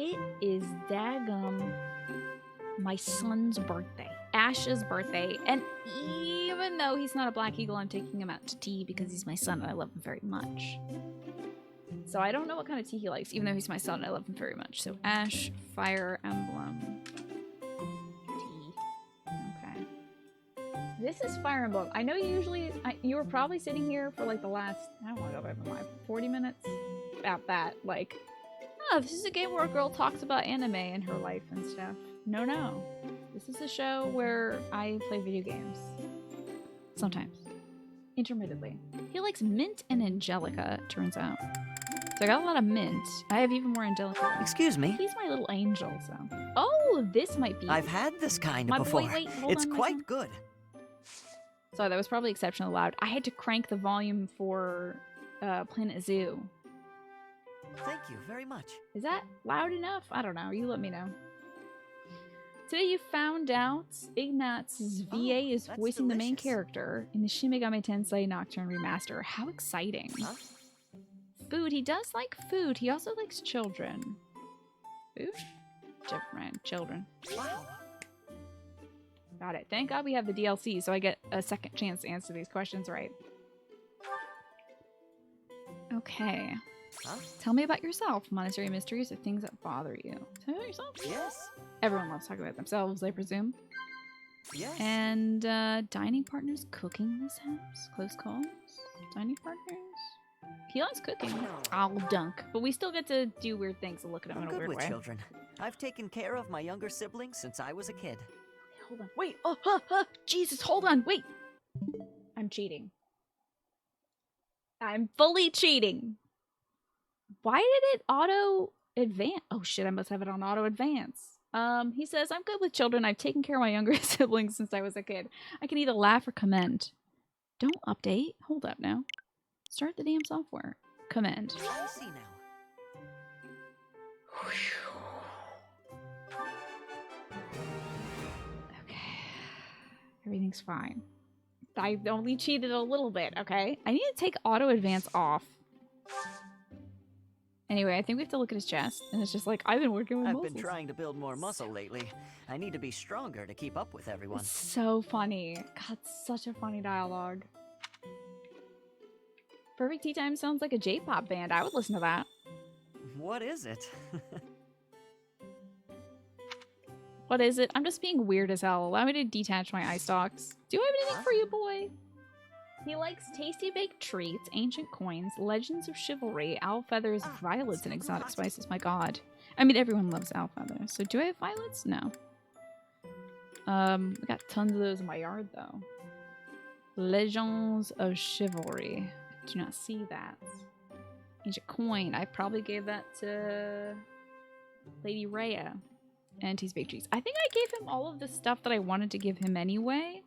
It is daggum my son's birthday. Ash's birthday. And even though he's not a black eagle, I'm taking him out to tea because he's my son and I love him very much. So I don't know what kind of tea he likes, even though he's my son and I love him very much. So Ash, Fire Emblem, tea. Okay. This is Fire Emblem. I know you were probably sitting here for like the last, I don't want to go over 40 minutes? About that. Like, oh, this is a game where a girl talks about anime and her life and stuff. No. This is a show where I play video games. Sometimes. Intermittently. He likes mint and Angelica, it turns out. So I got a lot of mint. I have even more Angelica. Excuse me. He's my little angel, so. Oh, this might be. I've had this kind My before. boy, wait, hold it's on, quite good. Sorry, that was probably exceptionally loud. I had to crank the volume for Planet Zoo. Thank you very much. Is that loud enough? I don't know. You let me know. Today you found out Ignat's VA is voicing the main character in the Shin Megami Tensei Nocturne Remaster. How exciting. Huh? Food. He does like food. He also likes children. Food? Different. Children. Wow. Got it. Thank God we have the DLC, so I get a second chance to answer these questions right. Okay. Huh? Tell me about yourself. Monetary mysteries or things that bother you. Tell me about yourself. Yes. Everyone loves talking about themselves, I presume. Yes. And dining partners cooking this house. Close calls. Dining partners. He likes cooking. I'll dunk. But we still get to do weird things and look at him I'm in a good weird with way. children. I've taken care of my younger siblings since I was a kid. Hold on. Wait. Oh, Jesus, hold on. Wait. I'm cheating. I'm fully cheating. Why did it auto advance? Oh shit, I must have it on auto advance. He says, I'm good with children. I've taken care of my younger siblings since I was a kid. I can either laugh or commend. Don't update. Hold up now. Start the damn software. Commend. I see now. Okay. Everything's fine. I only cheated a little bit, okay? I need to take auto advance off. Anyway, I think we have to look at his chest, and it's just like, I've been working with I've muscles. been trying to build more muscle lately. I need to be stronger to keep up with everyone. It's so funny. God, such a funny dialogue. Perfect Tea Time sounds like a J-pop band. I would listen to that. What is it? What is it? I'm just being weird as hell. Allow me to detach my eye stalks. Do I have anything for you, boy? He likes tasty baked treats, ancient coins, legends of chivalry, owl feathers, violets, and exotic spices. My god. I mean, everyone loves owl feathers. So do I have violets? No. I got tons of those in my yard, though. Legends of chivalry. I do not see that. Ancient coin. I probably gave that to Lady Rhea. And tasty baked treats. I think I gave him all of the stuff that I wanted to give him anyway.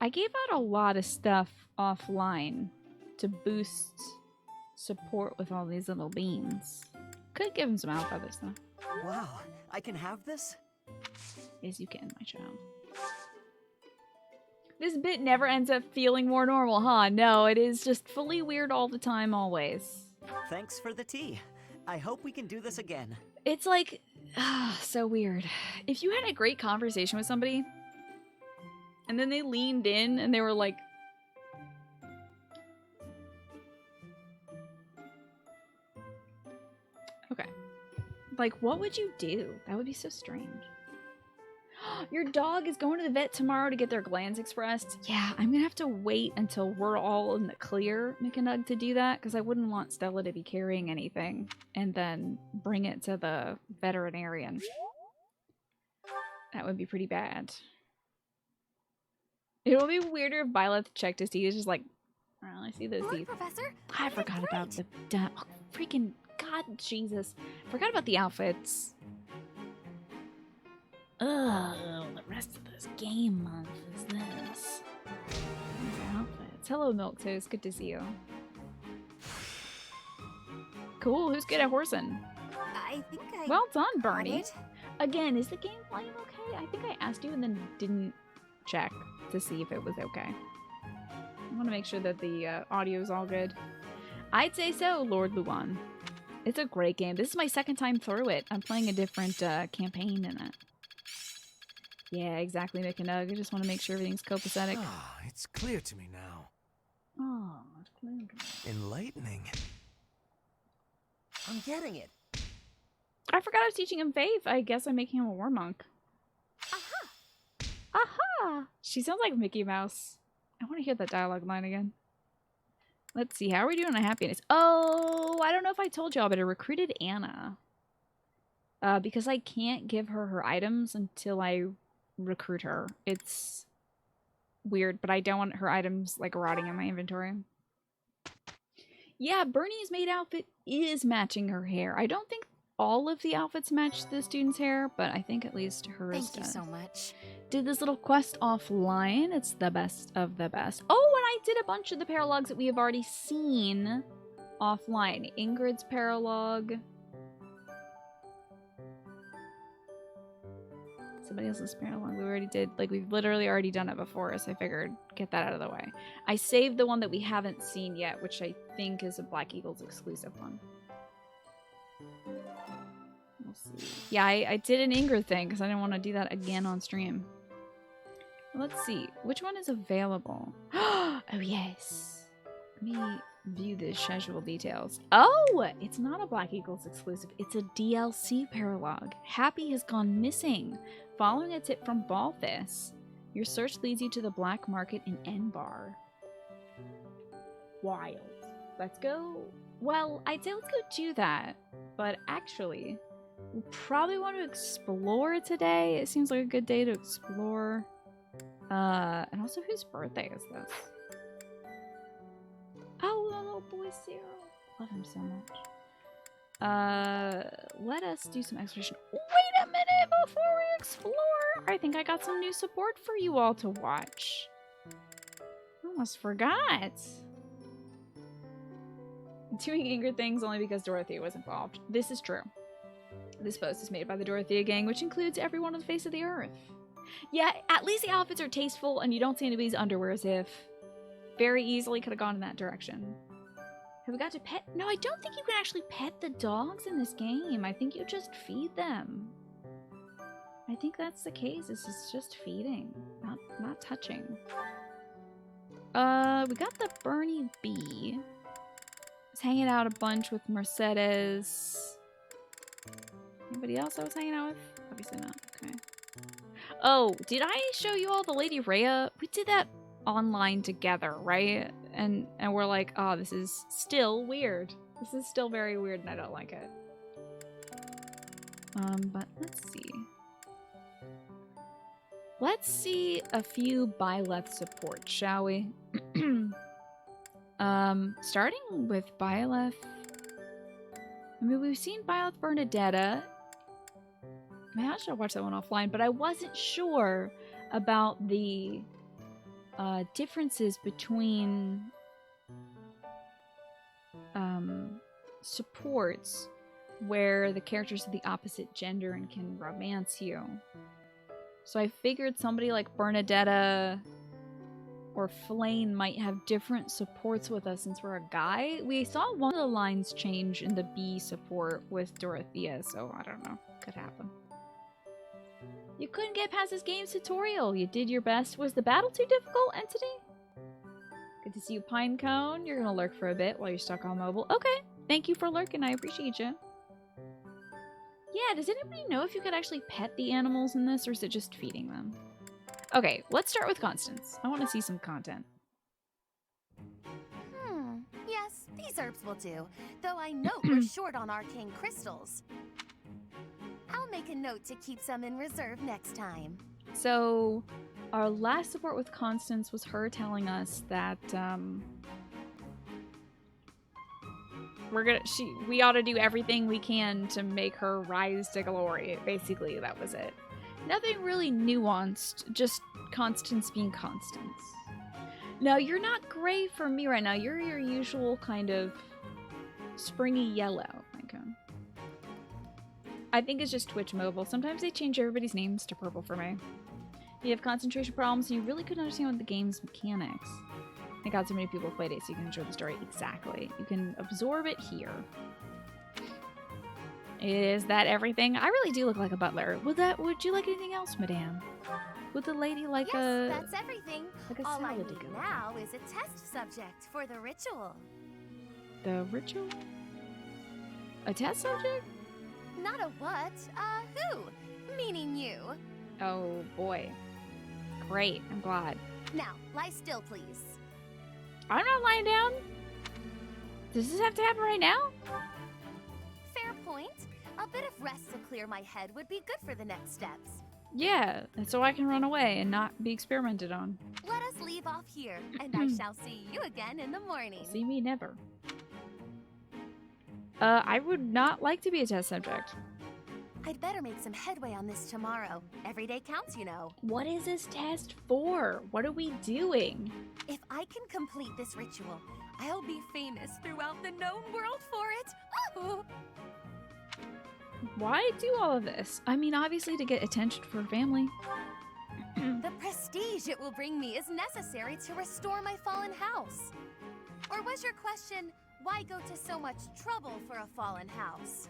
I gave out a lot of stuff offline to boost support with all these little beans. Could give him some alpha this though. Wow, I can have this? Yes, you can, my child. This bit never ends up feeling more normal, huh? No, it is just fully weird all the time, always. Thanks for the tea. I hope we can do this again. It's like, so weird. If you had a great conversation with somebody, and then they leaned in and they were like, okay. Like, what would you do? That would be so strange. Your dog is going to the vet tomorrow to get their glands expressed. Yeah, I'm gonna have to wait until we're all in the clear, Mikanug, to do that, because I wouldn't want Stella to be carrying anything and then bring it to the veterinarian. That would be pretty bad. It would be weirder if Violet checked his teeth. It's just like, oh, I see those teeth. Professor. I forgot about the oh, freaking God, Jesus! Forgot about the outfits. Ugh, the rest of this game month is this. These outfits. Hello, Milk Toast. Good to see you. Cool. Who's good at horsing? I think I. Well done, Bernie. it. Again, is the game playing okay? I think I asked you and then didn't check to see if it was okay. I want to make sure that the audio is all good. I'd say so, Lord Luan. It's a great game. This is my second time through it. I'm playing a different campaign in it. Yeah, exactly, Mikanug. I just want to make sure everything's copacetic. Ah, it's clear to me now. Oh, it's clear to me. Enlightening. I'm getting it. I forgot I was teaching him faith. I guess I'm making him a war monk. Aha! Aha! She sounds like Mickey Mouse. I want to hear that dialogue line again. Let's see. How are we doing on happiness? Oh, I don't know if I told y'all, but I recruited Anna. Because I can't give her her items until I recruit her. It's weird, but I don't want her items like rotting in my inventory. Yeah, Bernie's maid outfit is matching her hair. I don't think all of the outfits match the student's hair, but I think at least hers Thank you does. so much. Did this little quest offline. It's the best of the best. Oh, and I did a bunch of the paralogues that we have already seen offline. Ingrid's paralogue. Somebody else's paralogue we already did. Like, we've literally already done it before, so I figured get that out of the way. I saved the one that we haven't seen yet, which I think is a Black Eagles exclusive one. We'll see. Yeah, I did an Ingrid thing because I didn't want to do that again on stream. Let's see. Which one is available? Oh, yes. Let me view the schedule details. Oh, it's not a Black Eagles exclusive. It's a DLC paralogue. Happy has gone missing. Following a tip from Balthus, your search leads you to the black market in Enbar. Wild. Let's go. Well, I'd say let's go do that. But actually, we probably want to explore today. It seems like a good day to explore. And also, whose birthday is this? Oh, the little boy Cyril. Love him so much. Let us do some exploration. Wait a minute before we explore. I think I got some new support for you all to watch. Almost forgot. Doing Ingrid things only because Dorothea was involved. This is true. This post is made by the Dorothea gang, which includes everyone on the face of the earth. Yeah, at least the outfits are tasteful and you don't see anybody's underwear as if very easily could have gone in that direction. Have we got to pet? No, I don't think you can actually pet the dogs in this game. I think you just feed them. I think that's the case. This is just feeding, not touching. We got the Bernie bee. Was hanging out a bunch with Mercedes. Anybody else I was hanging out with? Obviously not. Okay. Oh, did I show you all the Lady Rhea? We did that online together, right? And we're like, oh, this is still weird. This is still very weird and I don't like it. But let's see. Let's see a few Byleth support, shall we? Starting with Byleth. I mean, we've seen Byleth Bernadetta. I mean, I should watch that one offline, but I wasn't sure about the differences between supports where the characters are the opposite gender and can romance you. So I figured somebody like Bernadetta or Flane might have different supports with us since we're a guy. We saw one of the lines change in the B support with Dorothea, so I don't know. Could happen. You couldn't get past this game's tutorial. You did your best. Was the battle too difficult, Entity? Good to see you, Pinecone. You're gonna lurk for a bit while you're stuck on mobile. Okay. Thank you for lurking. I appreciate you. Yeah, does anybody know if you could actually pet the animals in this, or is it just feeding them? Okay, let's start with Constance. I want to see some content. Yes, these herbs will do. Though I note we're short on arcane crystals. I'll make a note to keep some in reserve next time. So, our last support with Constance was her telling us that we ought to do everything we can to make her rise to glory. Basically, that was it. Nothing really nuanced, just Constance being Constance. Now, you're not gray for me right now. You're your usual kind of springy yellow. I think it's just Twitch Mobile. Sometimes they change everybody's names to purple for me. You have concentration problems, and you really couldn't understand the game's mechanics. Thank God so many people played it so you can enjoy the story. Exactly. You can absorb it here. Is that everything? I really do look like a butler. Would you like anything else, madame? Would the lady like Yes, that's everything. like a All I salad to need go with now is a test subject for the ritual. the ritual? A test subject? Not a what, who? Meaning you. Oh boy. Great, I'm glad. Now, lie still, please. I'm not lying down. Does this have to happen right now? Fair point. A bit of rest to clear my head would be good for the next steps. Yeah, and so I can run away and not be experimented on. Let us leave off here, and I shall see you again in the morning. See me never. I would not like to be a test subject. I'd better make some headway on this tomorrow. Every day counts, you know. What is this test for? What are we doing? If I can complete this ritual, I'll be famous throughout the known world for it. Oh. Why do all of this? I mean, obviously to get attention for family. The prestige it will bring me is necessary to restore my fallen house. Or was your question, why go to so much trouble for a fallen house?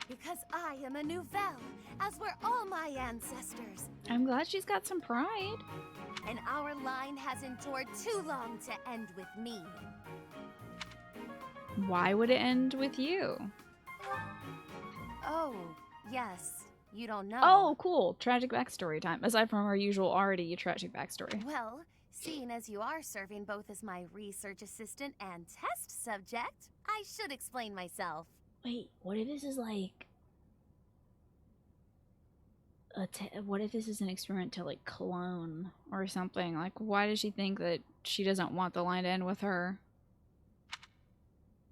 Because I am a Nouvelle, as were all my ancestors. I'm glad she's got some pride. And our line has endured too long to end with me. Why would it end with you? Oh, yes. You don't know. Oh, cool. Tragic backstory time. Aside from our usual already tragic backstory. Well, seeing as you are serving both as my research assistant and test subject, I should explain myself. Wait, what if this is like what if this is an experiment to like clone or something? Like, why does she think that she doesn't want the line to end with her?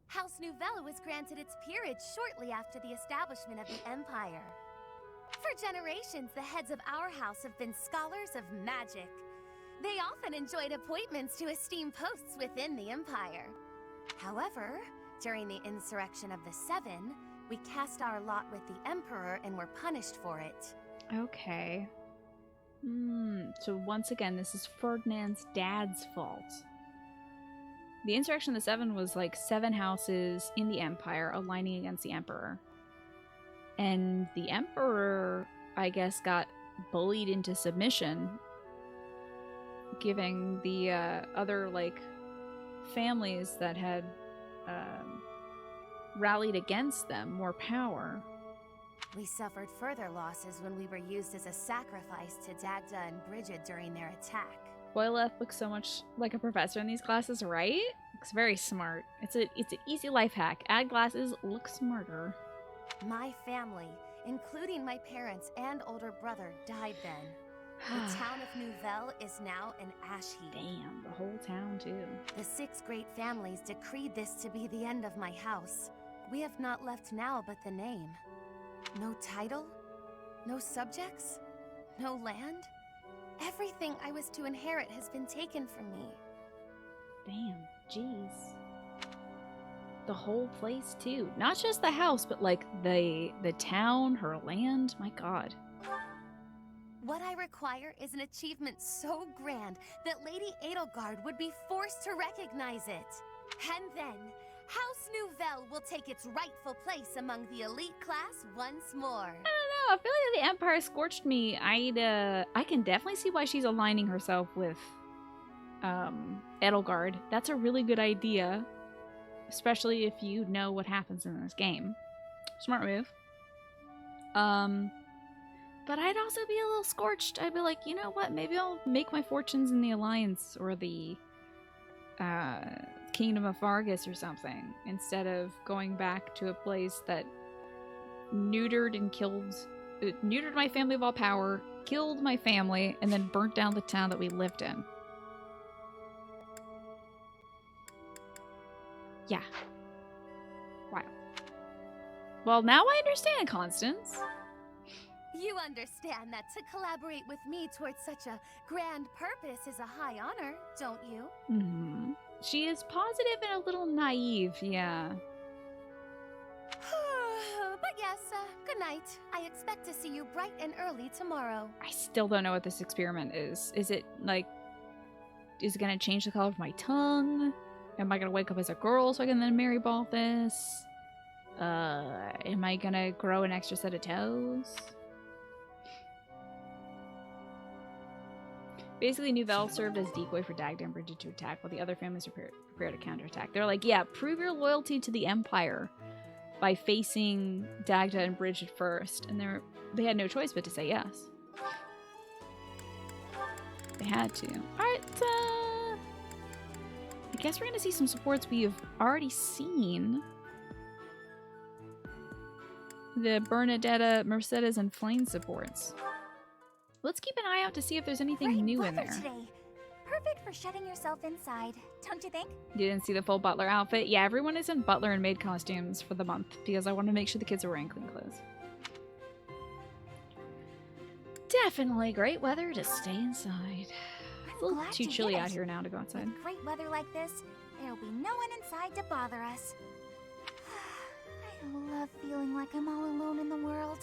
House Nouvelle was granted its peerage shortly after the establishment of the Empire. For generations, the heads of our house have been scholars of magic. They often enjoyed appointments to esteemed posts within the Empire. However, during the insurrection of the Seven, we cast our lot with the Emperor and were punished for it. Okay. So once again, this is Ferdinand's dad's fault. The insurrection of the Seven was like 7 houses in the Empire aligning against the Emperor. And the Emperor, I guess, got bullied into submission, giving the other, like, families that had rallied against them more power. We suffered further losses when we were used as a sacrifice to Dagda and Bridget during their attack. Boyleth looks so much like a professor in these classes, right? Looks very smart. It's an easy life hack. Add glasses, look smarter. My family, including my parents and older brother, died then. The town of Nouvelle is now an ash heap. Damn, the whole town too. The 6 great families decreed this to be the end of my house. We have not left now but the name. No title, no subjects, no land. Everything I was to inherit has been taken from me. Damn, jeez. The whole place too. Not just the house, but like the town, her land. My god. What I require is an achievement so grand that Lady Edelgard would be forced to recognize it. And then, House Nouvelle will take its rightful place among the elite class once more. I don't know. I feel like the Empire scorched me. I can definitely see why she's aligning herself with Edelgard. That's a really good idea, especially if you know what happens in this game. Smart move. But I'd also be a little scorched. I'd be like, you know what? Maybe I'll make my fortunes in the Alliance or the Kingdom of Vargas or something, instead of going back to a place that neutered my family of all power, killed my family, and then burnt down the town that we lived in. Yeah. Wow. Well, now I understand, Constance. You understand that to collaborate with me towards such a grand purpose is a high honor, don't you? Mm-hmm. She is positive and a little naive, yeah. But yes, good night. I expect to see you bright and early tomorrow. I still don't know what this experiment is. Is it, like, is it gonna change the color of my tongue? Am I gonna wake up as a girl so I can then marry Balthus? Am I gonna grow an extra set of toes? Basically, Nouvelle served as decoy for Dagda and Bridget to attack, while the other families prepare to counterattack. They're like, yeah, prove your loyalty to the Empire by facing Dagda and Bridget first. And they had no choice but to say yes. They had to. Alright, I guess we're gonna see some supports we have already seen. The Bernadetta, Mercedes, and Flame supports. Let's keep an eye out to see if there's anything Great new in weather there. Today. Perfect for shutting yourself inside, don't you think? You didn't see the full butler outfit? Yeah, everyone is in butler and maid costumes for the month because I want to make sure the kids are wearing clean clothes. Definitely great weather to stay inside. It's a little glad too you chilly get out it. here now to go outside. With great weather like this, there'll be no one inside to bother us. I love feeling like I'm all alone in the world.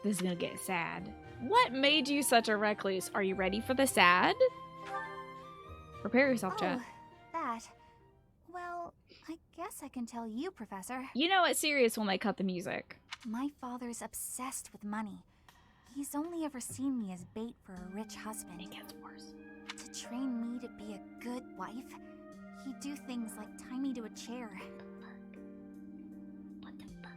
This is gonna get sad. What made you such a recluse? Are you ready for the sad? Prepare yourself, chat. That. Well, I guess I can tell you, Professor. You know it's serious when they cut the music. My father's obsessed with money. He's only ever seen me as bait for a rich husband. It gets worse. To train me to be a good wife, he'd do things like tie me to a chair. What the fuck?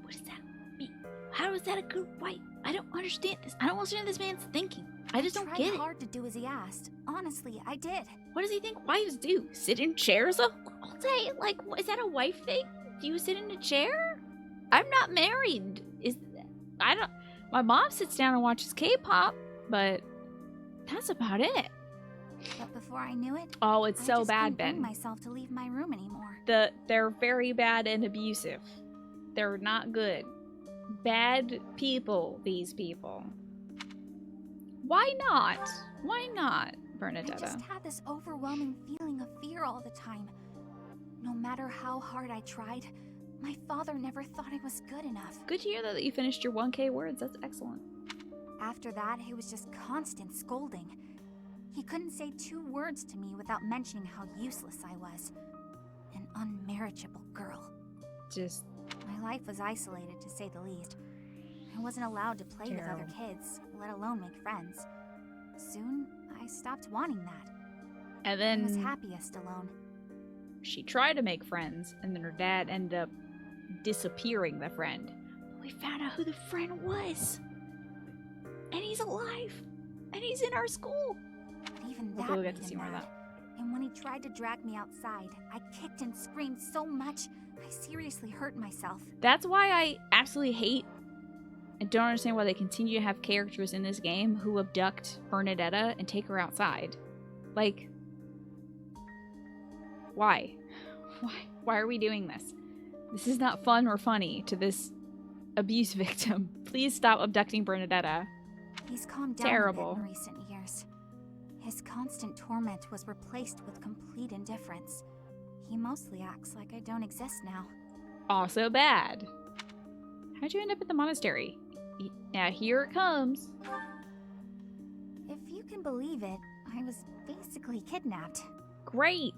What does that mean? How is that a good wife? I don't understand this. I don't understand this man's thinking. I just don't get Tried it. hard to do as he asked. Honestly, I did. What does he think wives do? Sit in chairs all day? Like, is that a wife thing? Do you sit in a chair? I'm not married. My mom sits down and watches K-pop, but that's about it. But before I knew it, Oh, it's I so just bad, couldn't bring Ben. myself to leave my room anymore. They're very bad and abusive. They're not good. Bad people, these people. Why not? Why not, I Bernadetta? just had this overwhelming feeling of fear all the time. No matter how hard I tried, my father never thought I was good enough. Good to hear though that you finished your 1K words. That's excellent. After that, it was just constant scolding. He couldn't say 2 words to me without mentioning how useless I was. An unmarriageable girl. Just My life was isolated, to say the least. I wasn't allowed to play with other Terrible. kids, let alone make friends. Soon, I stopped wanting that. and I was then happiest alone. she tried to make friends, and then her dad ended up disappearing the friend. We found out who the friend was, and he's alive, and he's in our school. But even that Hopefully we'll get made to see him more of mad. that. And when he tried to drag me outside, I kicked and screamed so much, I seriously hurt myself. That's why I absolutely hate and don't understand why they continue to have characters in this game who abduct Bernadetta and take her outside. Like, why? Why are we doing this? This is not fun or funny to this abuse victim. Please stop abducting Bernadetta. He's calmed down Terrible. a bit in recent years. His constant torment was replaced with complete indifference. He mostly acts like I don't exist now. Also bad. How'd you end up at the monastery? Yeah, here it comes. If you can believe it, I was basically kidnapped. Great.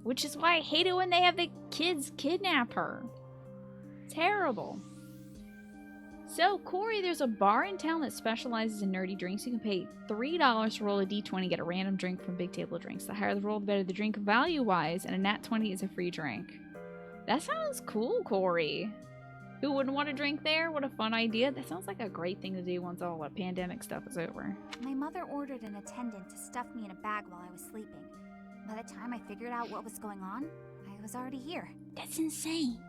Which is why I hate it when they have the kids kidnap her. Terrible. So, Corey, there's a bar in town that specializes in nerdy drinks. You can pay $3 to roll a d20 and get a random drink from Big Table Drinks. The higher the roll, the better the drink value-wise, and a nat 20 is a free drink. That sounds cool, Corey. Who wouldn't want to drink there? What a fun idea. That sounds like a great thing to do once all the pandemic stuff is over. My mother ordered an attendant to stuff me in a bag while I was sleeping. By the time I figured out what was going on, I was already here. That's insane.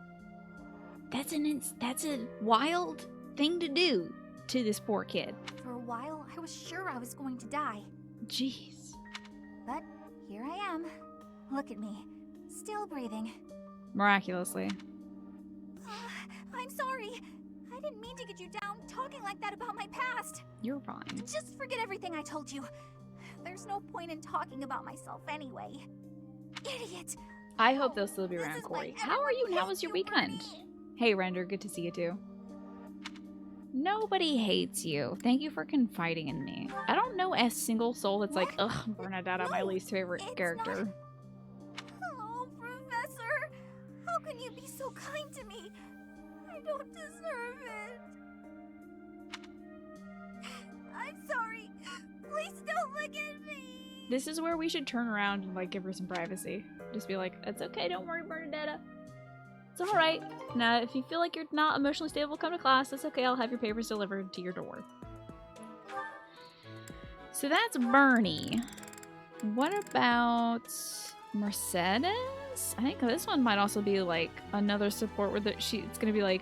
That's a wild thing to do to this poor kid. For a while, I was sure I was going to die. Jeez. But here I am. Look at me. Still breathing. Miraculously. I'm sorry. I didn't mean to get you down talking like that about my past. You're fine. Just forget everything I told you. There's no point in talking about myself anyway. Idiot. I hope they'll still be This around, is why Corey. How are you? everyone How was hates your you for weekend? me. Hey, Render, good to see you too. Nobody hates you. Thank you for confiding in me. I don't know a single soul that's like, What? ugh, Bernadetta, my No, least favorite it's character. Oh, Professor. How can you be so kind to me. I don't deserve it. I'm sorry. Please don't look at me. This is where we should turn around and like give her some privacy. Just be like, it's okay, don't worry, Bernadetta. It's alright. Now, if you feel like you're not emotionally stable, come to class. That's okay, I'll have your papers delivered to your door. So that's Bernie. What about Mercedes? I think this one might also be like another support where it's gonna be like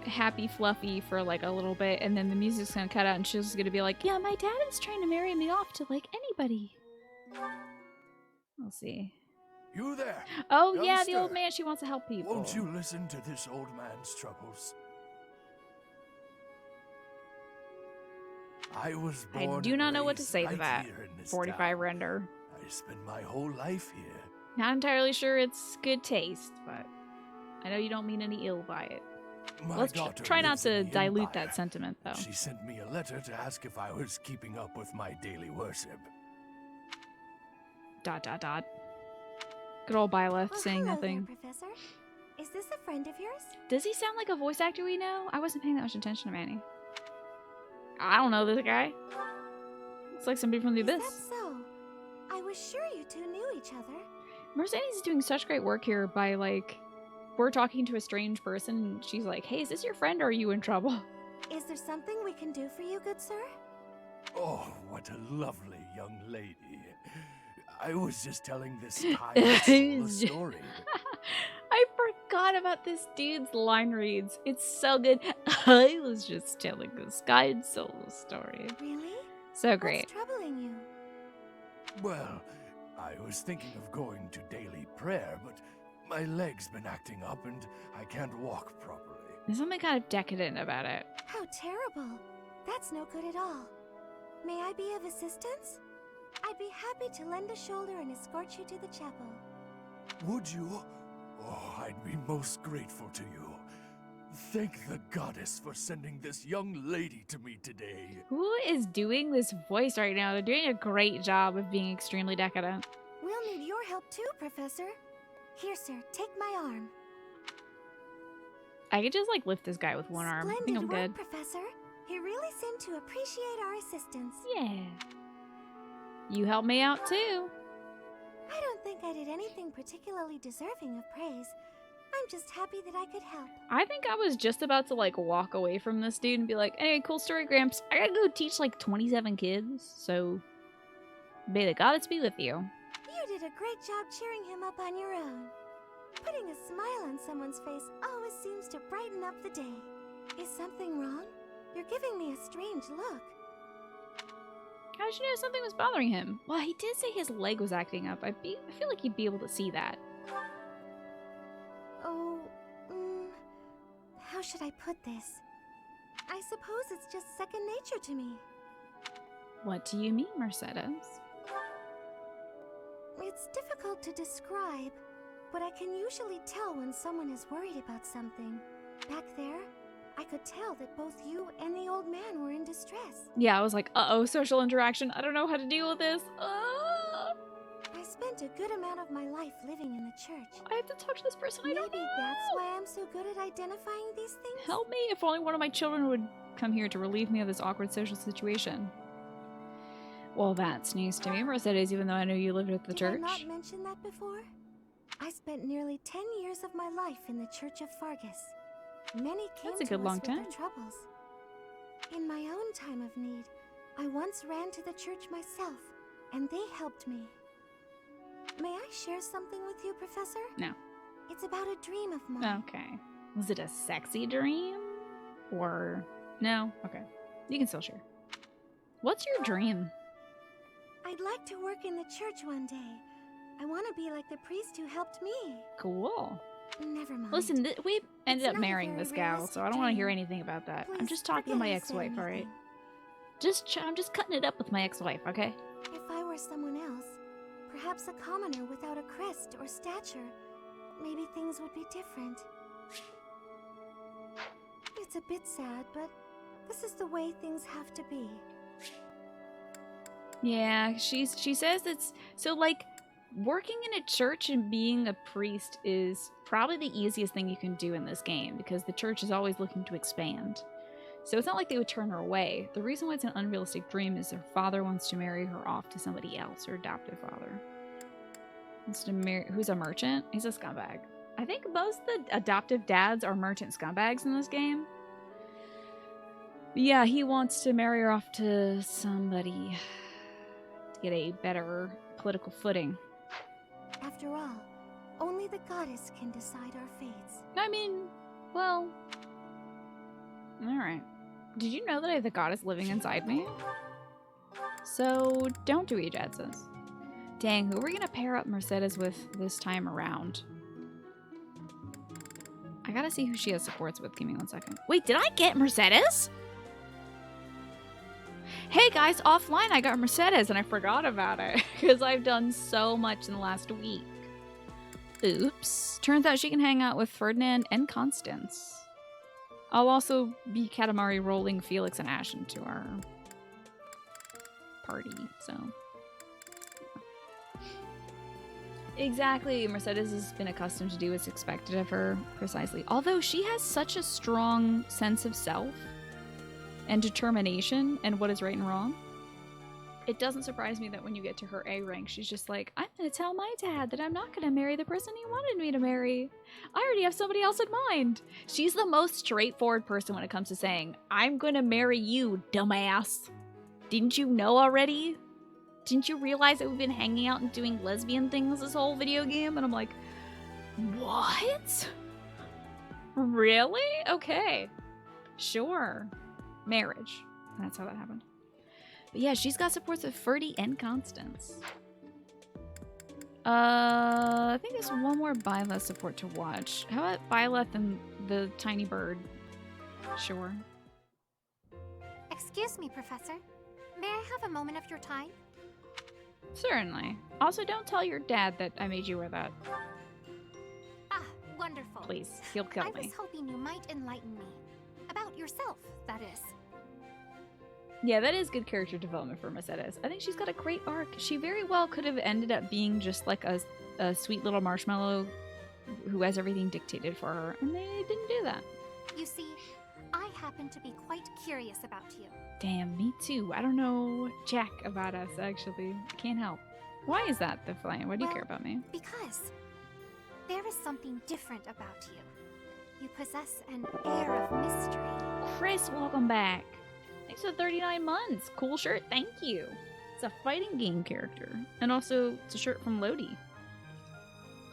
happy fluffy for like a little bit, and then the music's gonna cut out and she's gonna be like, yeah, my dad is trying to marry me off to like anybody. We'll see. You there? Oh yeah, youngster. the old man, she wants to help people. Won't you listen to this old man's troubles? I was born I do not know what to raised say to right that. here in this 45 town. render. I spent my whole life here. Not entirely sure it's good taste, but I know you don't mean any ill by it. My Let's daughter try not lives in to the dilute Empire. that sentiment, though. She sent me a letter to ask if I was keeping up with my daily worship. ... Good old Byleth Well, saying hello nothing. there, Professor. Is this a friend of yours? Does he sound like a voice actor we know? I wasn't paying that much attention to Manny. I don't know this guy. Looks like somebody from the Is Abyss. that so? I was sure you two knew each other. Mercedes is doing such great work here by, like, we're talking to a strange person, and she's like, hey, is this your friend or are you in trouble? Is there something we can do for you, good sir? Oh, what a lovely young lady. I was just telling this tired soul a story. I forgot about this dude's line reads. It's so good. I was just telling this kind soul a story. Really? So great. What's troubling you? Well, I was thinking of going to daily prayer, but my leg's been acting up and I can't walk properly. There's something kind of decadent about it. How terrible. That's no good at all. May I be of assistance? I'd be happy to lend a shoulder and escort you to the chapel. Would you? Oh, I'd be most grateful to you. Thank the goddess for sending this young lady to me today. Who is doing this voice right now? They're doing a great job of being extremely decadent. We'll need your help too, Professor. Here, sir, take my arm. I could just like lift this guy with one arm. I think I'm Splendid good. work, Professor. He really seemed to appreciate our assistance. Yeah. You helped me out too. I don't think I did anything particularly deserving of praise. I'm just happy that I could help. I think I was just about to like walk away from this dude and be like, anyway, cool story, Gramps. I gotta go teach like 27 kids, so may the goddess be with you. You did a great job cheering him up on your own. Putting a smile on someone's face always seems to brighten up the day. Is something wrong? You're giving me a strange look. How did you know something was bothering him? Well, he did say his leg was acting up. I feel like you'd be able to see that. Oh, how should I put this? I suppose it's just second nature to me. What do you mean, Mercedes? It's difficult to describe, but I can usually tell when someone is worried about something. Back there, I could tell that both you and the old man were in distress. Yeah, I was like, uh-oh, social interaction. I don't know how to deal with this. I spent a good amount of my life living in the church. I have to talk to this person. I don't Maybe know. that's why I'm so good at identifying these things. Help me if only one of my children would come here to relieve me of this awkward social situation. Well, that's news to me, Mercedes, even though I know you lived at the Did church. I not mention that before? I spent nearly 10 years of my life in the Church of Fargus. Many came That's a to good us long with time. their troubles. In my own time of need, I once ran to the church myself, and they helped me. May I share something with you, Professor? No. It's about a dream of mine. Okay. Was it a sexy dream? Or... No? Okay. You can still share. What's your dream? I'd like to work in the church one day. I want to be like the priest who helped me. Cool. Never mind. Listen, we ended It's up not a marrying very this gal, realistic so I don't want to hear dream. anything about that. I'm Please just talking to forget my I said ex-wife, alright? anything. I'm just cutting it up with my ex-wife, okay? If I were someone else, perhaps a commoner without a crest or stature, maybe things would be different. It's a bit sad, but this is the way things have to be. Yeah, she says it's... So, like, working in a church and being a priest is probably the easiest thing you can do in this game because the church is always looking to expand. So it's not like they would turn her away. The reason why it's an unrealistic dream is her father wants to marry her off to somebody else, her adoptive father. Wants to marry, who's a merchant? He's a scumbag. I think most of the adoptive dads are merchant scumbags in this game. But yeah, he wants to marry her off to somebody to get a better political footing. After all, only the goddess can decide our fates. I mean, well... Alright. Did you know that I have the goddess living inside me? So, don't do what your dad says. Dang, who are we gonna pair up Mercedes with this time around? I gotta see who she has supports with. Give me 1 second. Wait, did I get Mercedes? Hey guys, offline I got Mercedes and I forgot about it because I've done so much in the last week. Oops. Turns out she can hang out with Ferdinand and Constance. I'll also be Katamari rolling Felix and Ashen to our party, so. Exactly, Mercedes has been accustomed to do what's expected of her, precisely. Although she has such a strong sense of self and determination and what is right and wrong. It doesn't surprise me that when you get to her A rank, she's just like, I'm gonna tell my dad that I'm not gonna marry the person he wanted me to marry. I already have somebody else in mind. She's the most straightforward person when it comes to saying, I'm gonna marry you, dumbass. Didn't you know already? Didn't you realize that we've been hanging out and doing lesbian things this whole video game? And I'm like, what? Really? Okay. Sure. Marriage. That's how that happened. But yeah, she's got supports with Ferdy and Constance. I think there's one more Byleth support to watch. How about Byleth and the tiny bird? Sure. Excuse me, Professor. May I have a moment of your time? Certainly. Also, don't tell your dad that I made you wear that. Ah, wonderful. Please, he'll kill me. I was hoping you might enlighten me. About yourself, that is. Yeah, that is good character development for Mercedes. I think she's got a great arc. She very well could have ended up being just like a sweet little marshmallow who has everything dictated for her, and they didn't do that. You see, I happen to be quite curious about you. Damn, me too. I don't know jack about us, actually. Can't help. Why is that, the Flying? Why do you care about me? Because there is something different about you. You possess an air of mystery. Chris, welcome back. Thanks for 39 months. Cool shirt, thank you. It's a fighting game character. And also, it's a shirt from Lodi.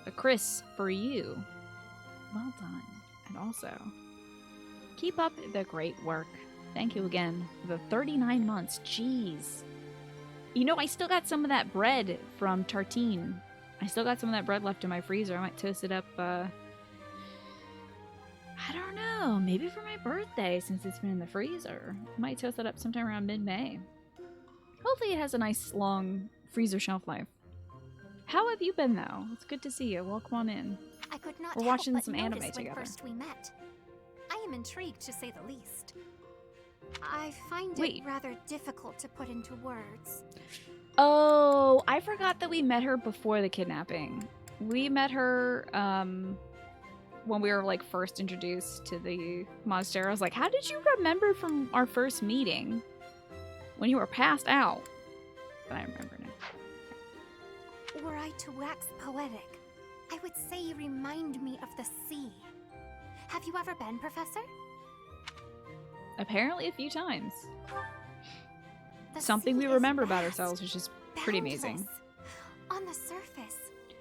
A Chris for you. Well done. And also, keep up the great work. Thank you again for the 39 months. Jeez. You know, I still got some of that bread from Tartine. I still got some of that bread left in my freezer. I might toast it up, I don't know, maybe for my birthday since it's been in the freezer. I might toast it up sometime around mid-May. Hopefully it has a nice long freezer shelf life. How have you been though? It's good to see you. Welcome on in. I could not We're help watching but some anime notice when together. First we met. I am intrigued to say the least. I find Wait. it rather difficult to put into words. Oh, I forgot that we met her before the kidnapping. We met her, when we were like first introduced to the monastery. I was like, how did you remember from our first meeting when you were passed out? But I remember now. Were I to wax poetic, I would say you remind me of the sea. Have you ever been, Professor? Apparently a few times. The Something sea we is remember about vast, ourselves, which is pretty amazing. boundless. On the surface,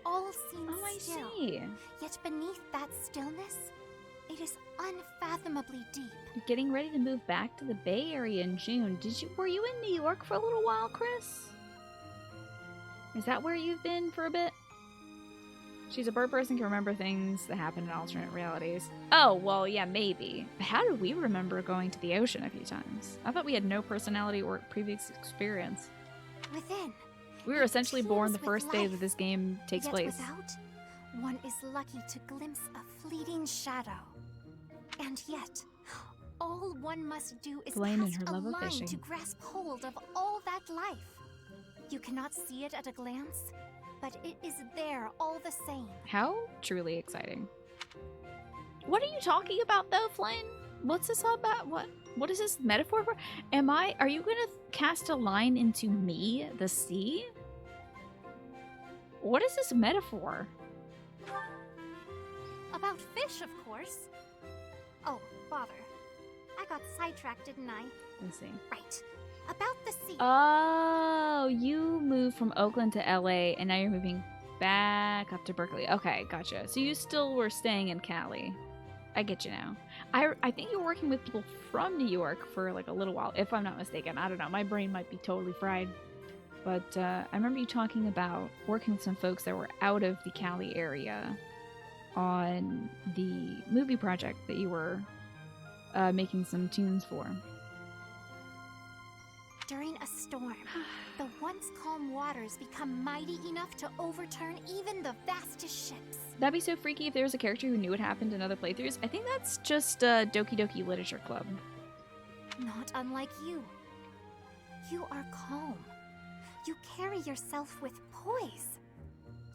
all seems Oh, I still. see. Yet beneath that stillness, it is unfathomably deep. You're getting ready to move back to the Bay Area in June. Were you in New York for a little while, Chris? Is that where you've been for a bit? She's a bird person, can remember things that happen in alternate realities. Oh, well, yeah, maybe. But how do we remember going to the ocean a few times? I thought we had no personality or previous experience. Within, We were essentially born the teems first with day life. that this game takes yet place. without, one is lucky to glimpse a fleeting shadow. And yet, all one must do is Blaine and cast her a love of line fishing. to grasp hold of all that life. You cannot see it at a glance, but it is there all the same. How truly exciting. What are you talking about though, Flynn? What's this all about? What is this metaphor for? Are you gonna cast a line into me, the sea? What is this metaphor? About fish, of course. Oh, bother. I got sidetracked, didn't I? Let's see. Right. About the sea. Oh, you moved from Oakland to LA and now you're moving back up to Berkeley. Okay, gotcha. So you still were staying in Cali. I get you now. I think you were working with people from New York for like a little while, if I'm not mistaken. I don't know. My brain might be totally fried. But I remember you talking about working with some folks that were out of the Cali area on the movie project that you were making some tunes for. During a storm, the once calm waters become mighty enough to overturn even the vastest ships. That'd be so freaky if there was a character who knew what happened in other playthroughs. I think that's just Doki Doki Literature Club. Not unlike you. You are calm. You carry yourself with poise.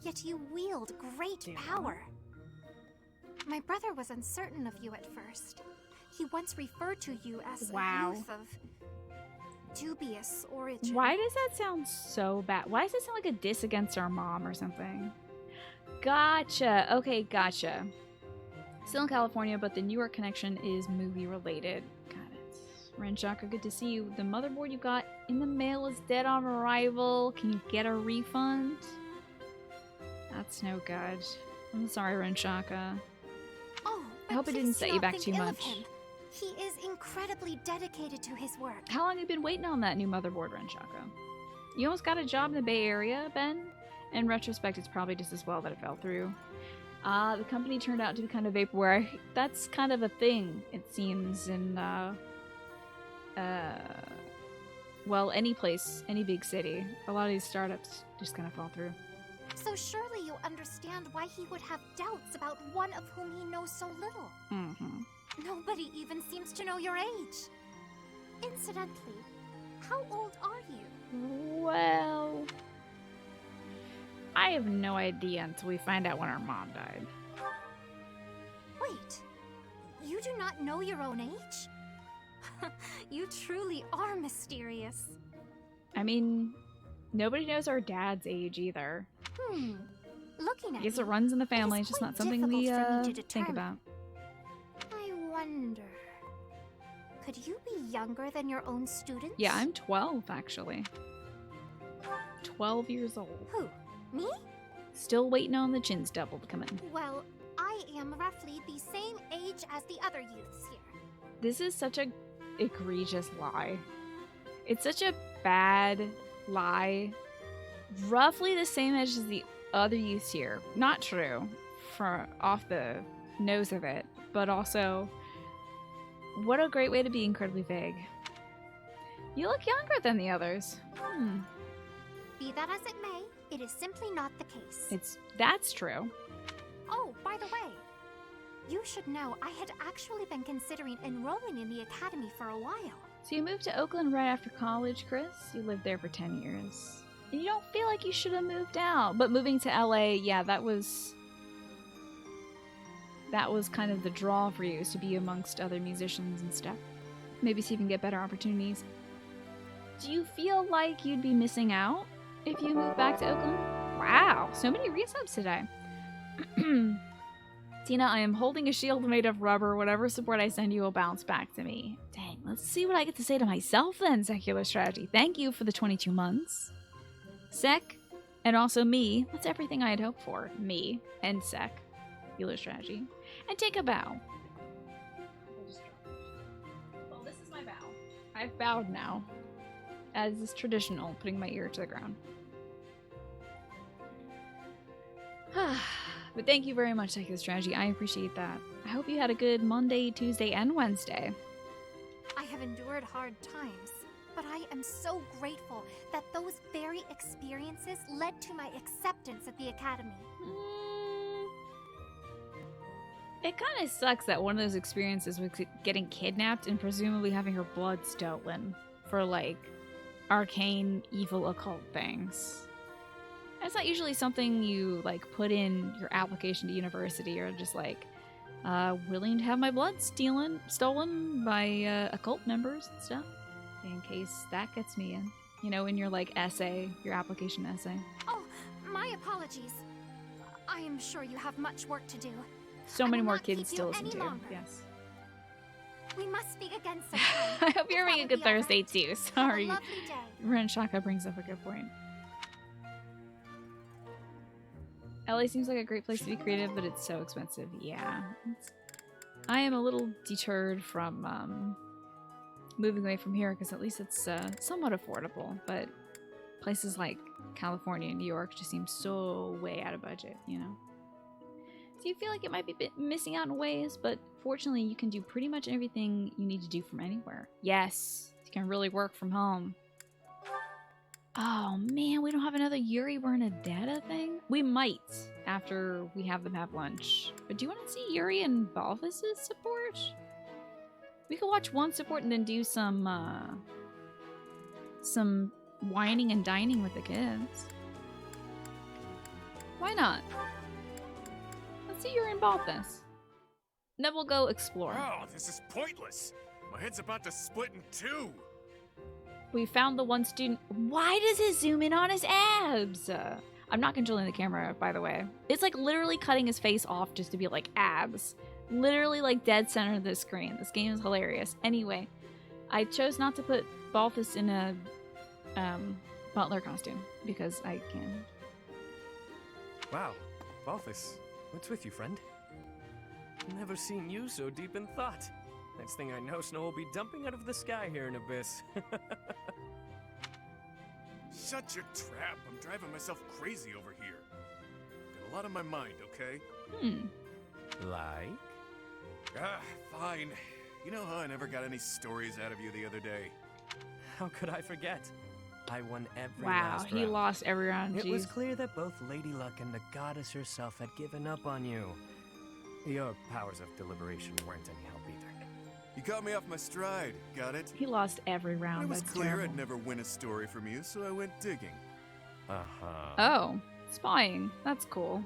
Yet you wield great power. My brother was uncertain of you at first. He once referred to you as a youth of dubious origin. Why does that sound so bad? Why does it sound like a diss against our mom or something? Gotcha. Okay, gotcha. Still in California, but the New York connection is movie related. Got it. Renshaka, good to see you. The motherboard you got in the mail is dead on arrival. Can you get a refund? That's no good. I'm sorry, Renshaka. Oh, I hope it didn't set you back too much. He is incredibly dedicated to his work. How long have you been waiting on that new motherboard, Renshaka? You almost got a job in the Bay Area, Ben? In retrospect, it's probably just as well that it fell through. The company turned out to be kind of vaporware. That's kind of a thing, it seems, in, well, any place, any big city. A lot of these startups just kind of fall through. So surely you understand why he would have doubts about one of whom he knows so little. Mm-hmm. Nobody even seems to know your age. Incidentally, how old are you? Well, I have no idea until we find out when our mom died. Wait, you do not know your own age? You truly are mysterious. I mean, nobody knows our dad's age either. Looking at I guess you, it runs in the family. it It's is just not quite something we difficult for me to think determine. about. I wonder, could you be younger than your own students? Yeah, I'm 12, actually. 12 years old. Who? Me? Still waiting on the chin stubble to come in. Well, I am roughly the same age as the other youths here. This is such a egregious lie. It's such a bad lie. Roughly the same age as the other youths here. Not true, for off the nose of it, but also, what a great way to be incredibly vague. You look younger than the others. Be that as it may, it is simply not the case. That's true. Oh, by the way, you should know I had actually been considering enrolling in the academy for a while. So you moved to Oakland right after college, Chris? You lived there for 10 years. And you don't feel like you should have moved out. But moving to LA, yeah, that was kind of the draw for you, is to be amongst other musicians and stuff. Maybe see if you can get better opportunities. Do you feel like you'd be missing out if you moved back to Oakland? Wow, so many resubs today. Tina, I am holding a shield made of rubber. Whatever support I send you will bounce back to me. Dang, let's see what I get to say to myself then, Secular Strategy. Thank you for the 22 months. Sec, and also me. That's everything I had hoped for. Me and Sec. Secular Strategy. And take a bow. Well, this is my bow. I've bowed now. As is traditional, putting my ear to the ground. But thank you very much, Secular Strategy. I appreciate that. I hope you had a good Monday, Tuesday, and Wednesday. I have endured hard times, but I am so grateful that those very experiences led to my acceptance at the academy. It kind of sucks that one of those experiences was getting kidnapped and presumably having her blood stolen for, like, arcane, evil, occult things. That's not usually something you like put in your application to university, or just like willing to have my blood stolen by occult members and stuff, in case that gets me in. You know, in your like essay, your application essay. Oh, my apologies. I am sure you have much work to do. So I many will more not keep kids you to listen any to. longer. Yes. We must speak again sometime. I hope you're having a That good will be all Thursday right. too. Have Sorry. a lovely day. Ren Shaka brings up a good point. LA seems like a great place to be creative, but it's so expensive. Yeah. I am a little deterred from moving away from here, because at least it's somewhat affordable, but places like California and New York just seem so way out of budget, you know? So you feel like it might be missing out in ways, but fortunately you can do pretty much everything you need to do from anywhere. Yes, you can really work from home. Oh man, we don't have another Yuri Bernadetta thing? We might after we have them have lunch. But do you want to see Yuri and Balthus' support? We could watch one support and then do some whining and dining with the kids. Why not? Let's see Yuri and Balthus. Then we'll go explore. Oh, this is pointless. My head's about to split in two. We found the one student. Why does it zoom in on his abs? I'm not controlling the camera, by the way. It's like literally cutting his face off just to be like abs. Literally like dead center of the screen. This game is hilarious. Anyway, I chose not to put Balthus in a butler costume because I can. Wow, Balthus, what's with you, friend? Never seen you so deep in thought. Next thing I know, snow will be dumping out of the sky here in Abyss. Shut your trap. I'm driving myself crazy over here. Got a lot on my mind, okay? Like? Ah, fine. You know how I never got any stories out of you the other day? How could I forget? I won every Wow, last he round. lost every round. It was Jeez. clear that both Lady Luck and the goddess herself had given up on you. Your powers of deliberation weren't any help either. You caught me off my stride, got it? He lost every round. It was That's clear terrible. I'd never win a story from you, so I went digging. Uh-huh. Oh, spying. That's cool.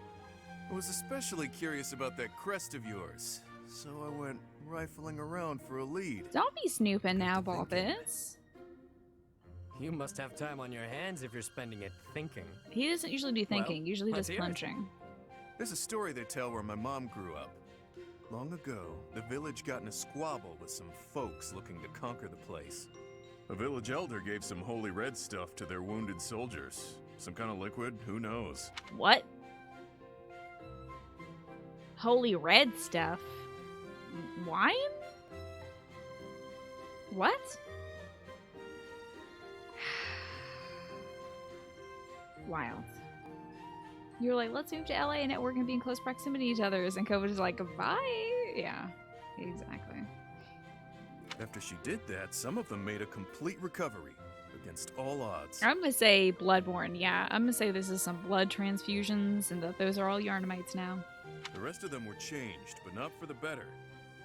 I was especially curious about that crest of yours, so I went rifling around for a lead. Don't be snooping now, Got to thinking. Balthus. You must have time on your hands if you're spending it thinking. He doesn't usually do thinking, Well, usually let's just hear it. punching. There's a story they tell where my mom grew up. Long ago, the village got in a squabble with some folks looking to conquer the place. A village elder gave some holy red stuff to their wounded soldiers. Some kind of liquid, who knows? What? Holy red stuff? Wine? What? Wild. You're like, let's move to LA and network and be in close proximity to others. And COVID is like, goodbye. Yeah, exactly. After she did that, some of them made a complete recovery against all odds. I'm gonna say Bloodborne. Yeah, I'm gonna say this is some blood transfusions and that those are all Yarnamites now. The rest of them were changed, but not for the better.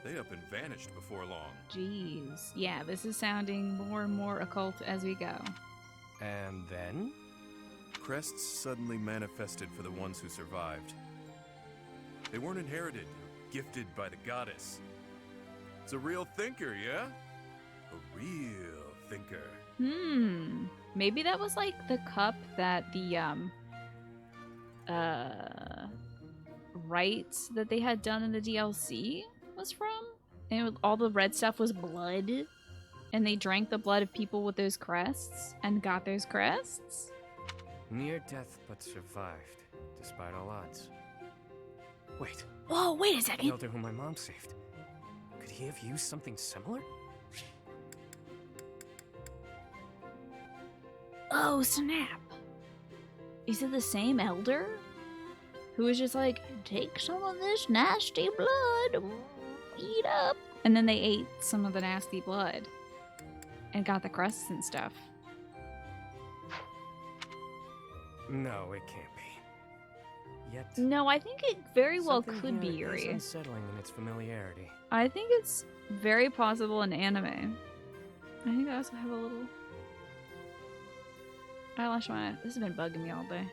They up and vanished before long. Jeez. Yeah, this is sounding more and more occult as we go. And then? Crests suddenly manifested for the ones who survived. They weren't inherited, gifted by the goddess. It's a real thinker, yeah? A real thinker. Maybe that was like the cup that the rites that they had done in the DLC was from, and all the red stuff was blood, and they drank the blood of people with those crests and got those crests. Near death, but survived, despite all odds. Wait, Whoa, wait a the second. elder whom my mom saved. Could he have used something similar? Oh, snap. Is it the same elder? Who was just like, take some of this nasty blood, eat up. And then they ate some of the nasty blood and got the crusts and stuff. No, it can't be. Yet, No, I think it very well something could be here is Yuri. unsettling in its familiarity. I think it's very possible in anime. I think I also have a little eyelash on it. This has been bugging me all day.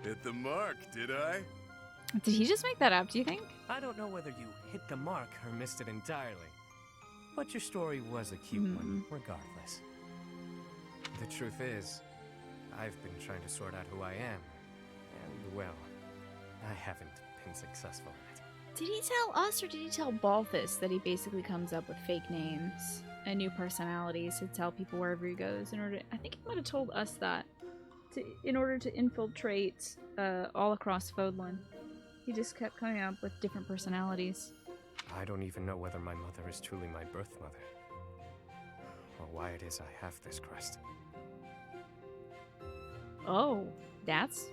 Hit the mark, did I? Did he just make that up, do you think? I don't know whether you hit the mark or missed it entirely. But your story was a cute one, regardless. The truth is, I've been trying to sort out who I am. And, well, I haven't been successful in it. Did he tell us or did he tell Balthus that he basically comes up with fake names and new personalities to tell people wherever he goes in order to, I think he might have told us that in order to infiltrate all across Fodlan. He just kept coming up with different personalities. I don't even know whether my mother is truly my birth mother, or why it is I have this crest. Oh, that's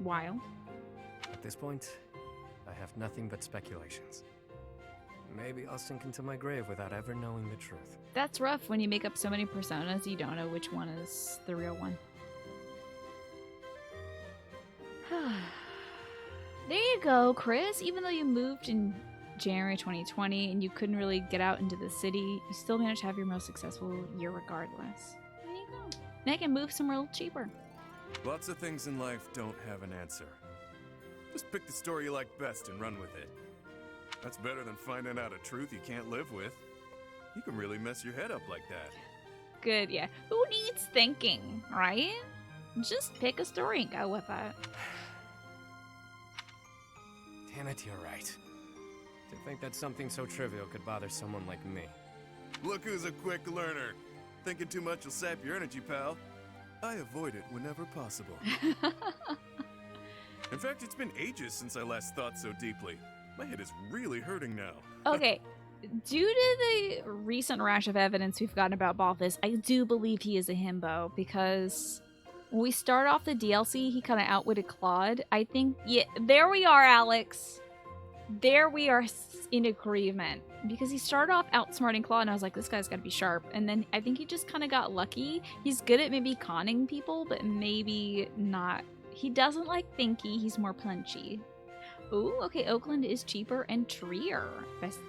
wild. At this point, I have nothing but speculations. Maybe I'll sink into my grave without ever knowing the truth. That's rough when you make up so many personas you don't know which one is the real one. There you go, Chris. Even though you moved in January 2020 and you couldn't really get out into the city, you still managed to have your most successful year regardless. There you go. Now you can move somewhere a little cheaper. Lots of things in life don't have an answer. Just pick the story you like best and run with it. That's better than finding out a truth you can't live with. You can really mess your head up like that. Good, yeah. Who needs thinking, right? Just pick a story and go with it. Damn it, you're right. To think that something so trivial could bother someone like me. Look who's a quick learner. Thinking too much will sap your energy, pal. I avoid it whenever possible. In fact, it's been ages since I last thought so deeply. My head is really hurting now. Okay, due to the recent rash of evidence we've gotten about Balthus, I do believe he is a himbo, because when we start off the DLC, he kind of outwitted Claude. I think, yeah, there we are, Alex. There we are in agreement. Because he started off outsmarting Claude, and I was like, this guy's got to be sharp. And then I think he just kind of got lucky. He's good at maybe conning people, but maybe not. He doesn't like Thinky, he's more punchy. Ooh, okay, Oakland is cheaper and treer.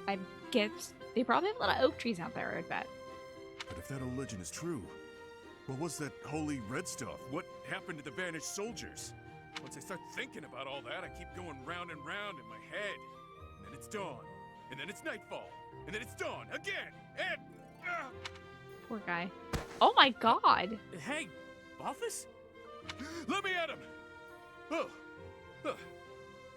I guess they probably have a lot of oak trees out there, I'd bet. But if that old legend is true, what was that holy red stuff? What happened to the vanished soldiers? Once I start thinking about all that, I keep going round and round in my head. And then it's dawn. And then it's nightfall. And then it's dawn again. And... Poor guy. Oh my god! Hey, Balthus? Let me at him! Oh.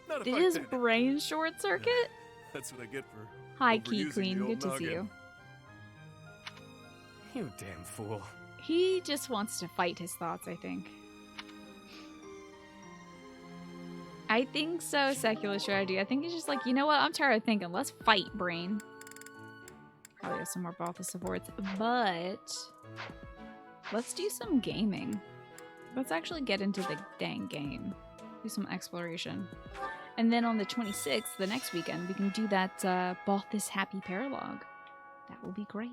Not a Did fight his then. brain short circuit? That's what I get for Hi, Key overusing Queen. the Good old to see noggin. you. You damn fool. He just wants to fight his thoughts, I think. I think so, secular strategy. I think he's just like, you know what? I'm tired of thinking. Let's fight, brain. Probably have some more Balthus supports, but let's do some gaming. Let's actually get into the dang game. Do some exploration. And then on the 26th, the next weekend, we can do that Balthus Happy Paralogue. That will be great.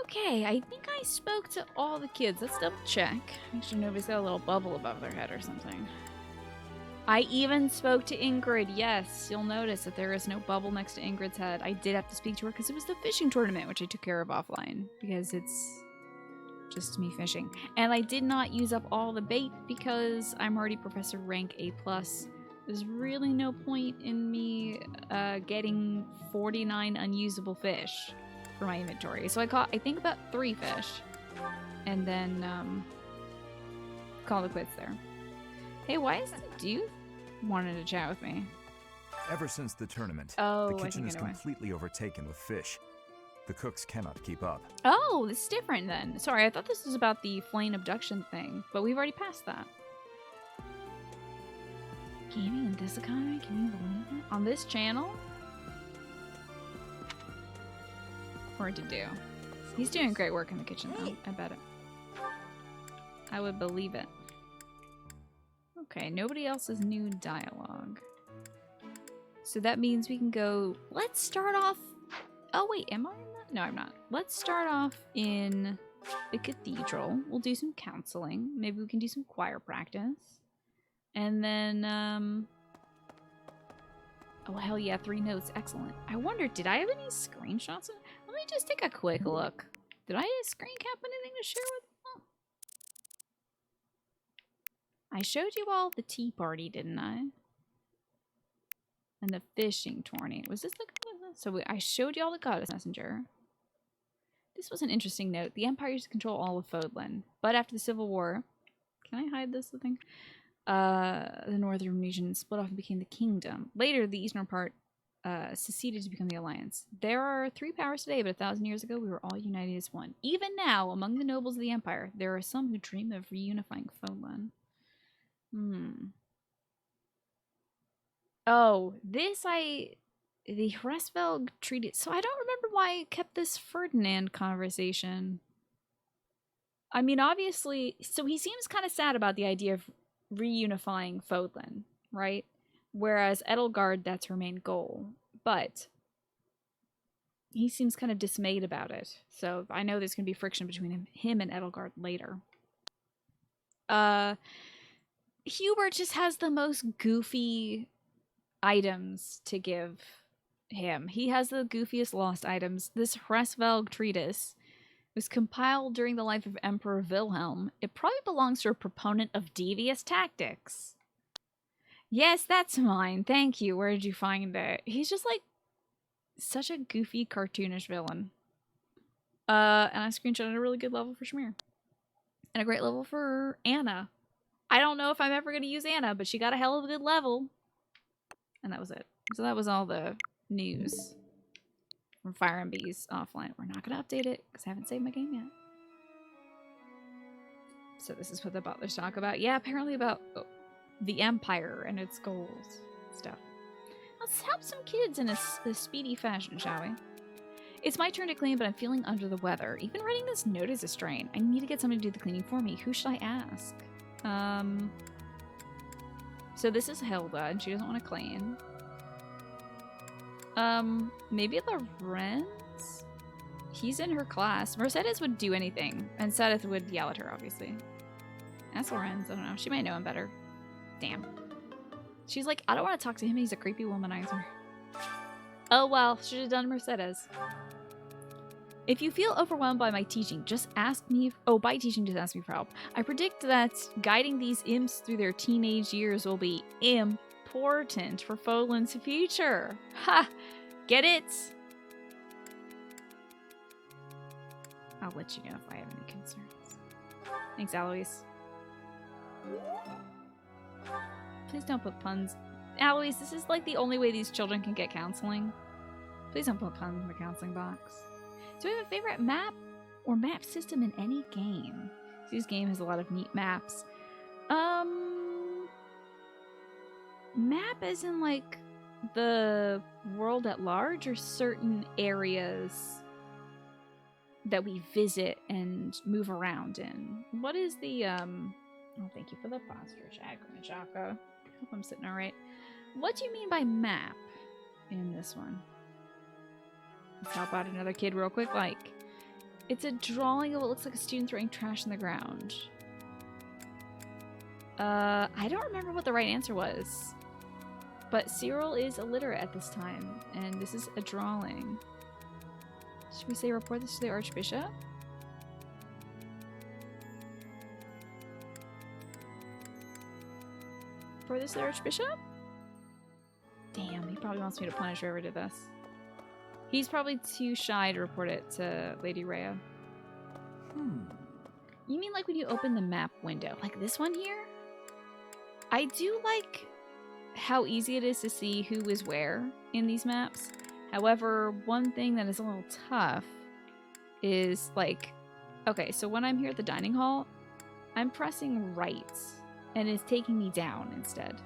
Okay, I think I spoke to all the kids. Let's double check. Make sure nobody's got a little bubble above their head or something. I even spoke to Ingrid. Yes, you'll notice that there is no bubble next to Ingrid's head. I did have to speak to her because it was the fishing tournament, which I took care of offline because it's just me fishing. And I did not use up all the bait because I'm already Professor Rank A+. There's really no point in me getting 49 unusable fish for my inventory. So I caught, I think, about 3 fish. And then call it quits there. Hey, why is the dude wanting to chat with me? Ever since the tournament, Oh, the I kitchen think is I know why. completely overtaken with fish. The cooks cannot keep up. Oh, this is different then. Sorry, I thought this was about the flame abduction thing, but we've already passed that. Gaming in this economy? Can you believe it? On this channel? Hard to do. He's doing great work in the kitchen though. I bet it. I would believe it. Okay, nobody else's new dialogue. So that means we can go... Let's start off... Oh wait, am I in that? No, I'm not. Let's start off in the cathedral. We'll do some counseling. Maybe we can do some choir practice. And then, oh, hell yeah, 3 notes. Excellent. I wonder, did I have any screenshots? Let me just take a quick look. Did I screen cap anything to share with? Oh. I showed you all the tea party, didn't I? And the fishing tourney. Was this the... So I showed you all the goddess messenger. This was an interesting note. The Empire used to control all of Fodlan. But after the Civil War... Can I hide this thing? The northern region split off and became the kingdom. Later, the eastern part seceded to become the alliance. There are 3 powers today, but 1,000 years ago, we were all united as one. Even now, among the nobles of the Empire, there are some who dream of reunifying Fodlan. Oh, the Hresvelg Treaty. So I don't remember why I kept this Ferdinand conversation. I mean, obviously, so he seems kind of sad about the idea of reunifying Fodlan, right? Whereas Edelgard, that's her main goal. But he seems kind of dismayed about it. So I know there's going to be friction between him and Edelgard later. Hubert just has the most goofy items to give him. He has the goofiest lost items. This Hresvelg treatise was compiled during the life of Emperor Wilhelm. It probably belongs to a proponent of devious tactics. Yes, that's mine. Thank you. Where did you find it? He's just like such a goofy, cartoonish villain. And I screenshotted a really good level for Shamir. And a great level for Anna. I don't know if I'm ever going to use Anna, but she got a hell of a good level. And that was it. So that was all the news from Fire and Bees offline. We're not going to update it because I haven't saved my game yet. So this is what the butlers talk about. Yeah, apparently about the Empire and its goals stuff. Let's help some kids in a speedy fashion, shall we? It's my turn to clean, but I'm feeling under the weather. Even writing this note is a strain. I need to get somebody to do the cleaning for me. Who should I ask? So this is Hilda, and she doesn't want to clean. Maybe Lorenz? He's in her class. Mercedes would do anything, and Sedith would yell at her, obviously. Ask Lorenz. I don't know. She might know him better. Damn. She's like, I don't want to talk to him. He's a creepy womanizer. Oh, well. Should have done Mercedes. If you feel overwhelmed by my teaching, just ask me... by teaching, just ask me for help. I predict that guiding these imps through their teenage years will be important for Fodlan's future. Ha! Get it? I'll let you know if I have any concerns. Thanks, Alois. Please don't put puns. Alois, this is like the only way these children can get counseling. Please don't put puns in the counseling box. Do we have a favorite map or map system in any game? This game has a lot of neat maps. Map as in like the world at large or certain areas that we visit and move around in? What is the oh, thank you for the posture, Chaka. Hope I'm sitting all right. What do you mean by map in this one? Let's help out another kid real quick. Like, it's a drawing of what looks like a student throwing trash on the ground. I don't remember what the right answer was. But Cyril is illiterate at this time, and this is a drawing. Should we say report this to the Archbishop? Report this to the Archbishop? Damn, he probably wants me to punish whoever did this. He's probably too shy to report it to Lady Rhea. You mean like when you open the map window? Like this one here? I do like how easy it is to see who is where in these maps. However, one thing that is a little tough is like... Okay, so when I'm here at the dining hall, I'm pressing right, and it's taking me down instead.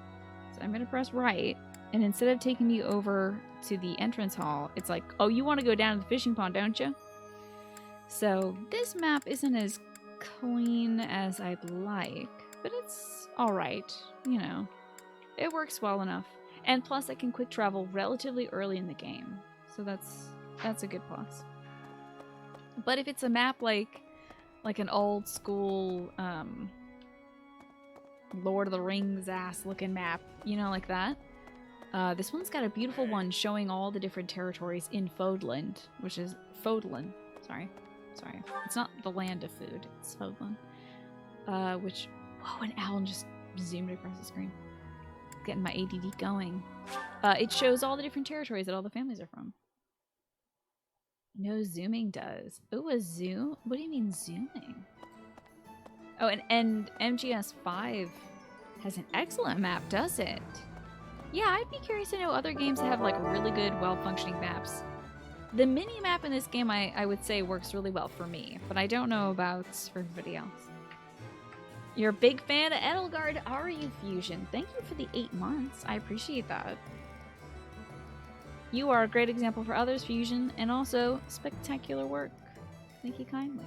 So I'm going to press right, and instead of taking me over to the entrance hall, it's like, oh, you want to go down to the fishing pond, don't you? So this map isn't as clean as I'd like, but it's alright, you know. It works well enough. And plus I can quick travel relatively early in the game. So that's a good plus. But if it's a map like an old school Lord of the Rings ass looking map, you know, like that. This one's got a beautiful one showing all the different territories in Fodlan, which is Fodlan. Sorry. It's not the land of food. It's Fodlan. Which, whoa, and Alan just zoomed across the screen. Getting my ADD going. It shows all the different territories that all the families are from. No, zooming does. Ooh, a zoom? What do you mean zooming? Oh, and MGS5 has an excellent map, does it? Yeah, I'd be curious to know other games that have like really good, well-functioning maps. The mini-map in this game, I would say, works really well for me, but I don't know about for everybody else. You're a big fan of Edelgard, are you, Fusion? Thank you for the 8 months. I appreciate that. You are a great example for others, Fusion, and also spectacular work. Thank you kindly.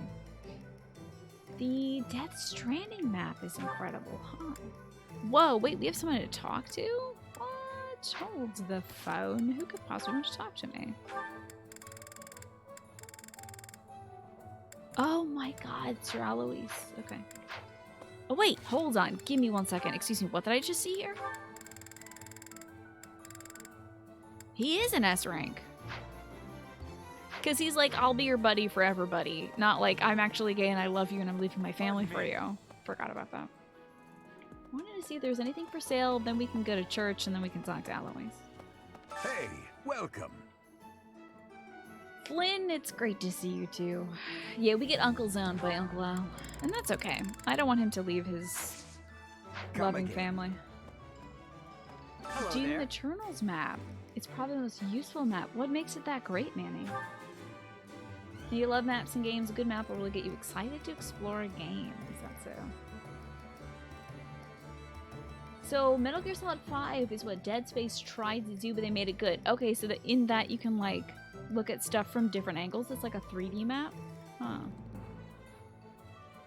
The Death Stranding map is incredible, huh? Whoa, wait, we have someone to talk to? What? Hold the phone. Who could possibly want to talk to me? Oh my god, Sir Alois. Okay. Oh wait, hold on. Give me 1 second. Excuse me, what did I just see here? He is an S rank. Because he's like, I'll be your buddy forever, buddy. Not like, I'm actually gay and I love you and I'm leaving my family for you. Forgot about that. Wanted to see if there's anything for sale, then we can go to church and then we can talk to Alois. Hey, welcome. Flynn, it's great to see you too. Yeah, we get Uncle Zoned by Uncle Al. And that's okay. I don't want him to leave his loving family. Hello Doom there. Eternals map. It's probably the most useful map. What makes it that great, Manny? You love maps and games. A good map will really get you excited to explore a game. Is that so? So Metal Gear Solid 5 is what Dead Space tried to do, but they made it good. Okay, so that in that you can like look at stuff from different angles. It's like a 3D map. Huh.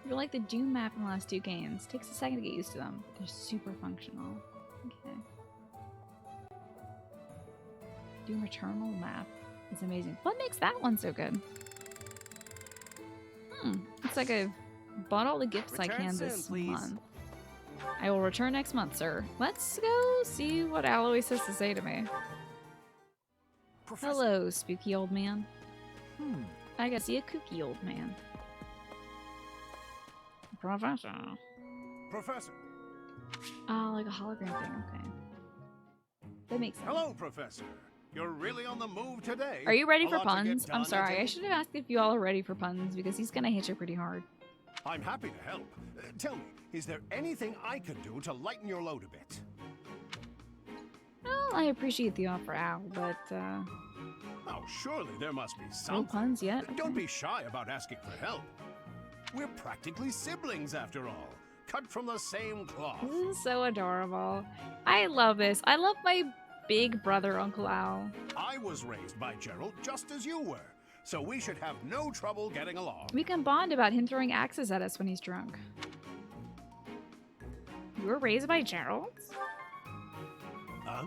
You're like the Doom map in the last 2 games. Takes a second to get used to them. They're super functional. Okay. Doom Eternal map is amazing. What makes that one so good? Looks like I bought all the gifts I can this month. I will return next month, sir. Let's go see what Alois has to say to me. Professor. Hello, spooky old man. I gotta see a kooky old man. Professor. Professor. Oh, like a hologram thing, okay. That makes sense. Hello, Professor. You're really on the move today. Are you ready A for lot to get puns? done, I'm sorry, I take should have asked if you all are ready for puns because he's gonna hit you pretty hard. I'm happy to help. Tell me, is there anything I could do to lighten your load a bit? Well, I appreciate the offer, Al, but Oh, surely there must be no something. puns yet. Don't be shy about asking for help. We're practically siblings after all, cut from the same cloth. This is so adorable. I love this. I love my big brother, Uncle Al. I was raised by Gerald just as you were, so we should have no trouble getting along. We can bond about him throwing axes at us when he's drunk. You were raised by Gerald? Huh?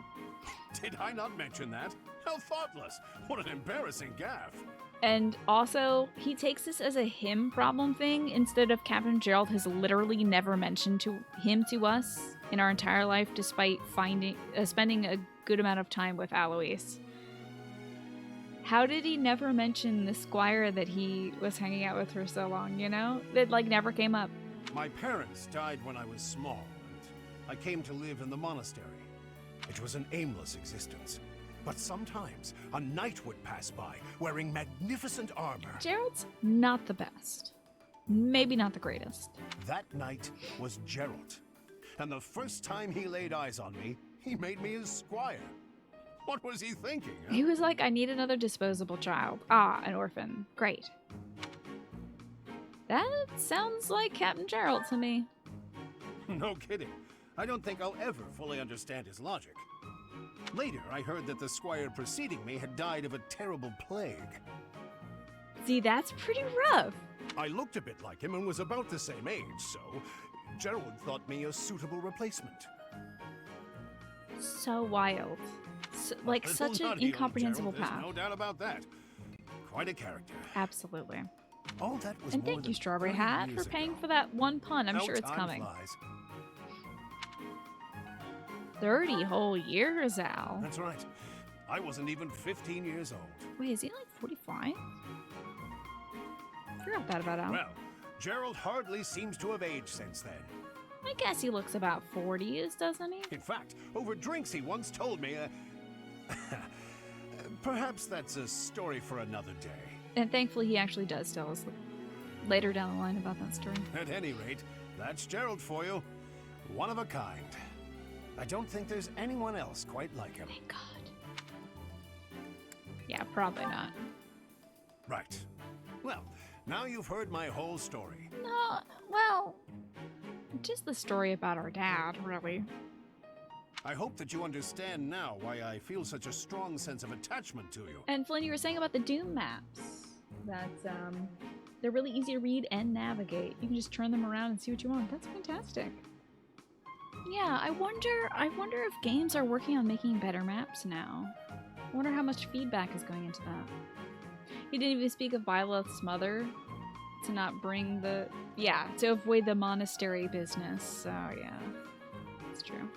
Did I not mention that? How thoughtless. What an embarrassing gaffe. And also, he takes this as a him problem thing instead of Captain Gerald has literally never mentioned him to us in our entire life, despite spending a good amount of time with Alois. How did he never mention the squire that he was hanging out with for so long, you know? That, like, never came up. My parents died when I was small, and I came to live in the monastery. It was an aimless existence. But sometimes a knight would pass by wearing magnificent armor. Gerald's not the best. Maybe not the greatest. That knight was Gerald. And the first time he laid eyes on me, he made me his squire. What was he thinking? Huh? He was like, I need another disposable child. Ah, an orphan. Great. That sounds like Captain Gerald to me. No kidding. I don't think I'll ever fully understand his logic. Later, I heard that the squire preceding me had died of a terrible plague. See, that's pretty rough. I looked a bit like him and was about the same age, so Gerald thought me a suitable replacement. So wild. Like, Little such an nutty old incomprehensible Gerald, path. there's no doubt about that. Quite a character. Absolutely. All that was And more thank than you, Strawberry 30 Hat, years for paying ago. for that one pun. I'm How sure it's time coming. flies. 30 whole years, Al. That's right. I wasn't even 15 years old. Wait, is he like 45? Forgot that about Al. Well, Gerald hardly seems to have aged since then. I guess he looks about 40s, doesn't he? In fact, over drinks he once told me, perhaps that's a story for another day. And thankfully he actually does tell us later down the line about that story. At any rate, that's Gerald for you. One of a kind. I don't think there's anyone else quite like him. Thank God. Yeah, probably not. Right. Well, now you've heard my whole story. No, well, just the story about our dad, really. I hope that you understand now why I feel such a strong sense of attachment to you. And Flynn, you were saying about the Doom maps. That, they're really easy to read and navigate. You can just turn them around and see what you want. That's fantastic. Yeah, I wonder if games are working on making better maps now. I wonder how much feedback is going into that. He didn't even speak of Byleth's mother to not bring the... Yeah, to avoid the monastery business. So, yeah. It's true.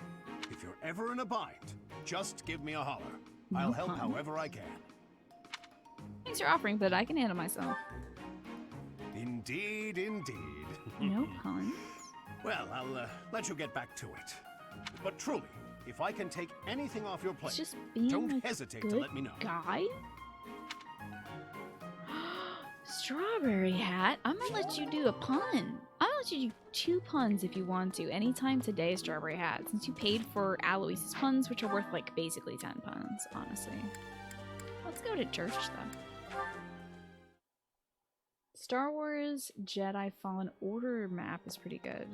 If you're ever in a bind, just give me a holler. No I'll help pun. however I can. Thanks for offering, but I can handle myself. Indeed, indeed. No pun. Well, I'll let you get back to it. But truly, if I can take anything off your plate, It's just being don't a hesitate good to let me know. guy? Strawberry Hat, I'm gonna let you do a pun. I'm gonna let you do 2 puns if you want to, anytime today, Strawberry Hat, since you paid for Aloyse's puns, which are worth, like, basically 10 puns, honestly. Let's go to church, though. Star Wars Jedi Fallen Order map is pretty good.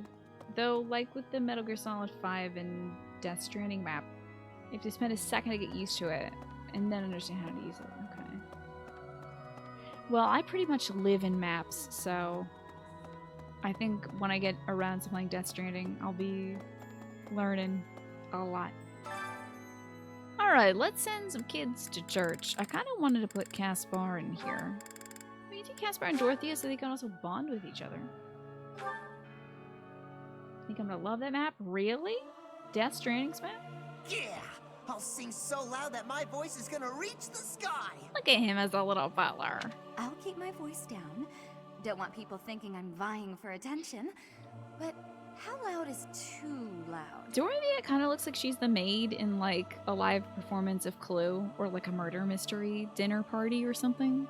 Though, like with the Metal Gear Solid 5 and Death Stranding map, you have to spend a second to get used to it, and then understand how to use it. Okay. Well, I pretty much live in maps, so I think when I get around something like Death Stranding, I'll be learning a lot. Alright, let's send some kids to church. I kind of wanted to put Caspar in here. We can do Caspar and Dorothea so they can also bond with each other. Think I'm gonna love that map? Really? Death Stranding's map? Yeah! I'll sing so loud that my voice is gonna reach the sky! Look at him as a little butler. I'll keep my voice down. Don't want people thinking I'm vying for attention. But how loud is too loud? Dorothea kind of looks like she's the maid in like a live performance of Clue or like a murder mystery dinner party or something.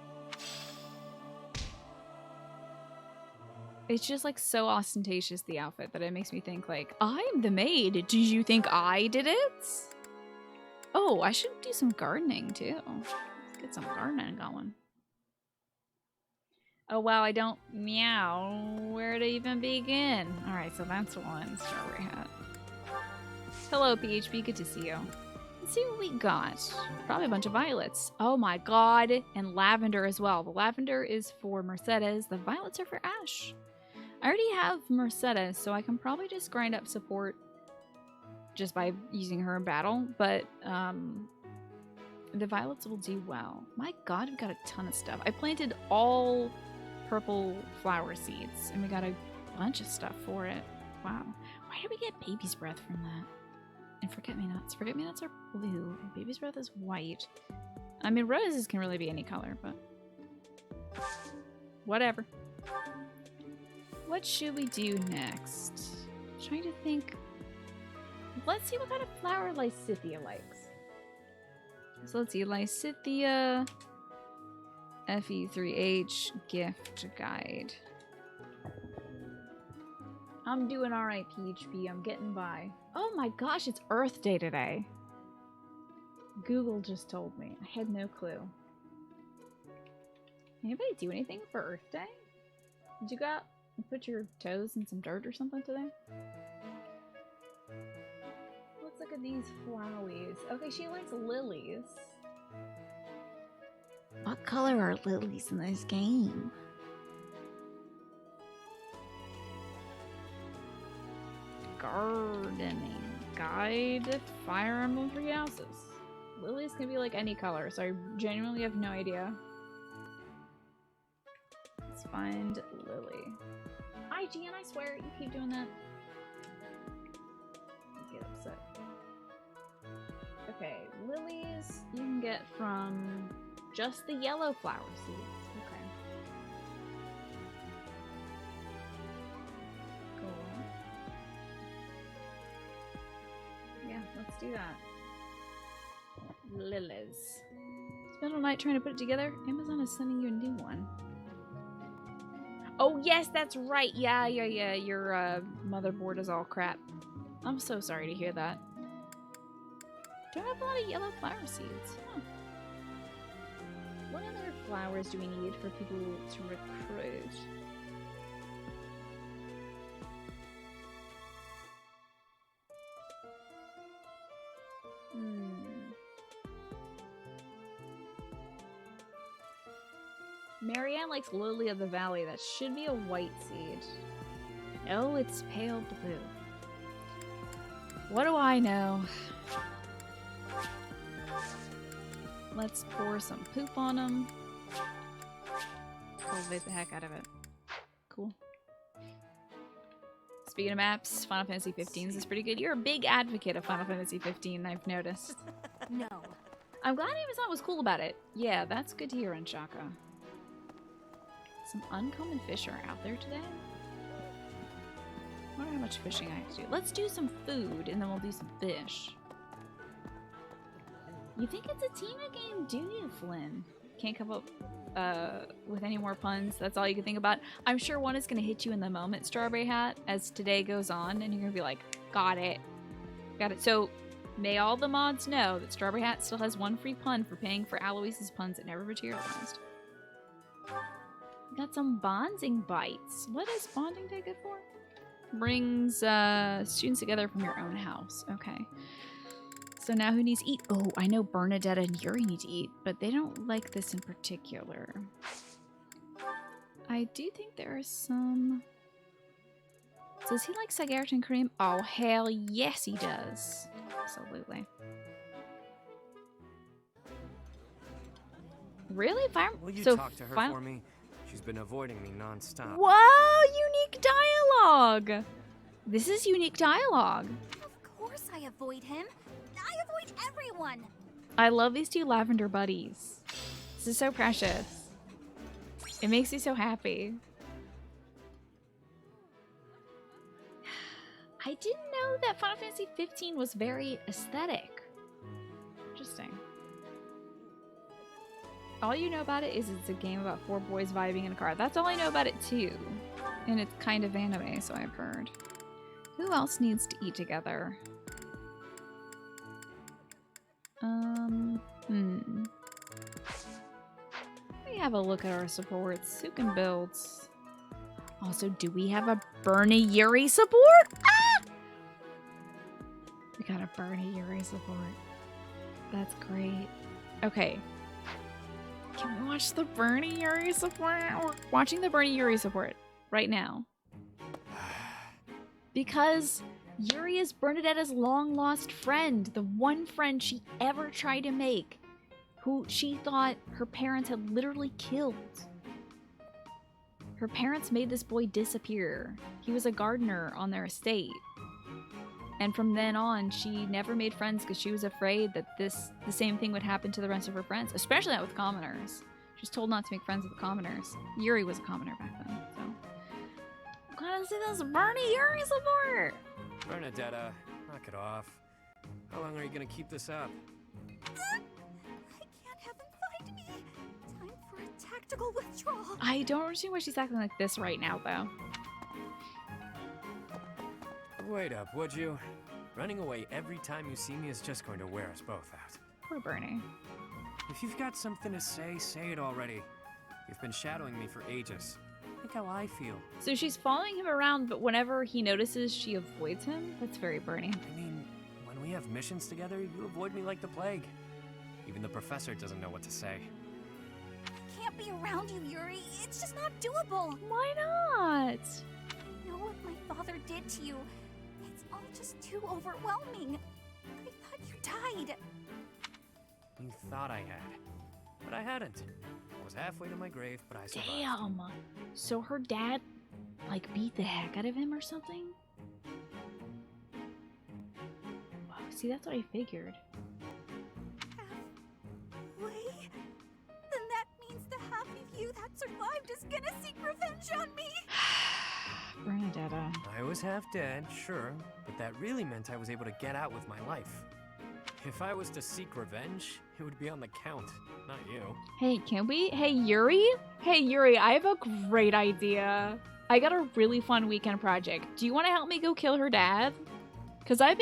It's just like so ostentatious, the outfit, that it makes me think like, I'm the maid. Did you think I did it? Oh, I should do some gardening too. Let's get some gardening going. Oh wow, I don't meow. Where to even begin? Alright, so that's one Strawberry Hat. Hello, PHP, good to see you. Let's see what we got. Probably a bunch of violets. Oh my god, and lavender as well. The lavender is for Mercedes, the violets are for Ash. I already have Mercedes, so I can probably just grind up support just by using her in battle, but the violets will do well. My god, we've got a ton of stuff. I planted all purple flower seeds, and we got a bunch of stuff for it. Wow. Why did we get baby's breath from that? And forget-me-nots. Forget-me-nots are blue, and baby's breath is white. I mean, roses can really be any color, but whatever. What should we do next? I'm trying to think. Let's see what kind of flower Lysithea likes. So let's see, Lysithea FE3H gift guide. I'm doing alright, PHP. I'm getting by. Oh my gosh, it's Earth Day today. Google just told me. I had no clue. Anybody do anything for Earth Day? Did you go out and put your toes in some dirt or something today? Let's look at these flowies. Okay, she likes lilies. What color are lilies in this game? Gardening guide, Fire Emblem 3 houses. Lilies can be like any color, so I genuinely have no idea. Let's find Lily. IGN, I swear, you keep doing that. I get upset. Okay, lilies you can get from just the yellow flower seeds. Okay. Cool. do that. Lilies. Spent all night trying to put it together. Amazon is sending you a new one. Oh, yes, that's right. Yeah. Your motherboard is all crap. I'm so sorry to hear that. Don't have a lot of yellow flower seeds. Huh. What other flowers do we need for people to recruit? Marianne likes Lily of the Valley. That should be a white seed. No, it's pale blue. What do I know? Let's pour some poop on them. Cultivate the heck out of it. Cool. Speaking of maps, Final Fantasy 15 is pretty good. You're a big advocate of Final Fantasy 15, I've noticed. No. I'm glad Amazon was cool about it. Yeah, that's good to hear, Unshaka. Some uncommon fish are out there today. I wonder how much fishing I have to do. Let's do some food, and then we'll do some fish. You think it's a team game, do you, Flynn? Can't come up with any more puns? That's all you can think about? I'm sure one is going to hit you in the moment, Strawberry Hat, as today goes on, and you're going to be like, got it. Got it. So, may all the mods know that Strawberry Hat still has one free pun for paying for Aloise's puns that never materialized. Got some bonding bites. What is bonding day good for? Brings students together from your own house. Okay. So now who needs to eat? Oh, I know Bernadette and Yuri need to eat, but they don't like this in particular. I do think there are some... Does he like Sagaritan cream? Oh, hell yes he does. Absolutely. Really? Will you talk to her for me? She's been avoiding me non-stop. Whoa! Unique dialogue! This is unique dialogue. Of course I avoid him. I avoid everyone. I love these two lavender buddies. This is so precious. It makes me so happy. I didn't know that Final Fantasy 15 was very aesthetic. Interesting. All you know about it is it's a game about 4 boys vibing in a car. That's all I know about it too. And it's kind of anime, so I've heard. Who else needs to eat together? Let me have a look at our supports. Who can build? Also, do we have a Bernie Yuri support? Ah! We got a Bernie Yuri support. That's great. Okay. Can we watch the Bernie Yuri support? We're watching the Bernie Yuri support right now. Because Yuri is Bernadetta's long-lost friend. The one friend she ever tried to make. Who she thought her parents had literally killed. Her parents made this boy disappear. He was a gardener on their estate. And from then on, she never made friends because she was afraid that the same thing would happen to the rest of her friends, especially not with commoners. She was told not to make friends with the commoners. Yuri was a commoner back then, so. I'm glad to see this Bernie Yuri support! Bernadetta, knock it off. How long are you gonna keep this up? I can't have him find me. Time for a tactical withdrawal. I don't understand why she's acting like this right now, though. Wait up, would you? Running away every time you see me is just going to wear us both out. Poor Bernie. If you've got something to say it already. You've been shadowing me for ages. Think how I feel. So she's following him around, but whenever he notices she avoids him? That's very Bernie. I mean, when we have missions together, you avoid me like the plague. Even the professor doesn't know what to say. I can't be around you, Yuri. It's just not doable. Why not? I know what my father did to you. It's all just too overwhelming. I thought you died. You thought I had, but I hadn't. I was halfway to my grave, but I survived. Damn. So her dad, like, beat the heck out of him or something? Wow, see, that's what I figured. Halfway? Then that means the half of you that survived is gonna seek revenge on me. Bernadetta. I was half dead, sure, but that really meant I was able to get out with my life. If I was to seek revenge, it would be on the Count, not you. Hey, can we? Hey, Yuri? Hey, Yuri, I have a great idea. I got a really fun weekend project. Do you want to help me go kill her dad? Because I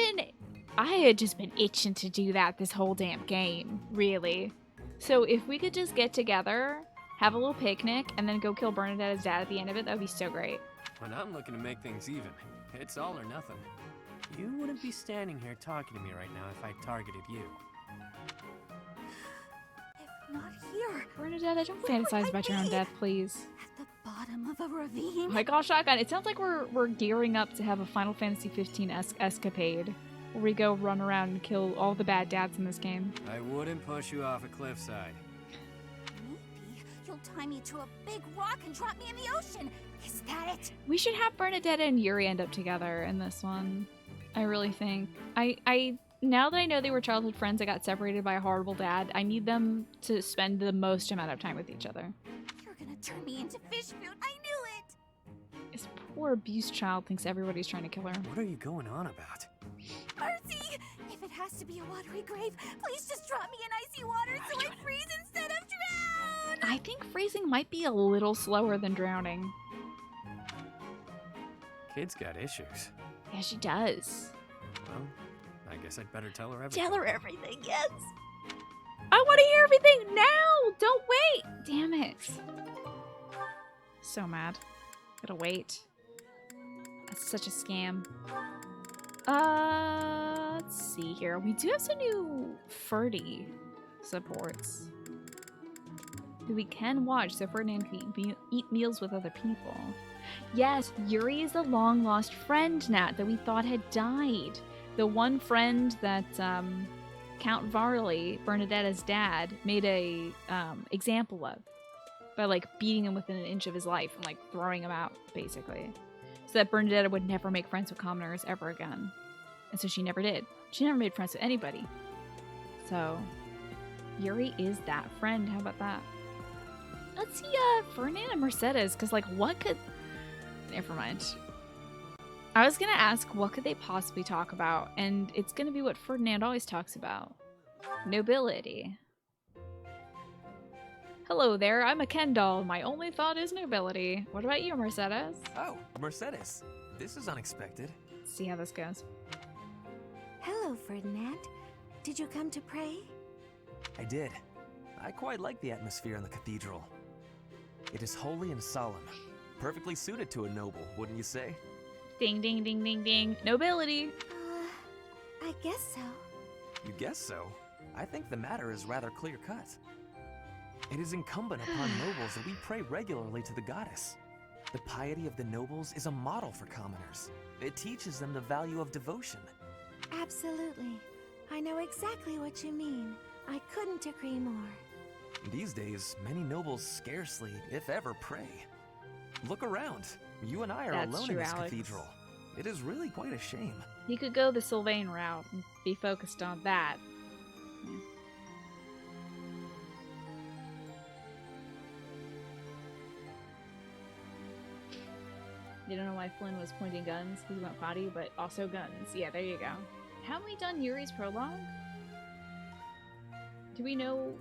had just been itching to do that this whole damn game, really. So if we could just get together, have a little picnic, and then go kill Bernadetta's dad at the end of it, that would be so great. But I'm looking to make things even. It's all or nothing. You wouldn't be standing here talking to me right now if I targeted you. If not here, Bernadetta, don't where would fantasize I about your own be? death, please. At the bottom of a ravine? Oh my gosh, Shotgun, it sounds like we're gearing up to have a Final Fantasy 15 escapade, where we go run around and kill all the bad dads in this game. I wouldn't push you off a cliffside. Maybe you'll tie me to a big rock and drop me in the ocean. Is that it? We should have Bernadetta and Yuri end up together in this one. I really think. I now that I know they were childhood friends that got separated by a horrible dad, I need them to spend the most amount of time with each other. You're gonna turn me into fish food. I knew it. This poor abused child thinks everybody's trying to kill her. What are you going on about? Mercy! If it has to be a watery grave, please just drop me in icy water so I freeze instead of drown! I think freezing might be a little slower than drowning. Kid's got issues. Yeah, she does. Well, I guess I'd better tell her everything. Tell her everything, yes. I want to hear everything now! Don't wait! Damn it. So mad. Gotta wait. That's such a scam. Let's see here. We do have some new Ferdy supports that we can watch, so Ferdinand can eat meals with other people. Yes, Yuri is the long-lost friend, Nat, that we thought had died. The one friend that Count Varley, Bernadetta's dad, made a example of by, like, beating him within an inch of his life and, like, throwing him out, basically. So that Bernadetta would never make friends with commoners ever again. And so she never did. She never made friends with anybody. So, Yuri is that friend. How about that? Let's see, Ferdinand and Mercedes, because, like, what could... Never mind. I was gonna ask, what could they possibly talk about? And it's gonna be what Ferdinand always talks about. Nobility. Hello there, I'm a Ken doll. My only thought is nobility. What about you, Mercedes? Oh, Mercedes. This is unexpected. Let's see how this goes. Hello, Ferdinand. Did you come to pray? I did. I quite like the atmosphere in the cathedral. It is holy and solemn. Perfectly suited to a noble, wouldn't you say? Ding, ding, ding, ding, ding. Nobility. I guess so. You guess so? I think the matter is rather clear-cut. It is incumbent upon nobles that we pray regularly to the goddess. The piety of the nobles is a model for commoners. It teaches them the value of devotion. Absolutely. I know exactly what you mean. I couldn't agree more. These days, many nobles scarcely, if ever, pray. Look around. You and I are That's alone true, in this Alex. cathedral. It is really quite a shame. You could go the Sylvain route and be focused on that. Yeah. You don't know why Flynn was pointing guns because he went potty, but also guns. Yeah, there you go. Haven't we done Yuri's prologue? Do we know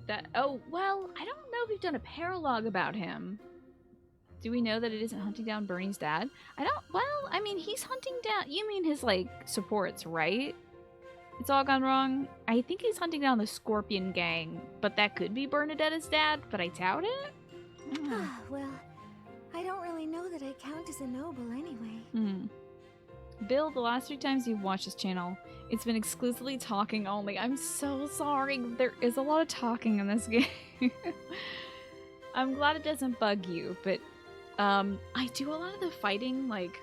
that? Oh, well, I don't know if we've done a paralogue about him. Do we know that it isn't hunting down Bernie's dad? I don't, well, I mean, he's hunting down, you mean his, like, supports, right? It's all gone wrong? I think he's hunting down the Scorpion Gang, but that could be Bernadetta's dad, but I doubt it? I don't know. Well, I don't really know that I count as a noble anyway. Bill, the last 3 times you've watched this channel, it's been exclusively talking only. I'm so sorry. There is a lot of talking in this game. I'm glad it doesn't bug you, but I do a lot of the fighting, like,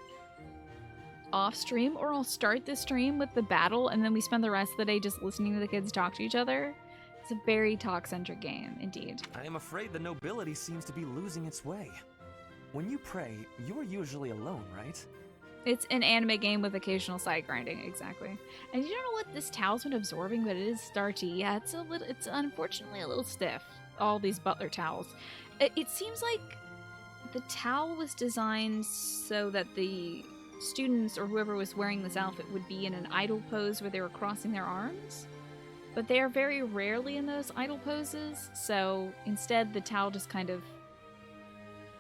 off stream, or I'll start the stream with the battle, and then we spend the rest of the day just listening to the kids talk to each other. It's a very talk-centric game, indeed. I am afraid the nobility seems to be losing its way. When you pray, you are usually alone, right? It's an anime game with occasional side grinding, exactly. And you don't know what this towel's been absorbing, but it is starchy. Yeah, it's unfortunately a little stiff. All these butler towels. It seems like the towel was designed so that the students or whoever was wearing this outfit would be in an idle pose where they were crossing their arms. But they are very rarely in those idle poses, so instead the towel just kind of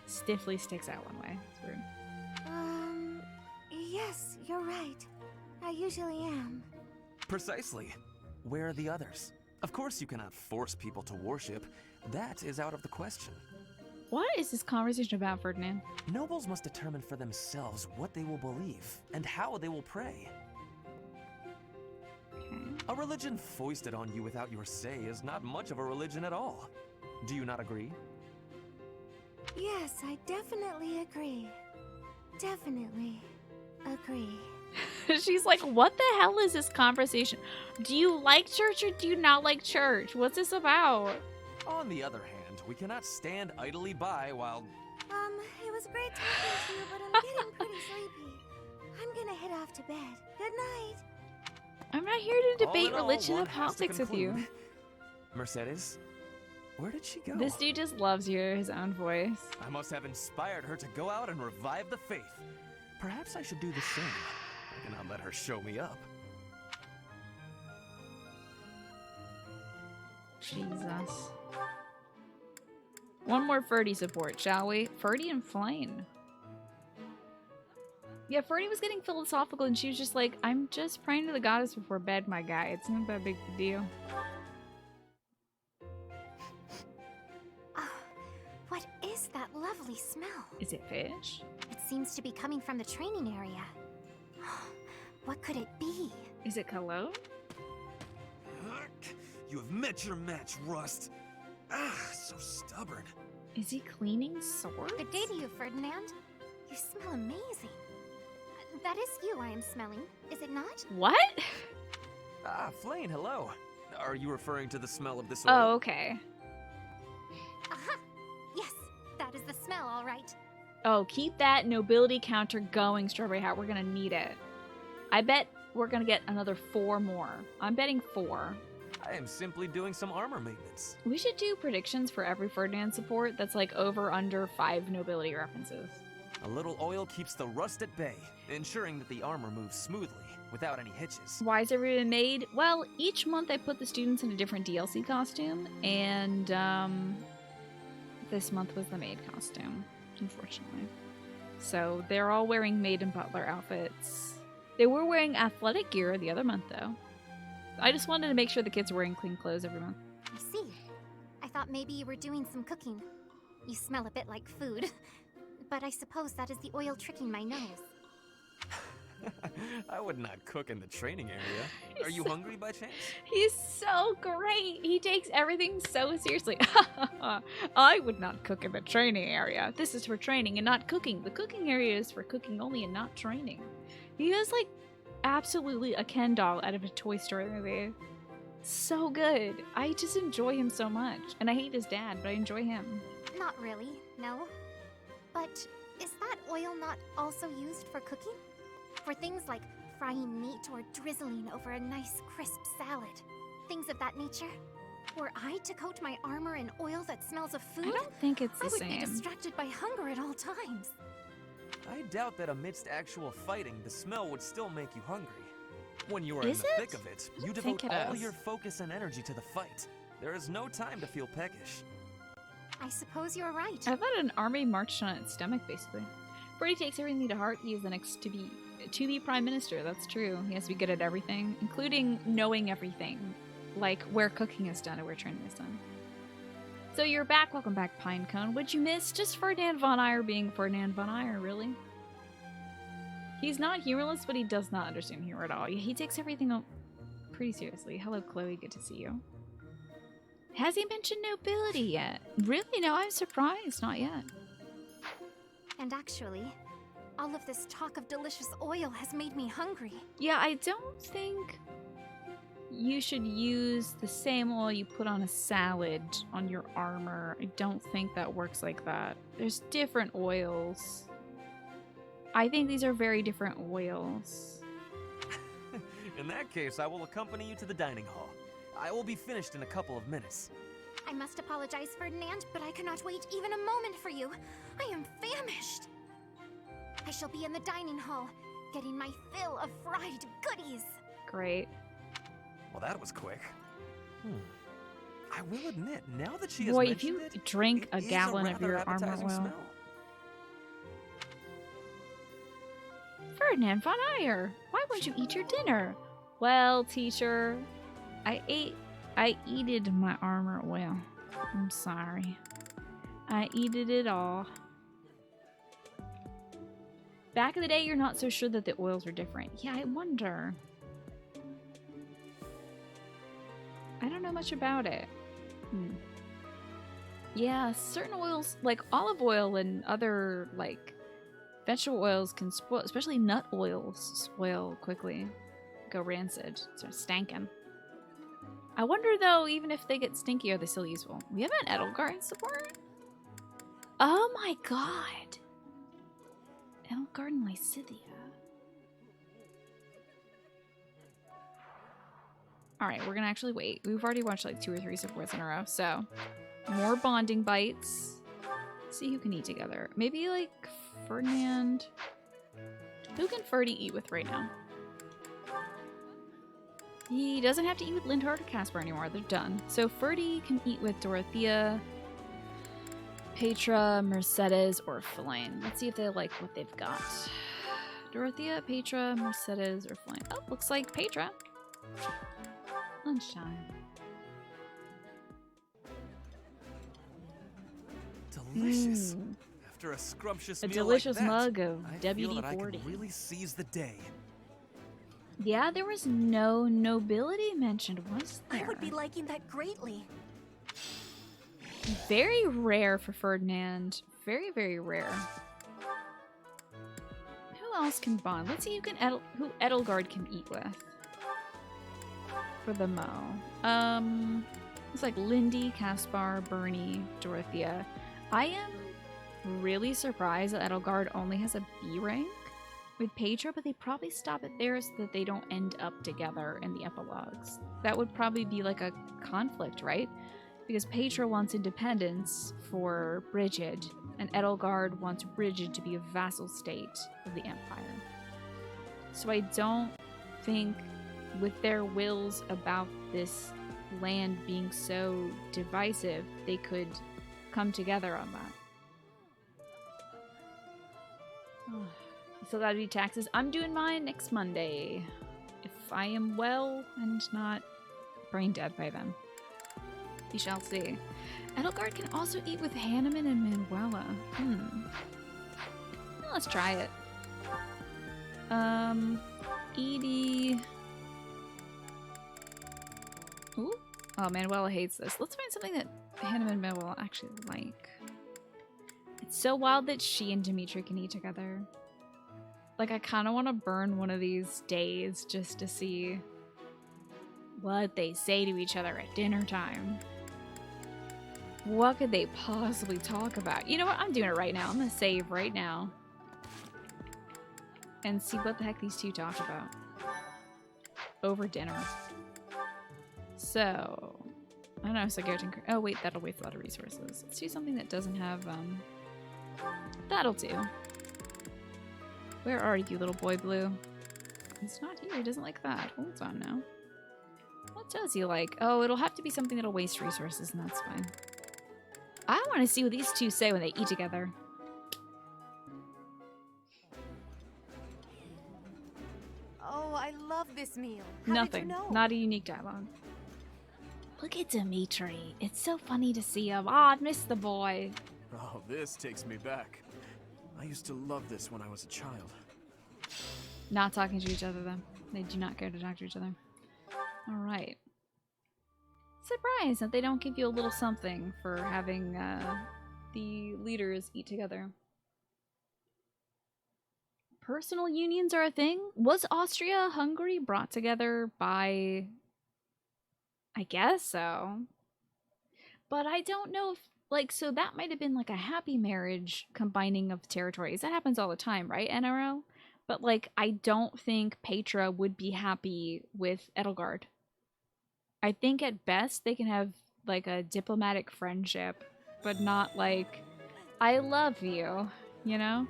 stiffly sticks out one way. It's weird. Yes, you're right. I usually am. Precisely. Where are the others? Of course you cannot force people to worship. That is out of the question. What is this conversation about, Ferdinand? Nobles must determine for themselves what they will believe and how they will pray. Okay. A religion foisted on you without your say is not much of a religion at all. Do you not agree? Yes, I definitely agree. Definitely agree. She's like, what the hell is this conversation? Do you like church or do you not like church? What's this about? On the other hand, we cannot stand idly by while... It was great talking to you, but I'm getting pretty sleepy. I'm gonna head off to bed. Good night. I'm not here to debate All in all, religion one and has to politics with you. conclude. Mercedes, where did she go? This dude just loves his own voice. I must have inspired her to go out and revive the faith. Perhaps I should do the same. I cannot let her show me up. Jesus. One more Ferdy support, shall we? Ferdy and Flame. Yeah, Ferdy was getting philosophical and she was just like, I'm just praying to the goddess before bed, my guy. It's not that big of a deal. What is that lovely smell? Is it fish? It seems to be coming from the training area. What could it be? Is it cologne? You have met your match, Rust. Ah, so stubborn. Is he cleaning swords? Good day to you, Ferdinand. You smell amazing. That is you I am smelling, is it not? What? Ah, Flame, hello. Are you referring to the smell of this oil? Oh, okay. Aha! Yes, that is the smell, all right. Oh, keep that nobility counter going, Strawberry Hat. We're gonna need it. I bet we're gonna get another 4 more. I'm betting 4. I am simply doing some armor maintenance. We should do predictions for every Ferdinand support that's like over under 5 nobility references. A little oil keeps the rust at bay, ensuring that the armor moves smoothly, without any hitches. Why is everyone made? Well, each month I put the students in a different DLC costume, and this month was the maid costume, unfortunately. So they're all wearing maid and butler outfits. They were wearing athletic gear the other month, though. I just wanted to make sure the kids were wearing clean clothes every month. I see. I thought maybe you were doing some cooking. You smell a bit like food. But I suppose that is the oil tricking my nose. I would not cook in the training area. Are you hungry by chance? He's so great. He takes everything so seriously. I would not cook in the training area. This is for training and not cooking. The cooking area is for cooking only and not training. He is like absolutely a Ken doll out of a Toy Story movie. So good. I just enjoy him so much. And I hate his dad, but I enjoy him. Not really, no. But is that oil not also used for cooking? For things like frying meat or drizzling over a nice crisp salad. Things of that nature? Were I to coat my armor in oil that smells of food, I don't think it's the I would be same. distracted by hunger at all times. I doubt that amidst actual fighting, the smell would still make you hungry. When you are Is in the it? thick of it, you I think devote it all is. your focus and energy to the fight. There is no time to feel peckish. I suppose you're right. I thought an army marched on its stomach, basically. Freddy takes everything to heart. He is the next to be prime minister. That's true. He has to be good at everything, including knowing everything, like where cooking is done and where training is done. So you're back. Welcome back, Pinecone. What'd you miss? Just Ferdinand von Eyre being Ferdinand von Eyre, really? He's not humorless, but he does not understand humor at all. He takes everything pretty seriously. Hello, Chloe. Good to see you. Has he mentioned nobility yet? Really? No, I'm surprised. Not yet. And actually, all of this talk of delicious oil has made me hungry. Yeah, I don't think you should use the same oil you put on a salad on your armor. I don't think that works like that. There's different oils. I think these are very different oils. In that case, I will accompany you to the dining hall. I will be finished in a couple of minutes. I must apologize, Ferdinand, but I cannot wait even a moment for you. I am famished. I shall be in the dining hall. getting my fill of fried goodies. Great. Well, that was quick. I will admit, now that she Boy, has if you mentioned it, drink a it is gallon of rather your armor appetizing oil. smell. Ferdinand von Ayer, why won't you eat your dinner? Well, teacher, I eated my armor oil. I'm sorry. I eated it all. Back in the day, you're not so sure that the oils are different. Yeah, I wonder. I don't know much about it. Yeah, certain oils, like olive oil and other, like, vegetable oils can spoil, especially nut oils spoil quickly. Go rancid. Start stankin'. I wonder, though, even if they get stinky, are they still useful? We have an Edelgard support? Oh my god! Edelgard and Lysithea. Alright, we're gonna actually wait. We've already watched like 2 or 3 supports in a row, so... More bonding bites. See who can eat together. Maybe like Ferdinand. Who can Ferdy eat with right now? He doesn't have to eat with Lindhard or Casper anymore. They're done. So Ferdy can eat with Dorothea, Petra, Mercedes, or Flame. Let's see if they like what they've got. Dorothea, Petra, Mercedes, or Flame. Oh, looks like Petra. Lunchtime. Delicious. After a scrumptious A meal delicious like that, mug of I feel that I WD-40. can really seize the day. Yeah, there was no nobility mentioned, was there? I would be liking that greatly. Very rare for Ferdinand. Very, very rare. Who else can bond? Let's see who Edelgard can eat with. For the Mo. It's like Lindy, Caspar, Bernie, Dorothea. I am really surprised that Edelgard only has a B rank with Petra, but they probably stop it there so that they don't end up together in the epilogues. That would probably be like a conflict, right? Because Petra wants independence for Brigid, and Edelgard wants Brigid to be a vassal state of the Empire. So I don't think, with their wills about this land being so divisive, they could come together on that. You still gotta do taxes. I'm doing mine next Monday. If I am well and not brain dead by then. We shall see. Edelgard can also eat with Hanneman and Manuela. Well, let's try it. Edie. Ooh. Oh, Manuela hates this. Let's find something that Hanneman and Manuela actually like. It's so wild that she and Dimitri can eat together. Like, I kind of want to burn one of these days just to see what they say to each other at dinner time. What could they possibly talk about? You know what? I'm doing it right now. I'm going to save right now. And see what the heck these two talk about. Over dinner. So, I don't know. So go to... Oh, wait. That'll waste a lot of resources. Let's do something that doesn't have... That'll do. Where are you, little boy blue? He's not here. He doesn't like that. Hold on now. What does he like? Oh, it'll have to be something that'll waste resources, and that's fine. I want to see what these two say when they eat together. Oh, I love this meal. How Nothing. Did you know? Not a unique dialogue. Look at Dimitri. It's so funny to see him. Ah, I miss the boy. Oh, this takes me back. I used to love this when I was a child. Not talking to each other, though. They do not care to talk to each other. Alright. Surprised that they don't give you a little something for having the leaders eat together. Personal unions are a thing? Was Austria-Hungary brought together by... I guess so. But I don't know if... Like, so that might have been like a happy marriage combining of territories. That happens all the time, right, NRL? But, like, I don't think Petra would be happy with Edelgard. I think at best they can have, like, a diplomatic friendship, but not, like, I love you, you know?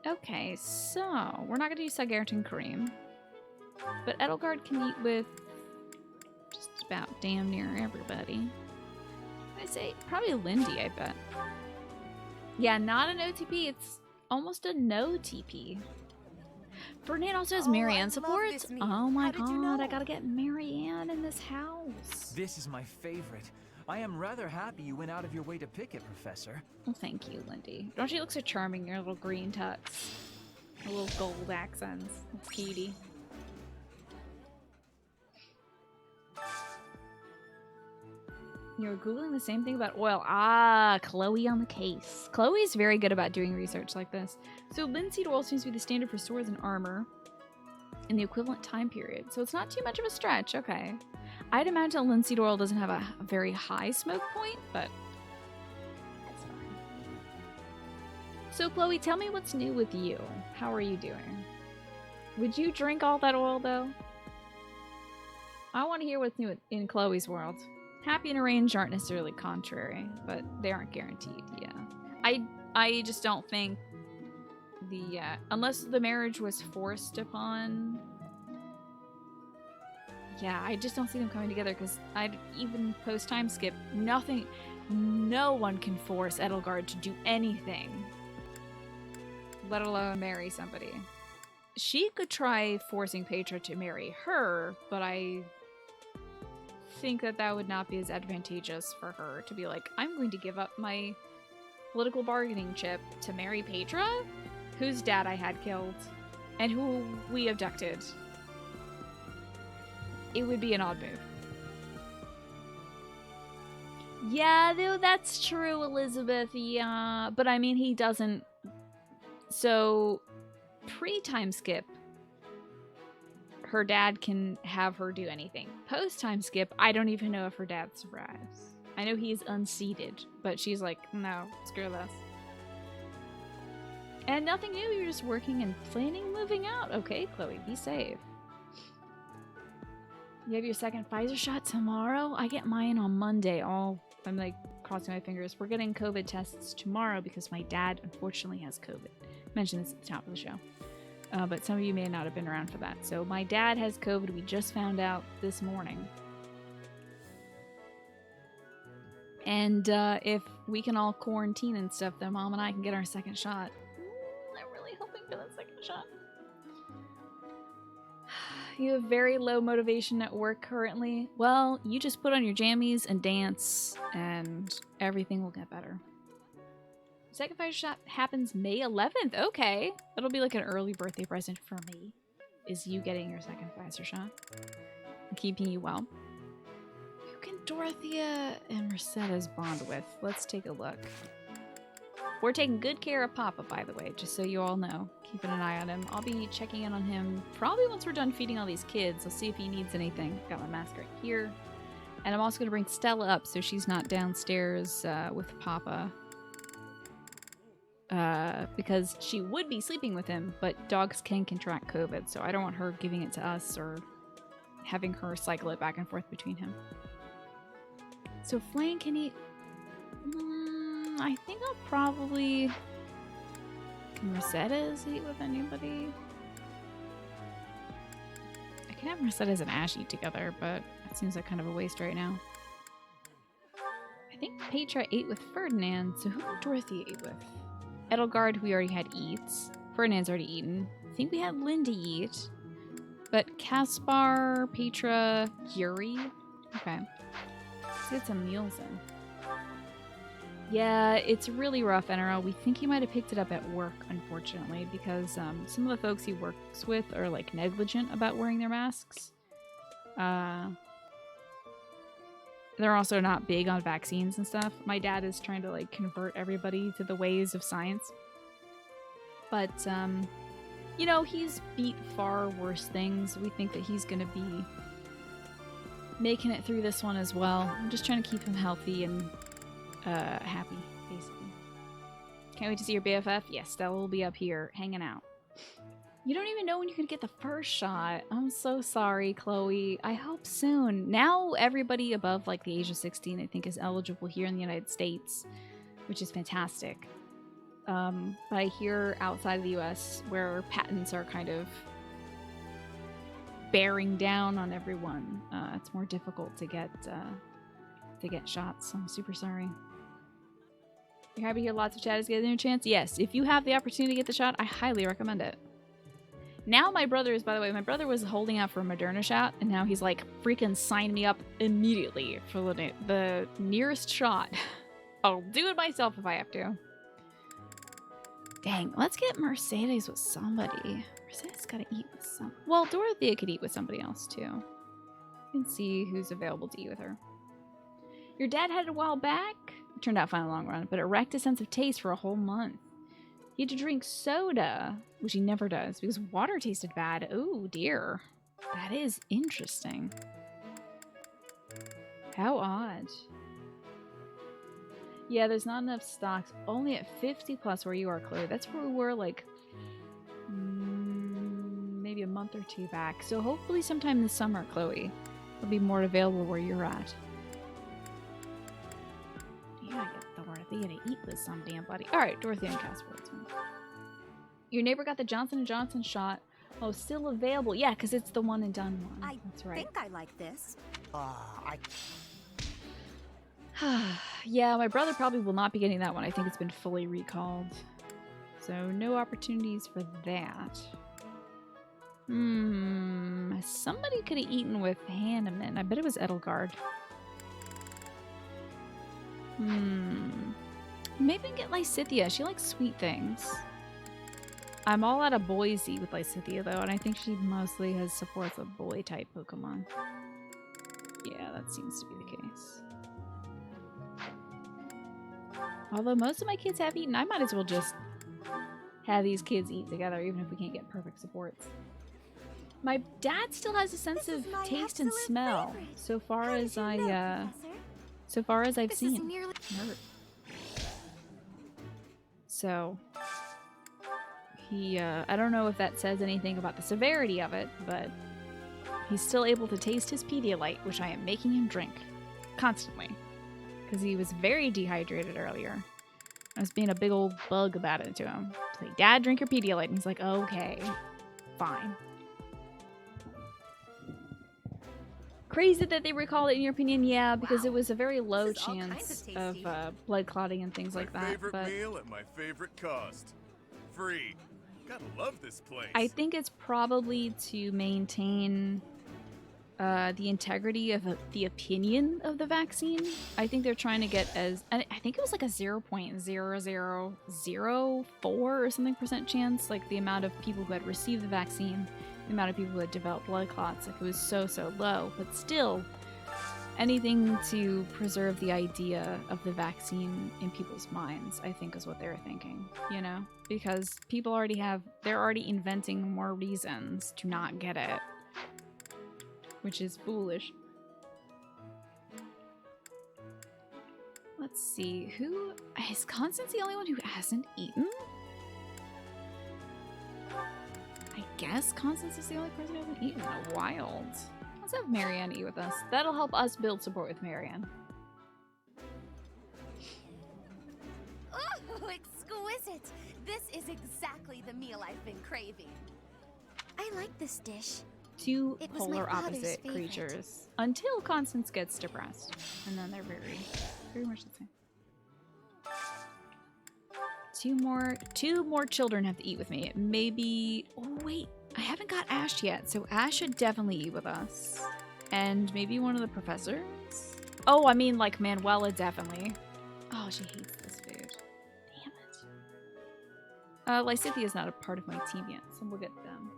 Okay, so we're not gonna do Sargeras Kareem, but Edelgard can eat with just about damn near everybody. I say probably Lindy, I bet. Yeah, not an OTP, it's almost a no TP. Ferdinand also has Marianne support. Oh my god, I gotta get Marianne in this house. This is my favorite. I am rather happy you went out of your way to pick it, Professor. Well, thank you, Lindy. Don't you look so charming, your little green tux? Your little gold accents. That's cutie. You're Googling the same thing about oil. Ah, Chloe on the case. Chloe's very good about doing research like this. So linseed oil seems to be the standard for swords and armor in the equivalent time period. So it's not too much of a stretch. Okay. I'd imagine linseed oil doesn't have a very high smoke point, but that's fine. So Chloe, tell me what's new with you. How are you doing? Would you drink all that oil though? I want to hear what's new in Chloe's world. Happy and arranged aren't necessarily contrary, but they aren't guaranteed, yeah. I just don't think the, unless the marriage was forced upon... Yeah, I just don't see them coming together, because even post-time skip, no one can force Edelgard to do anything, let alone marry somebody. She could try forcing Petra to marry her, but I think that would not be as advantageous for her to be like, I'm going to give up my political bargaining chip to marry Petra, whose dad I had killed, and who we abducted. It would be an odd move. Yeah, though, that's true, Elizabeth, yeah. But I mean, he doesn't... So, pre-time skip, her dad can have her do anything. Post-time skip, I don't even know if her dad survives. I know he's unseated, but she's like, no, screw this. And nothing new, you're just working and planning moving out. Okay, Chloe, be safe. You have your second Pfizer shot tomorrow? I get mine on Monday. I'm like crossing my fingers. We're getting COVID tests tomorrow because my dad unfortunately has COVID. I mentioned this at the top of the show. But some of you may not have been around for that. So my dad has COVID. We just found out this morning. And if we can all quarantine and stuff, then Mom and I can get our second shot. I'm really hoping for that second shot. You have very low motivation at work currently. Well, you just put on your jammies and dance, and everything will get better. Second Pfizer shot happens May 11th. Okay. That'll be like an early birthday present for me, is you getting your second Pfizer shot. And keeping you well. Who can Dorothea and Mercedes bond with? Let's take a look. We're taking good care of Papa, by the way, just so you all know. Keeping an eye on him. I'll be checking in on him probably once we're done feeding all these kids. I'll see if he needs anything. Got my mask right here. And I'm also going to bring Stella up so she's not downstairs with Papa. Because she would be sleeping with him, but dogs can contract COVID, so I don't want her giving it to us or having her cycle it back and forth between him. So Flan can eat... I think I'll probably... Can Mercedes eat with anybody? I can have Mercedes and Ash eat together, but it seems like kind of a waste right now. I think Petra ate with Ferdinand, so who did Dorothea eat with? Edelgard, we already had eats. Ferdinand's already eaten. I think we had Lindy eat. But Caspar, Petra, Yuri. Okay. Let's get some meals in. Yeah, it's really rough, NRL. We think he might have picked it up at work, unfortunately, because some of the folks he works with are, like, negligent about wearing their masks. They're also not big on vaccines and stuff. My dad is trying to, like, convert everybody to the ways of science. But, you know, he's beat far worse things. We think that he's gonna be making it through this one as well. I'm just trying to keep him healthy and happy, basically. Can't wait to see your BFF. Yes, Stella will be up here hanging out. You don't even know when you're gonna get the first shot. I'm so sorry, Chloe. I hope soon. Now everybody above like the age of 16, I think, is eligible here in the United States, which is fantastic. But I hear outside of the US where patents are kind of bearing down on everyone, it's more difficult to get shots. I'm super sorry. You're happy to hear lots of chat is getting a chance? Yes, if you have the opportunity to get the shot, I highly recommend it. Now my brother is, by the way, my brother was holding out for a Moderna shot, and now he's like, freaking sign me up immediately for the nearest shot. I'll do it myself if I have to. Dang, let's get Mercedes with somebody. Mercedes gotta eat with some. Well, Dorothea could eat with somebody else too. You can see who's available to eat with her. Your dad had it a while back. It turned out fine in the long run, but it wrecked his sense of taste for a whole month. He had to drink soda, which he never does, because water tasted bad. Oh dear. That is interesting. How odd. Yeah, there's not enough stocks. Only at 50 plus where you are, Chloe. That's where we were like maybe a month or two back. So hopefully sometime this summer, Chloe, will be more available where you're at. You gotta get Dorothea to eat with some damn buddy. Alright, Dorothea and Casper. Your neighbor got the Johnson & Johnson shot. Oh, still available. Yeah, because it's the one and done one. That's right. I think I like this. Yeah, my brother probably will not be getting that one. I think it's been fully recalled. So no opportunities for that. Somebody could have eaten with Hanneman. I bet it was Edelgard. Maybe we can get Lysithea. She likes sweet things. I'm all out of Boise with Lysithea though, and I think she mostly has supports a boy type Pokemon. Yeah, that seems to be the case. Although most of my kids have eaten, I might as well just have these kids eat together, even if we can't get perfect supports. My dad still has a sense of taste and smell, so far as I've seen. So he, I don't know if that says anything about the severity of it, but he's still able to taste his Pedialyte, which I am making him drink constantly. Because he was very dehydrated earlier. I was being a big old bug about it to him. Like, Dad, drink your Pedialyte. And he's like, okay, fine. Crazy that they recalled it, in your opinion? Yeah, because it was a very low chance of blood clotting and things like that. My favorite but meal at my favorite cost. Free. Gotta love this place. I think it's probably to maintain the integrity of the opinion of the vaccine. I think they're trying to get I think it was like a 0.0004 or something % chance, like the amount of people who had received the vaccine, the amount of people who had developed blood clots. Like, it was so low, but still, anything to preserve the idea of the vaccine in people's minds, I think, is what they're thinking, you know? Because they're already inventing more reasons to not get it, which is foolish. Let's see, is Constance the only one who hasn't eaten? I guess Constance is the only person who hasn't eaten in a while. Let's have Marianne eat with us. That'll help us build support with Marianne. Oh, exquisite! This is exactly the meal I've been craving. I like this dish. Two It was my polar father's opposite favorite. creatures. Until Constance gets depressed. And then they're very much the same. Two more children have to eat with me. Maybe... Oh, wait. I haven't got Ash yet, so Ash should definitely eat with us. And maybe one of the professors? Oh, I mean, like, Manuela, definitely. Oh, she hates this food. Damn it. Lysithea's not a part of my team yet, so we'll get them.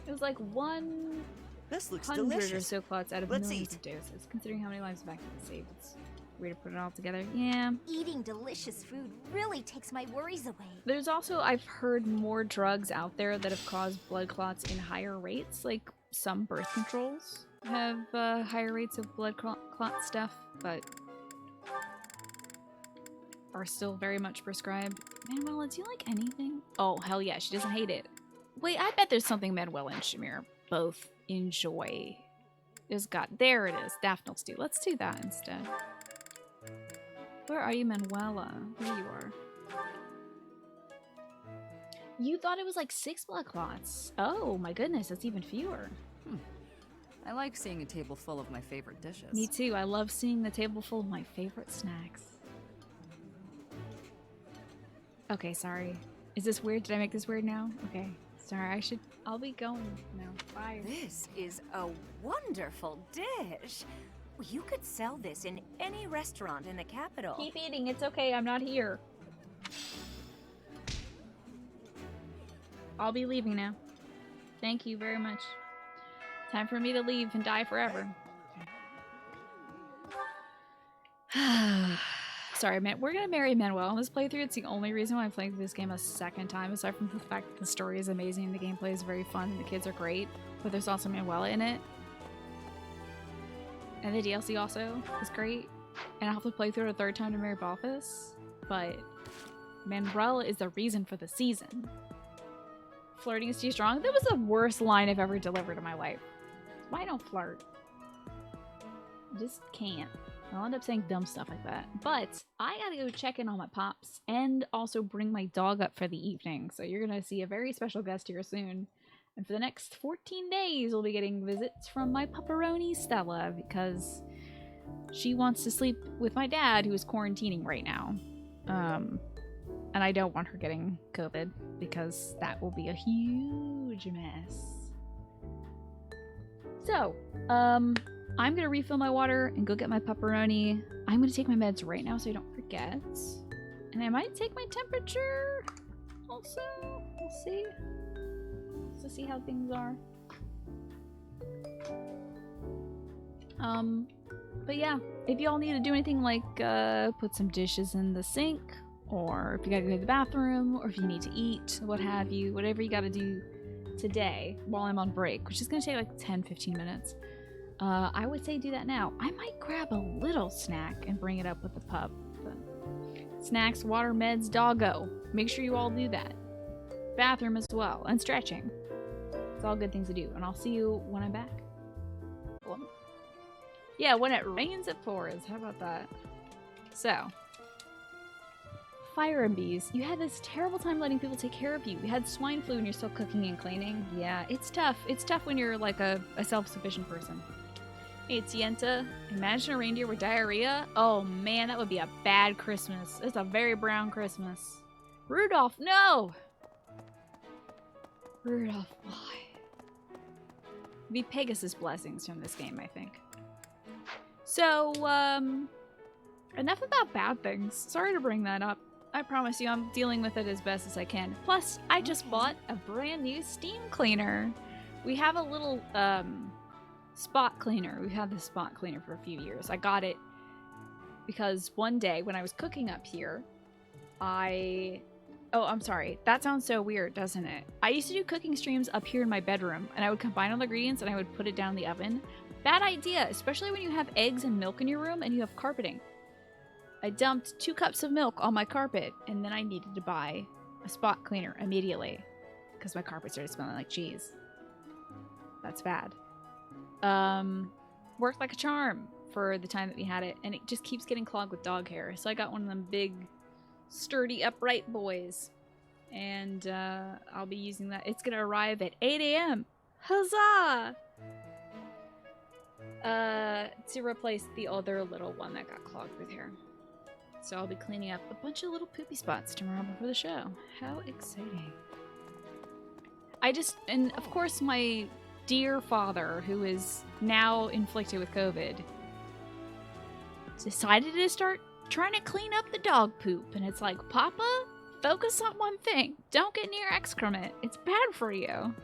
It was like 100 This looks or delicious. so clots out of Let's millions eat. of doses. Considering how many lives have actually saved, it's weird to put it all together. Yeah. Eating delicious food really takes my worries away. There's also, I've heard, more drugs out there that have caused blood clots in higher rates. Like, some birth controls have higher rates of blood clot stuff, but are still very much prescribed. Manuela, do you like anything? Oh, hell yeah, she doesn't hate it. Wait, I bet there's something Manuela and Shamir both enjoy. There it is, Daphne stew. Let's do that instead. Where are you, Manuela? There you are. You thought it was like 6 blood clots. Oh my goodness, that's even fewer. I like seeing a table full of my favorite dishes. Me too. I love seeing the table full of my favorite snacks. Okay, sorry. Is this weird? Did I make this weird now? Okay. Sorry, I'll be going now. Bye. This is a wonderful dish. You could sell this in any restaurant in the capital. Keep eating. It's okay. I'm not here. I'll be leaving now. Thank you very much. Time for me to leave and die forever. Sorry, man. We're gonna marry Manuel in this playthrough. It's the only reason why I'm playing this game a second time, aside from the fact that the story is amazing, the gameplay is very fun, and the kids are great. But there's also Manuela in it. And the DLC also is great. And I'll have to play through it a third time to marry Balthus. But Manuela is the reason for the season. Flirting is too strong. That was the worst line I've ever delivered in my life. Why don't flirt? Just can't. I'll end up saying dumb stuff like that. But I gotta go check in on my pops and also bring my dog up for the evening. So you're gonna see a very special guest here soon. And for the next 14 days, we'll be getting visits from my pepperoni Stella because she wants to sleep with my dad, who is quarantining right now. And I don't want her getting COVID because that will be a huge mess. So, I'm gonna refill my water and go get my pepperoni. I'm gonna take my meds right now so I don't forget. And I might take my temperature also. We'll see. To see how things are. But yeah, if y'all need to do anything like put some dishes in the sink, or if you gotta go to the bathroom, or if you need to eat, what have you, whatever you gotta do today while I'm on break, which is gonna take like 10-15 minutes, I would say do that now. I might grab a little snack and bring it up with the pup. But snacks, water, meds, doggo. Make sure you all do that. Bathroom as well, and stretching. It's all good things to do, and I'll see you when I'm back. Yeah, when it rains, it pours. How about that? So, fire and bees. You had this terrible time letting people take care of you. You had swine flu and you're still cooking and cleaning. Yeah, it's tough. It's tough when you're like a self-sufficient person. Hey, Tienta, imagine a reindeer with diarrhea? Oh man, that would be a bad Christmas. It's a very brown Christmas. Rudolph, no! Rudolph, why? It'd be Pegasus blessings from this game, I think. So, enough about bad things. Sorry to bring that up. I promise you I'm dealing with it as best as I can. Plus, I just bought a brand new steam cleaner. We have a little, spot cleaner. We've had this spot cleaner for a few years. I got it because one day when I was cooking up here, Oh, I'm sorry. That sounds so weird, doesn't it? I used to do cooking streams up here in my bedroom, and I would combine all the ingredients and I would put it down in the oven. Bad idea, especially when you have eggs and milk in your room and you have carpeting. I dumped 2 cups of milk on my carpet, and then I needed to buy a spot cleaner immediately because my carpet started smelling like cheese. That's bad. Worked like a charm for the time that we had it, and it just keeps getting clogged with dog hair. So I got one of them big, sturdy, upright boys, and I'll be using that. It's gonna arrive at 8 a.m. Huzzah! To replace the other little one that got clogged with hair. So I'll be cleaning up a bunch of little poopy spots tomorrow before the show. How exciting. And of course my dear father, who is now inflicted with COVID, decided to start trying to clean up the dog poop. And it's like, Papa, focus on one thing. Don't get near excrement. It's bad for you.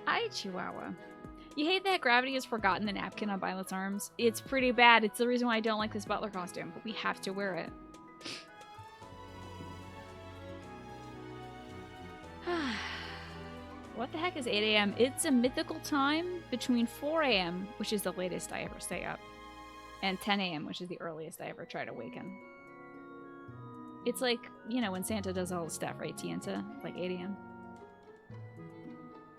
Hi, Chihuahua. You hate that Gravity has forgotten the napkin on Violet's arms? It's pretty bad. It's the reason why I don't like this butler costume, but we have to wear it. What the heck is 8 a.m.? It's a mythical time between 4 a.m., which is the latest I ever stay up, and 10 a.m., which is the earliest I ever try to awaken. It's like, you know, when Santa does all the stuff, right, Tienta? Like 8 a.m.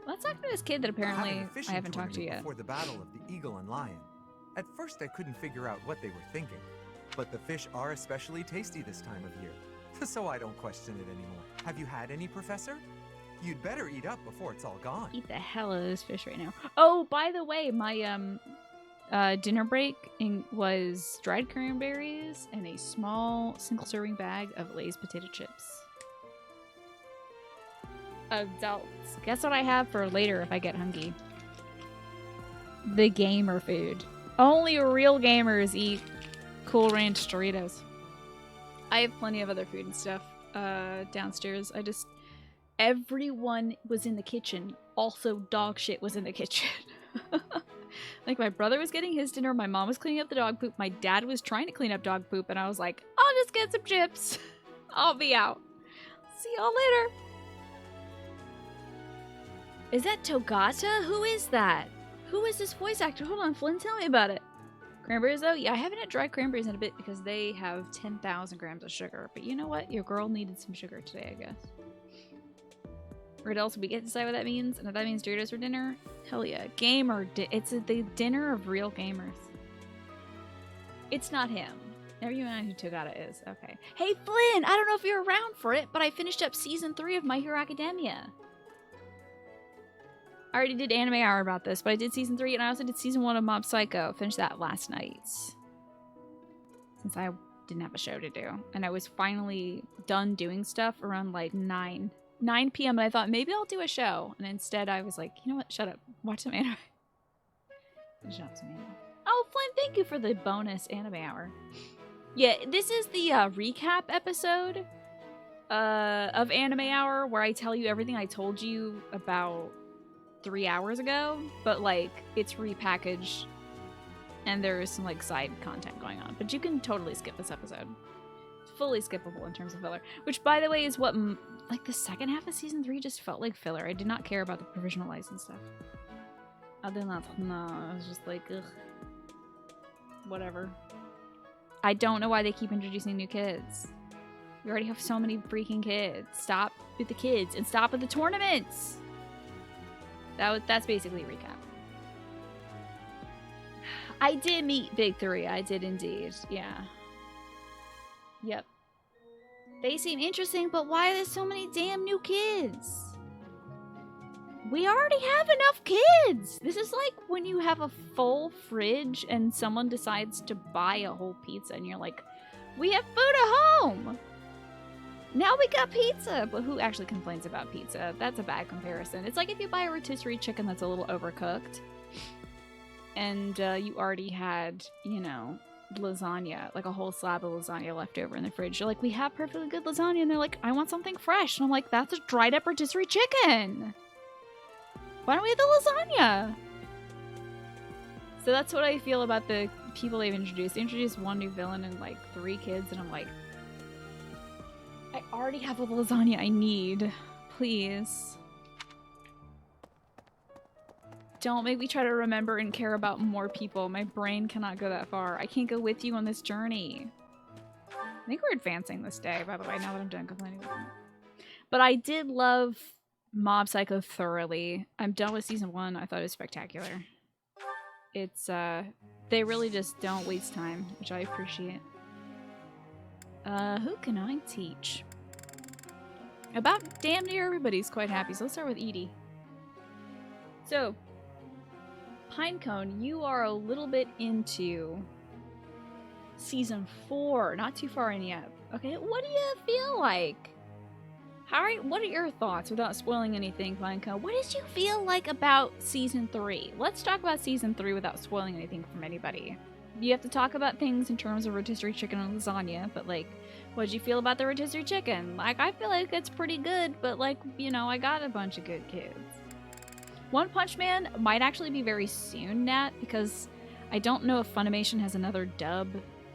Let's talk to this kid that apparently I haven't talked to yet. Before the battle of the eagle and lion. At first I couldn't figure out what they were thinking, but the fish are especially tasty this time of year, so I don't question it anymore. Have you had any, Professor? You'd better eat up before it's all gone. Eat the hell out of this fish right now. Oh, by the way, my dinner break was dried cranberries and a small single-serving bag of Lay's potato chips. Adults. Guess what I have for later if I get hungry? The gamer food. Only real gamers eat Cool Ranch Doritos. I have plenty of other food and stuff downstairs. Everyone was in the kitchen. Also, dog shit was in the kitchen. Like, my brother was getting his dinner, my mom was cleaning up the dog poop, my dad was trying to clean up dog poop, and I was like, I'll just get some chips. I'll be out. See y'all later. Is that Togata? Who is that? Who is this voice actor? Hold on, Flynn, tell me about it. Cranberries, though? Yeah, I haven't had dried cranberries in a bit because they have 10,000 grams of sugar. But you know what? Your girl needed some sugar today, I guess. Or else we get to decide what that means. And if that means Doritos for dinner, hell yeah. Gamer. It's the dinner of real gamers. It's not him. Never mind who Togata is. Okay. Hey, Flynn! I don't know if you're around for it, but I finished up Season 3 of My Hero Academia. I already did Anime Hour about this, but I did Season 3, and I also did Season 1 of Mob Psycho. Finished that last night. Since I didn't have a show to do. And I was finally done doing stuff around, like, 9 p.m. and I thought maybe I'll do a show. And instead I was like, you know what? Shut up. Watch some anime. Shut up, some anime. Oh, Flynn, thank you for the bonus Anime Hour. Yeah, this is the recap episode of Anime Hour where I tell you everything I told you about 3 hours ago, but like it's repackaged and there is some like side content going on. But you can totally skip this episode. It's fully skippable in terms of filler, which by the way is what like the second half of Season 3 just felt like filler. I did not care about the provisional license stuff. I did not. No, I was just like, ugh. Whatever. I don't know why they keep introducing new kids. We already have so many freaking kids. Stop with the kids and stop with the tournaments. That's basically a recap. I did meet Big 3. I did indeed. Yeah. Yep. They seem interesting, but why are there so many damn new kids? We already have enough kids! This is like when you have a full fridge and someone decides to buy a whole pizza and you're like, we have food at home! Now we got pizza! But who actually complains about pizza? That's a bad comparison. It's like if you buy a rotisserie chicken that's a little overcooked and you already had, you know, lasagna, like a whole slab of lasagna left over in the fridge. You're like, we have perfectly good lasagna, and they're like, I want something fresh. And I'm like, that's a dried up rotisserie chicken! Why don't we have the lasagna? So that's what I feel about the people they've introduced. They introduced one new villain and like 3 kids, and I'm like, I already have all the lasagna I need. Please. Don't make me try to remember and care about more people. My brain cannot go that far. I can't go with you on this journey. I think we're advancing this day, by the way, now that I'm done complaining about it. But I did love Mob Psycho thoroughly. I'm done with Season 1. I thought it was spectacular. It's, they really just don't waste time, which I appreciate. Who can I teach? About damn near everybody's quite happy, so let's start with Edie. So, Pinecone, you are a little bit into Season 4, not too far in yet. Okay, what do you feel like? What are your thoughts without spoiling anything, Pinecone? What did you feel like about Season 3? Let's talk about Season 3 without spoiling anything from anybody. You have to talk about things in terms of rotisserie chicken and lasagna, but like, what did you feel about the rotisserie chicken? Like, I feel like it's pretty good, but like, you know, I got a bunch of good kids. One Punch Man might actually be very soon, Nat, because I don't know if Funimation has another dub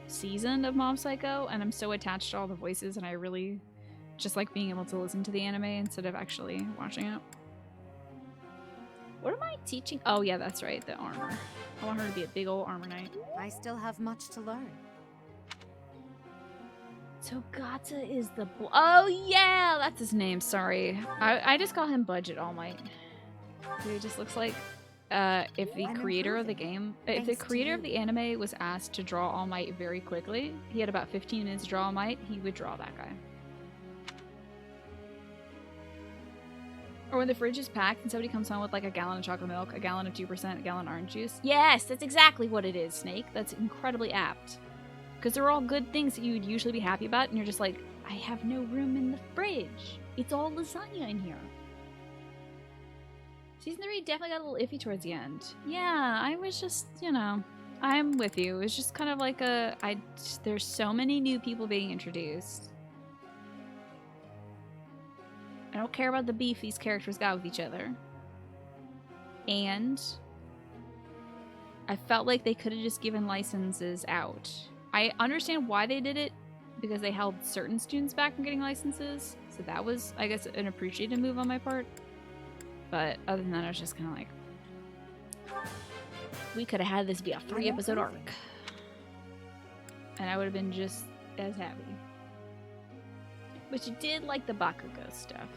season of Mob Psycho, and I'm so attached to all the voices, and I really just like being able to listen to the anime instead of actually watching it. What am I teaching? Oh yeah, that's right, the armor. I want her to be a big old armor knight. I still have much to learn. Togata is the oh yeah, that's his name, sorry. I just call him Budget All Might. He just looks like if the creator of the game, if the creator of the anime was asked to draw All Might very quickly, he had about 15 minutes to draw All Might, he would draw that guy. Or when the fridge is packed and somebody comes home with like a gallon of chocolate milk, a gallon of 2%, a gallon of orange juice. Yes, that's exactly what it is, Snake. That's incredibly apt. Because they're all good things that you would usually be happy about, and you're just like, I have no room in the fridge. It's all lasagna in here. Season 3 definitely got a little iffy towards the end. Yeah, I was just, you know, I'm with you. It was just kind of like there's so many new people being introduced. I don't care about the beef these characters got with each other. And I felt like they could have just given licenses out. I understand why they did it, because they held certain students back from getting licenses. So that was, I guess, an appreciated move on my part. But other than that, I was just kind of like, we could have had this be a 3-episode arc. And I would have been just as happy. But you did like the Bakugo stuff.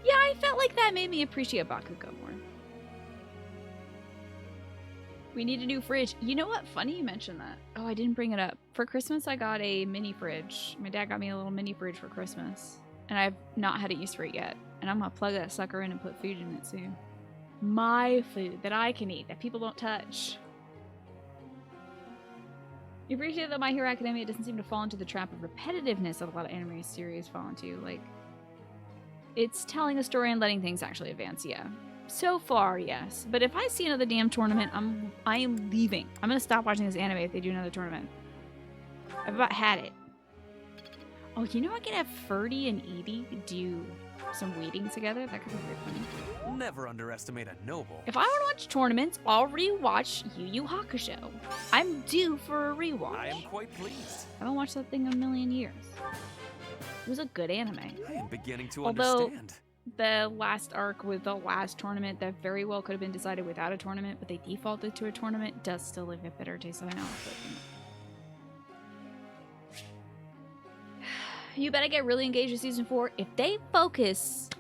Yeah, I felt like that made me appreciate Bakugo more. We need a new fridge. You know what? Funny you mentioned that. Oh, I didn't bring it up. For Christmas, I got a mini fridge. My dad got me a little mini fridge for Christmas. And I've not had it used for it yet. And I'm going to plug that sucker in and put food in it soon. My food that I can eat, that people don't touch. You appreciate that My Hero Academia doesn't seem to fall into the trap of repetitiveness that a lot of anime series fall into. Like, it's telling a story and letting things actually advance, yeah. So far, yes. But if I see another damn tournament, I am leaving. I'm gonna stop watching this anime if they do another tournament. I've about had it. Oh, you know I could have Ferdy and Edie do some weeding together? That could be very funny. Never underestimate a noble. If I want to watch tournaments, I'll rewatch Yu Yu Hakusho. I'm due for a rewatch. I am quite pleased. I haven't watched that thing in a million years. It was a good anime. I am beginning to Although, understand. the last arc with the last tournament that very well could have been decided without a tournament, but they defaulted to a tournament, does still leave a bitter taste in my mouth. You better get really engaged with season 4. If they focus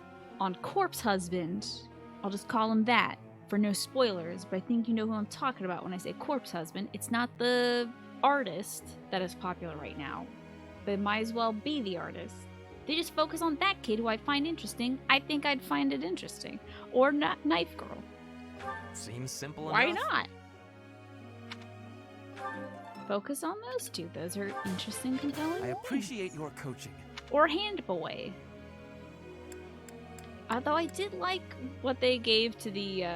on Corpse Husband, I'll just call him that for no spoilers, but I think you know who I'm talking about when I say Corpse Husband. It's not the artist that is popular right now, but it might as well be the artist. They just focus on that kid who I find interesting. I think I'd find it interesting. Or not Knife Girl. Seems simple enough. Why not? Focus on those two. Those are interesting, compelling. I appreciate your coaching. Or Hand Boy. Although I did like what they gave to the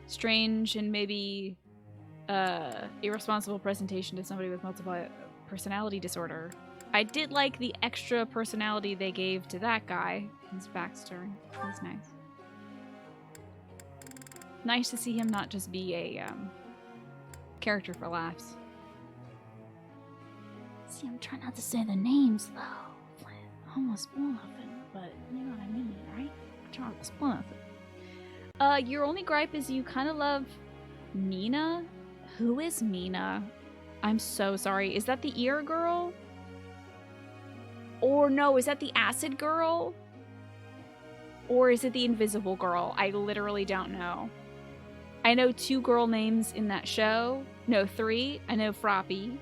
strange and maybe irresponsible presentation to somebody with multiple personality disorder. I did like the extra personality they gave to that guy. His backstory was nice. Nice to see him not just be a character for laughs. See, I'm trying not to say the names though. Almost spoil nothing, but you know what I mean, right? I'm trying to spoil nothing. Your only gripe is you kind of love Mina. Who is Mina? I'm so sorry. Is that the ear girl? Or no, is that the acid girl? Or is it the invisible girl? I literally don't know. I know 2 girl names in that show. No, 3. I know Froppy.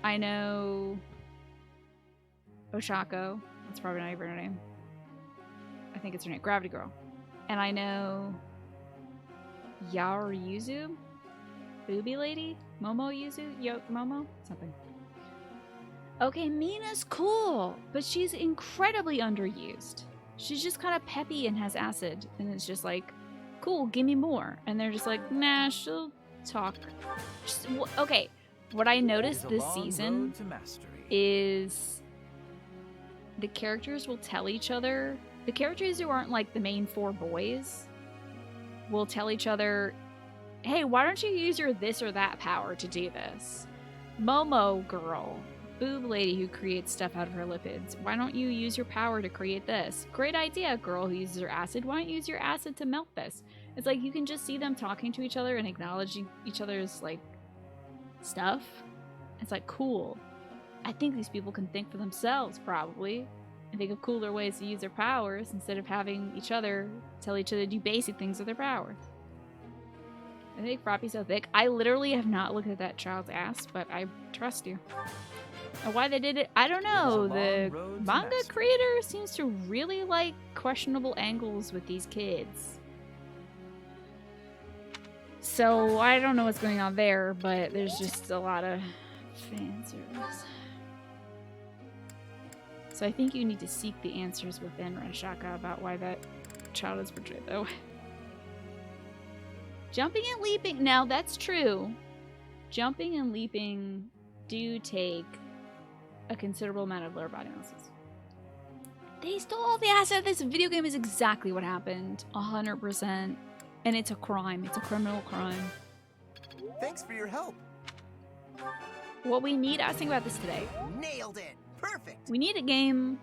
I know Oshako. That's probably not even her name. I think it's her name. Gravity Girl. And I know Yaoryuzu? Booby Lady? Momo Yuzu? Momo? Something. Okay, Mina's cool, but she's incredibly underused. She's just kind of peppy and has acid, and it's just like, cool, give me more. And they're just like, nah, she'll talk. Okay, what I noticed this season is the characters will tell each other, the characters who aren't like the main 4 boys will tell each other, hey, why don't you use your this or that power to do this? Momo girl, boob lady who creates stuff out of her lipids, why don't you use your power to create this? Great idea, girl who uses her acid, why don't you use your acid to melt this? It's like you can just see them talking to each other and acknowledging each other's like stuff. It's like, cool. I think these people can think for themselves probably and think of cooler ways to use their powers instead of having each other tell each other to do basic things with their powers. They make Froppy so thick. I literally have not looked at that child's ass, but I trust you. And why they did it, I don't know. The manga creator seems to really like questionable angles with these kids. So I don't know what's going on there, but there's just a lot of fan service. So I think you need to seek the answers within Renshaka about why that child is portrayed that way. Jumping and leaping, now that's true. Jumping and leaping do take a considerable amount of lower body muscles. They stole all the assets. This video game is exactly what happened. 100%. And it's a crime. It's a criminal crime. Thanks for your help. What we need, I was thinking about this today. Nailed it. Perfect. We need a game.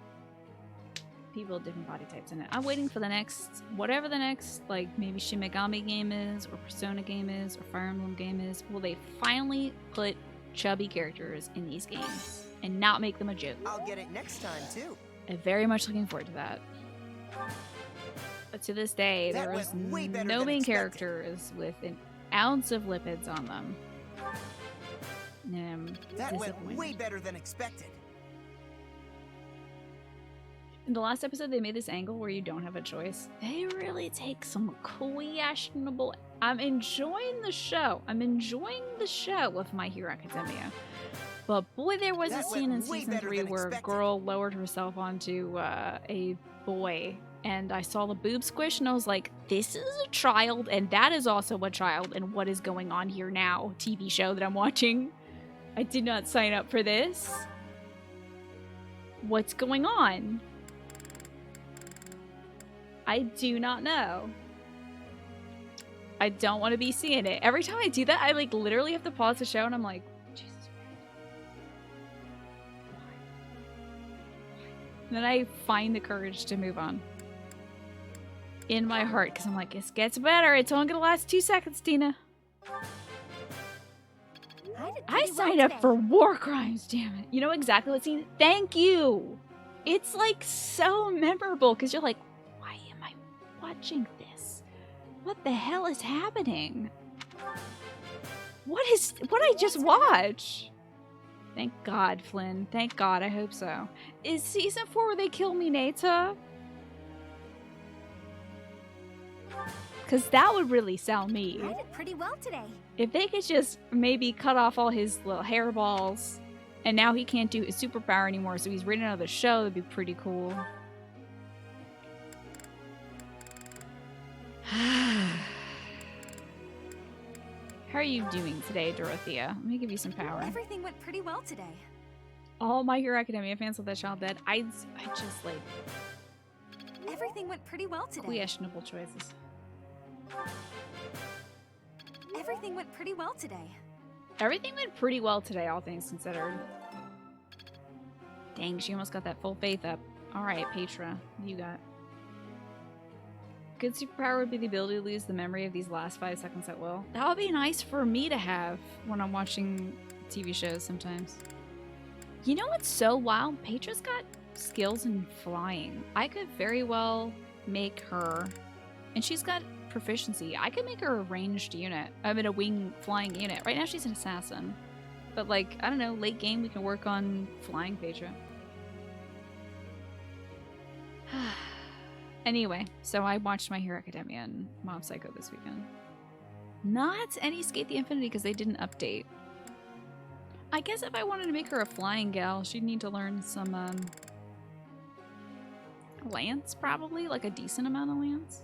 People with different body types in it. I'm waiting for the next, whatever the next, like maybe Shin Megami game is, or Persona game is, or Fire Emblem game is. Will they finally put chubby characters in these games and not make them a joke? I'll get it next time too. I'm very much looking forward to that. But to this day, there is no main characters with an ounce of lipids on them. That went way better than expected. In the last episode, they made this angle where you don't have a choice. They really take some questionable... I'm enjoying the show. I'm enjoying the show with My Hero Academia. But boy, there was a scene in season 3 where a girl lowered herself onto a boy. And I saw the boob squish and I was like, this is a child and that is also a child. And what is going on here now? TV show that I'm watching. I did not sign up for this. What's going on? I do not know. I don't want to be seeing it. Every time I do that, I like literally have to pause the show and I'm like, Jesus Christ. Why? And then I find the courage to move on. In my heart, because I'm like, it gets better. It's only gonna last 2 seconds, Tina. I signed up for war crimes, damn it. You know exactly what scene? Thank you. It's like so memorable because you're like, why am I watching this? What the hell is happening? What I just watched? Thank God, Flynn. Thank God. I hope so. Is season 4 where they kill Mineta? Because that would really sell me. I did pretty well today. If they could just maybe cut off all his little hairballs, and now he can't do his superpower anymore, so he's written out of the show, that'd be pretty cool. How are you doing today, Dorothea? Let me give you some power. Everything went pretty well today. All My Hero Academia fans with that child dead. I just like... Everything went pretty well today. Questionable choices. Everything went pretty well today. Everything went pretty well today, all things considered. Dang, she almost got that full faith up. Alright, Petra, you got. Good superpower would be the ability to lose the memory of these last 5 seconds at will. That would be nice for me to have when I'm watching TV shows sometimes. You know what's so wild? Petra's got skills in flying. I could very well make her, and she's got proficiency. I could make her a ranged unit. I mean, a wing flying unit. Right now she's an assassin. But like, I don't know, late game we can work on flying Petra. Anyway, so I watched My Hero Academia and Mob Psycho this weekend. Not any Skate the Infinity because they didn't update. I guess if I wanted to make her a flying gal, she'd need to learn some lance, probably, like a decent amount of lance.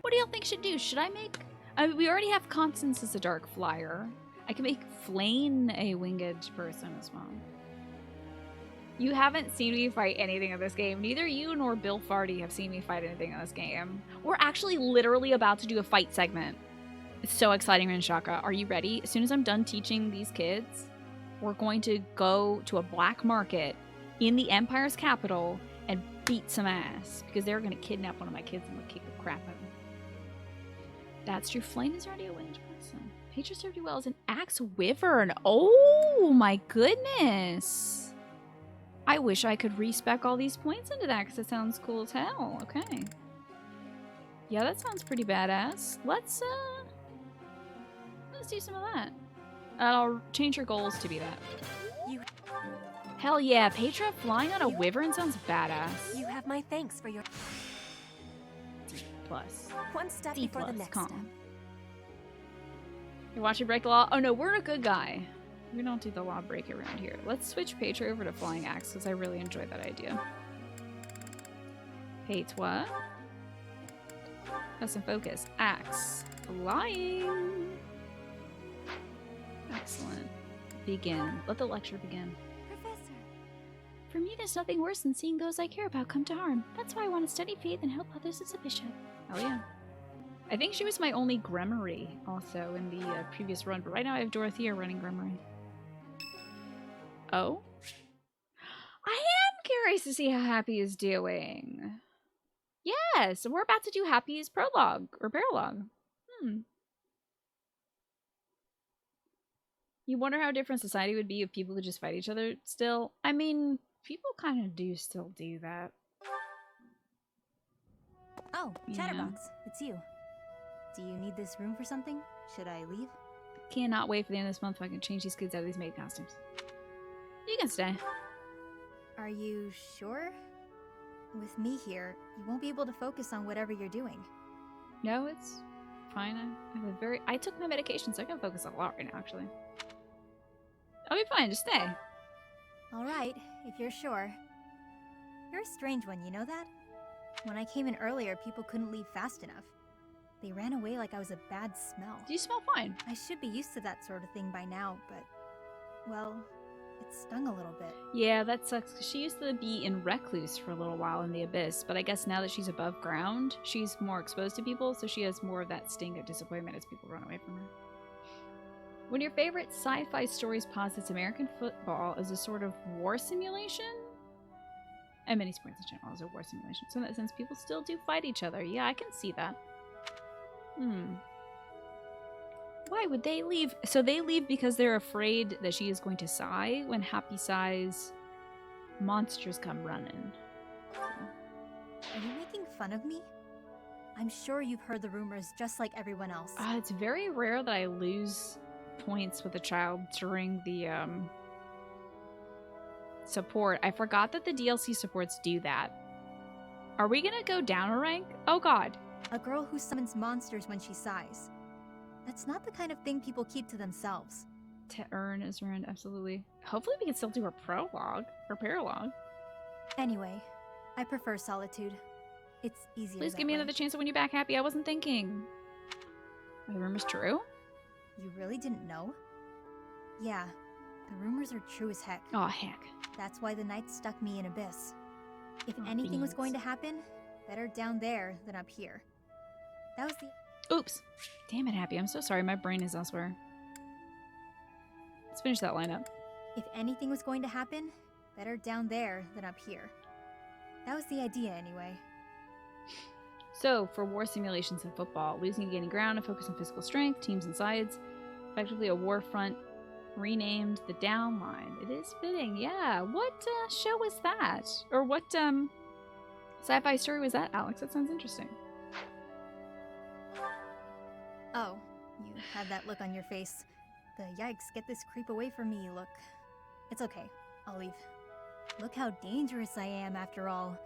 What do y'all think should do? Should I make... I mean, we already have Constance as a dark flyer. I can make Flane a winged person as well. You haven't seen me fight anything in this game. Neither you nor Bill Farty have seen me fight anything in this game. We're actually literally about to do a fight segment. It's so exciting, Renshaka. Are you ready? As soon as I'm done teaching these kids, we're going to go to a black market in the Empire's capital and beat some ass. Because they're going to kidnap one of my kids and we'll kick the crap out of them. That's true. Flame is already a winged person. Petra served you well as an axe wyvern. Oh my goodness. I wish I could respec all these points into that because it sounds cool as hell. Okay. Yeah, that sounds pretty badass. Let's do some of that. I'll change your goals to be that. Hell yeah, Petra flying on a wyvern sounds badass. You have my thanks for your Plus. one step D before plus, the next calm. step. You're watching Break the Law? Oh no, we're a good guy. We don't do the law break around here. Let's switch Petra over to Flying Axe because I really enjoy that idea. Petwa. Have some focus. Axe. Flying. Excellent. Begin. Let the lecture begin. Professor. For me, there's nothing worse than seeing those I care about come to harm. That's why I want to study faith and help others as a bishop. Hell yeah. I think she was my only Gremory also in the previous run, but right now I have Dorothea running Gremory. Oh? I am curious to see how Happy is doing. Yes, we're about to do Happy's prologue or paralogue. You wonder how different society would be if people would just fight each other still? I mean, people kind of do still do that. Oh, Yeah. Chatterbox, it's you. Do you need this room for something? Should I leave? Cannot wait for the end of this month so I can change these kids out of these maid costumes. You can stay. Are you sure? With me here, you won't be able to focus on whatever you're doing. No, it's fine. I took my medication, so I can focus a lot right now, actually. I'll be fine, just stay. Alright, if you're sure. You're a strange one, you know that? When I came in earlier, people couldn't leave fast enough. They ran away like I was a bad smell. You smell fine. I should be used to that sort of thing by now, but... well, it stung a little bit. Yeah, that sucks, because she used to be in Recluse for a little while in the Abyss, but I guess now that she's above ground, she's more exposed to people, so she has more of that sting of disappointment as people run away from her. When your favorite sci-fi stories posits American football as a sort of war simulation? And many sports in general as a war simulation. So in that sense, people still do fight each other. Yeah, I can see that. Why would they leave? So they leave because they're afraid that she is going to sigh when Happy sighs. Monsters come running. Are you making fun of me? I'm sure you've heard the rumors just like everyone else. It's very rare that I lose points with a child during the support. I forgot that the DLC supports do that. Are we gonna go down a rank? Oh god. A girl who summons monsters when she sighs. That's not the kind of thing people keep to themselves. To earn is earned, absolutely. Hopefully we can still do a prologue or paralogue. Anyway, I prefer solitude. It's easier. Please that give me way. another chance to win you back, Happy. I wasn't thinking. Are the rumors true? You really didn't know? Yeah, the rumors are true as heck. Oh, heck. That's why the knight stuck me in Abyss. If Oh, anything was beans. going to happen, better down there than up here. That was the... Oops. Damn it, Happy. I'm so sorry. My brain is elsewhere. Let's finish that lineup. If anything was going to happen, better down there than up here. That was the idea anyway. So, for war simulations in football, losing and gaining ground and focus on physical strength, teams and sides, effectively a war front, renamed the down line. It is fitting, yeah. What show was that? Or what sci-fi story was that, Alex? That sounds interesting. Oh, you had that look on your face. The yikes, get this creep away from me look. It's okay, I'll leave. Look how dangerous I am after all.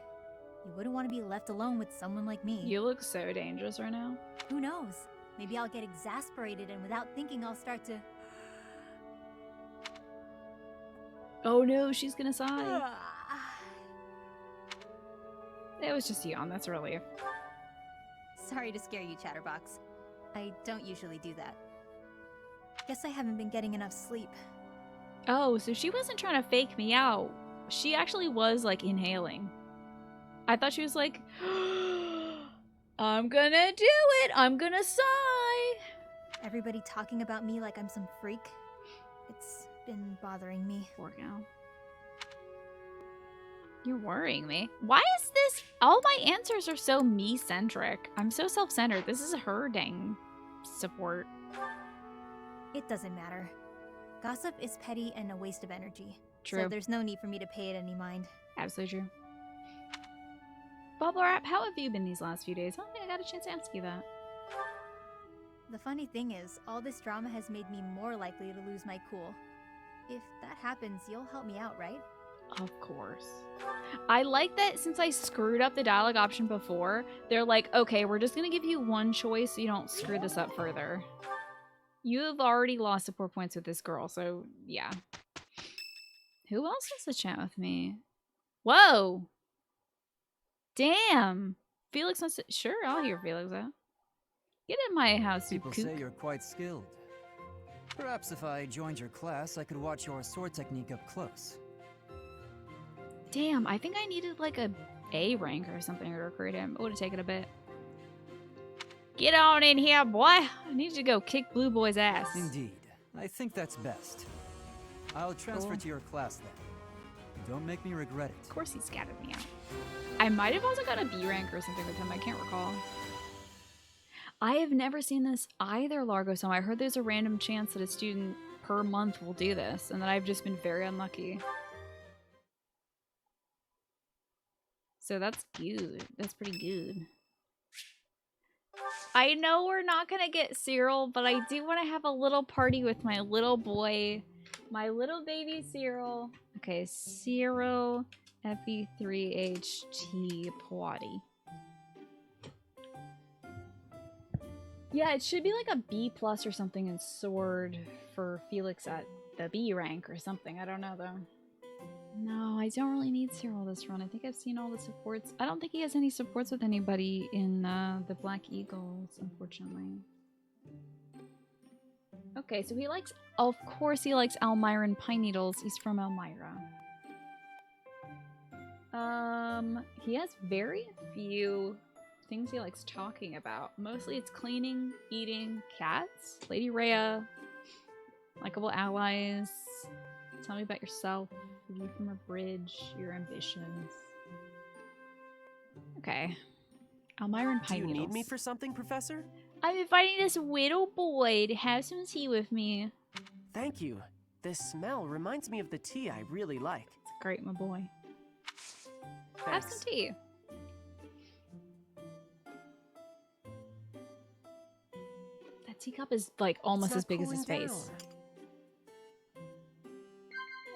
You wouldn't want to be left alone with someone like me. You look so dangerous right now. Who knows? Maybe I'll get exasperated and without thinking I'll start to... Oh no, she's gonna sigh. It was just a yawn, that's a relief. Sorry to scare you, Chatterbox. I don't usually do that. Guess I haven't been getting enough sleep. Oh, so she wasn't trying to fake me out. She actually was, like, inhaling. I thought she was like, I'm gonna do it! I'm gonna sigh! Everybody talking about me like I'm some freak. It's been bothering me. Poor gal. You're worrying me. Why is this? All my answers are so me-centric. I'm so self-centered. This is her dang support. It doesn't matter. Gossip is petty and a waste of energy. True. So there's no need for me to pay it any mind. Absolutely true. Bubble Wrap, how have you been these last few days? I don't think I got a chance to ask you that. The funny thing is, all this drama has made me more likely to lose my cool. If that happens, you'll help me out, right? Of course. I like that since I screwed up the dialogue option before, they're like, okay, we're just going to give you one choice so you don't screw this up further. You have already lost support points with this girl, so yeah. Who else wants to chat with me? Whoa! Damn! Felix wants to... Sure, I'll hear Felix out. Get in my house, you People kook. say you're quite skilled. Perhaps if I joined your class, I could watch your sword technique up close. Damn, I think I needed like a A rank or something to recruit him. It would have taken a bit. Get on in here, boy! I need you to go kick Blue Boy's ass. Indeed. I think that's best. I'll transfer to your class then. Don't make me regret it. Of course he scattered me out. I might have also got a B rank or something with him. I can't recall. I have never seen this either, Largo. So I heard there's a random chance that a student per month will do this, and that I've just been very unlucky. So that's good. That's pretty good. I know we're not gonna get Cyril, but I do want to have a little party with my little boy. My little baby Cyril. Okay, Cyril FE3HT Pawadi. Yeah, it should be like a B+ or something in Sword for Felix at the B rank or something. I don't know though. No, I don't really need Cyril this run. I think I've seen all the supports. I don't think he has any supports with anybody in the Black Eagles, unfortunately. Okay, so he likes... Of course he likes Almyran Pine Needles. He's from Elmira. He has very few things he likes talking about. Mostly it's cleaning, eating, cats, Lady Rhea, likable allies, tell me about yourself, view from a bridge, your ambitions. Okay. Almyran Pine Do you Needles. need me for something, Professor? I'm inviting this little boy to have some tea with me. Thank you. This smell reminds me of the tea I really like. It's great, my boy. Thanks. Have some tea. That teacup is like almost as big as his face.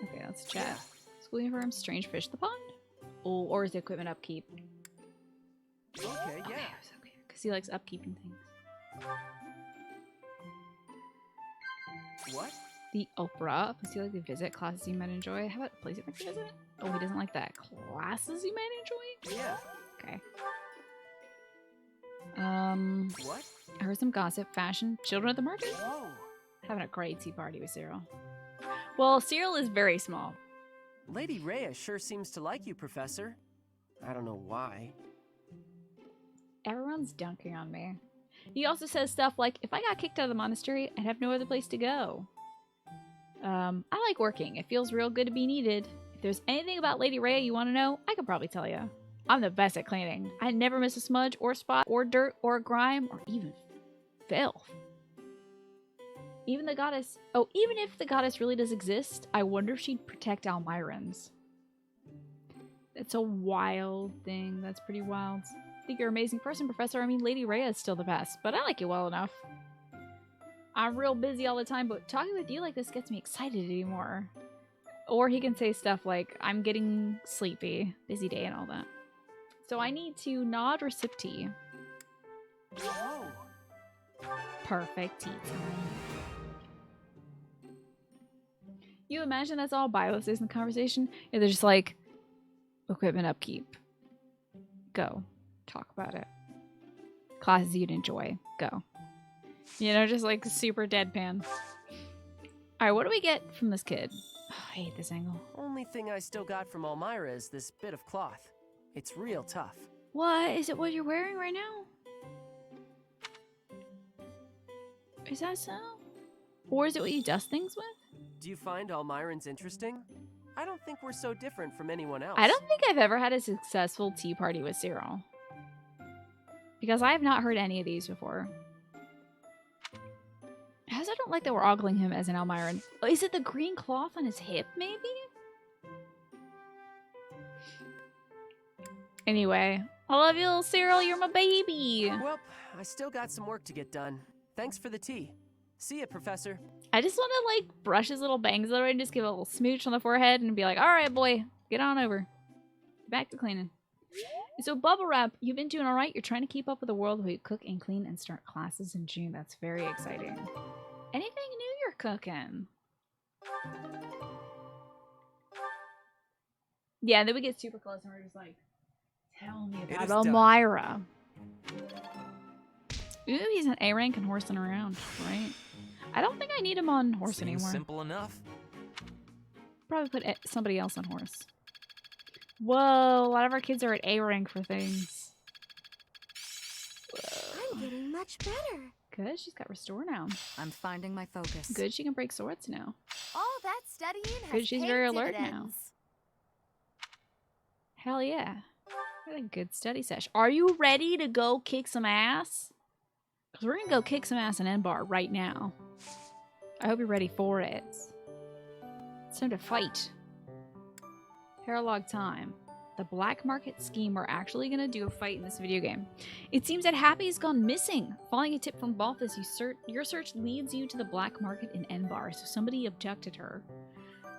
Okay, let's chat. Schooling firm, strange fish the pond? Oh, or is it equipment upkeep? Okay, yeah. Because he likes upkeeping things. What? The opera. Does he like the visit? Classes you might enjoy? How about places you might visit? Oh, he doesn't like that. Classes you might enjoy? Yeah. Okay. What? I heard some gossip. Fashion. Children at the market? Whoa. Having a great tea party with Cyril. Well, Cyril is very small. Lady Rhea sure seems to like you, Professor. I don't know why. Everyone's dunking on me. He also says stuff like, if I got kicked out of the monastery, I'd have no other place to go. I like working. It feels real good to be needed. If there's anything about Lady Rhea you want to know, I could probably tell you. I'm the best at cleaning. I never miss a smudge or spot or dirt or grime or even filth. Even the goddess... Oh, even if the goddess really does exist, I wonder if she'd protect Almyrans. It's a wild thing. That's pretty wild. I think you're an amazing person, Professor. I mean, Lady Rhea is still the best, but I like you well enough. I'm real busy all the time, but talking with you like this gets me excited anymore. Or he can say stuff like, I'm getting sleepy, busy day and all that. So I need to nod or sip tea. Whoa. Perfect tea time. You imagine that's all Bilo says in the conversation? Yeah, they're just like, equipment upkeep. Go. Talk about it. Classes you'd enjoy. Go. You know, just like super deadpan. Alright, what do we get from this kid? Oh, I hate this angle. Only thing I still got from Elmira is this bit of cloth. It's real tough. What? Is it what you're wearing right now? Is that so? Or is it what you dust things with? Do you find Almyrans interesting? I don't think we're so different from anyone else. I don't think I've ever had a successful tea party with Cyril. Because I have not heard any of these before. I also don't like that we're ogling him as an Almyran. Oh, is it the green cloth on his hip, maybe? Anyway, I love you, little Cyril. You're my baby. Well, I still got some work to get done. Thanks for the tea. See ya, Professor. I just want to, like, brush his little bangs over and just give a little smooch on the forehead and be like, all right, boy, get on over. Back to cleaning. So, Bubble Wrap, you've been doing all right. You're trying to keep up with the world where you cook and clean and start classes in June. That's very exciting. Anything new you're cooking? Yeah, then we get super close and we're just like, tell me about Elmira. Ooh, he's an A rank and horsing around, right? I don't think I need him on horse anymore. Simple enough. Probably put somebody else on horse. Whoa, a lot of our kids are at A rank for things. Whoa. I'm getting much better. Good, she's got restore now. I'm finding my focus. Good, she can break swords now. All that studying has Good, she's paid very alert now. dividends. Hell yeah. What a good study sesh. Are you ready to go kick some ass? Because we're going to go kick some ass in N-Bar right now. I hope you're ready for it. It's time to fight. Paralogue time. The black market scheme. We're actually going to do a fight in this video game. It seems that Happy's gone missing. Following a tip from Balthus, your search leads you to the black market in N-Bar. So somebody abducted her.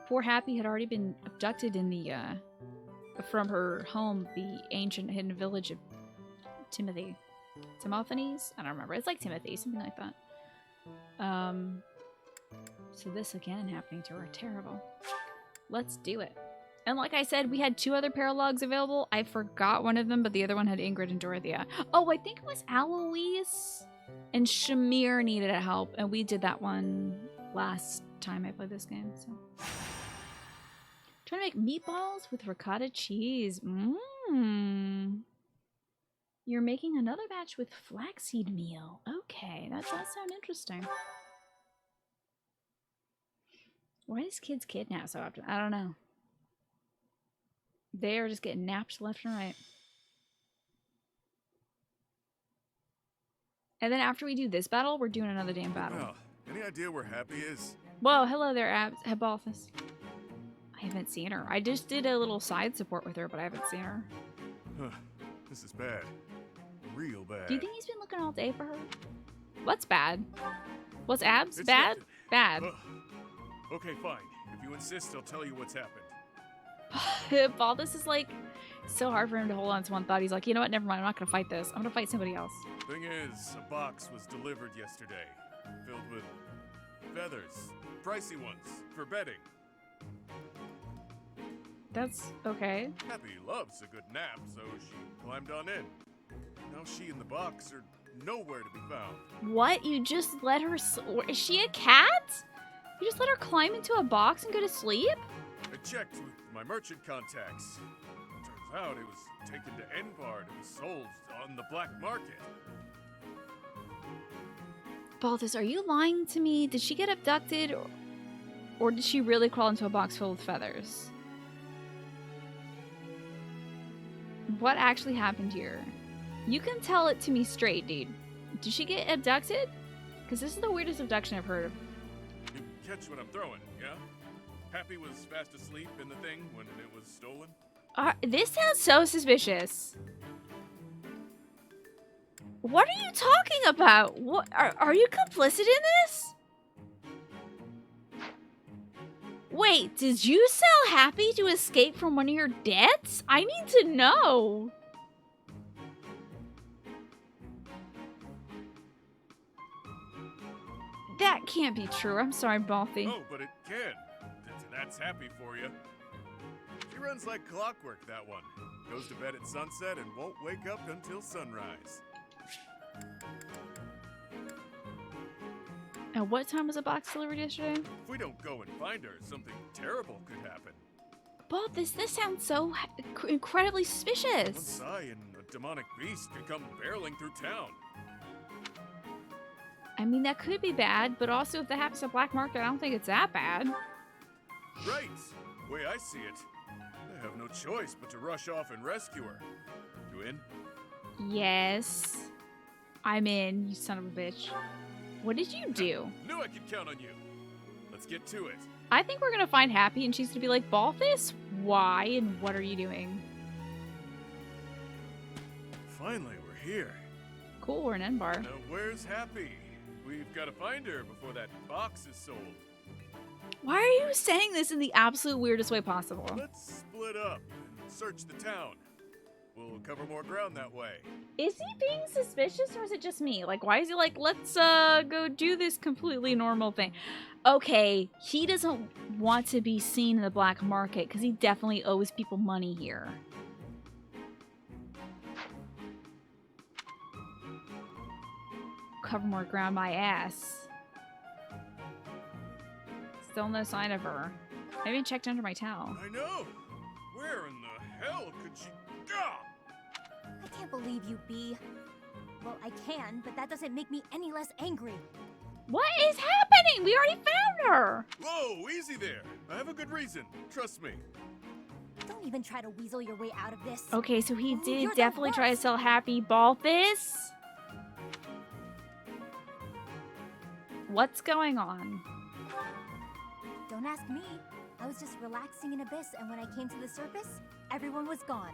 Poor Happy had already been abducted in the from her home, the ancient hidden village of Timothy's? I don't remember. It's like Timothy, something like that. So this again happening to her. Terrible. Let's do it. And like I said, we had 2 other paralogs available. I forgot one of them, but the other one had Ingrid and Dorothea. Oh, I think it was Alois and Shamir needed help, and we did that one last time I played this game. So, trying to make meatballs with ricotta cheese. Mmm. You're making another batch with flaxseed meal. Okay, that does sound interesting. Why does kids kidnap so often? I don't know. They are just getting napped left and right. And then after we do this battle, we're doing another damn battle. Well, any idea where Happy is? Whoa, hello there, Balthus. I haven't seen her. I just did a little side support with her, but I haven't seen her. This is bad. Real bad. Do you think he's been looking all day for her? What's bad? What's abs? It's bad? nothing. Bad. Okay, fine. If you insist, I'll tell you what's happened. Balthus is like so hard for him to hold on to one thought. He's like, you know what? Never mind. I'm not gonna fight this. I'm gonna fight somebody else. Thing is, a box was delivered yesterday, filled with feathers, pricey ones for bedding. That's okay. Happy loves a good nap, so she climbed on in. Now she and the box are nowhere to be found. What? You just let her? Is she a cat? You just let her climb into a box and go to sleep? I checked with my merchant contacts. Turns out it was taken to N-Bar to be sold on the black market. Balthus, are you lying to me? Did she get abducted? Or did she really crawl into a box filled with feathers? What actually happened here? You can tell it to me straight, dude. Did she get abducted? Because this is the weirdest abduction I've heard of. You catch what I'm throwing, yeah? Happy was fast asleep in the thing when it was stolen? This sounds so suspicious. What are you talking about? What are you complicit in this? Wait, did you sell Happy to escape from one of your debts? I need to know. That can't be true. I'm sorry, Balthy. Oh, but it can. That's Happy for you. She runs like clockwork, that one. Goes to bed at sunset and won't wake up until sunrise. And what time was the box delivered yesterday? If we don't go and find her, something terrible could happen. Bob, this sounds so incredibly suspicious. Once I and a demonic beast could come barreling through town. I mean, that could be bad, but also if that happens at black market, I don't think it's that bad. Right. The way I see it, I have no choice but to rush off and rescue her. You in? Yes. I'm in, you son of a bitch. What did you do? Knew I could count on you. Let's get to it. I think we're gonna find Happy and she's gonna be like, Balthus, why and what are you doing? finally, we're here. Cool, we're in Enbar. Now, where's Happy? We've got to find her before that box is sold. Why are you saying this in the absolute weirdest way possible? Let's split up and search the town. We'll cover more ground that way. Is he being suspicious or is it just me? Like, why is he like, let's go do this completely normal thing? Okay, he doesn't want to be seen in the black market because he definitely owes people money here. Cover more ground, my ass. Still no sign of her. I haven't checked under my towel. I know! Where in the hell could she go? I can't believe you, Bee. Well, I can, but that doesn't make me any less angry. What is happening? We already found her! Whoa, easy there. I have a good reason. Trust me. Don't even try to weasel your way out of this. Okay, so he did You're the definitely try to worst. sell Happy Balthus. What's going on? Don't ask me. I was just relaxing in Abyss, and when I came to the surface, everyone was gone.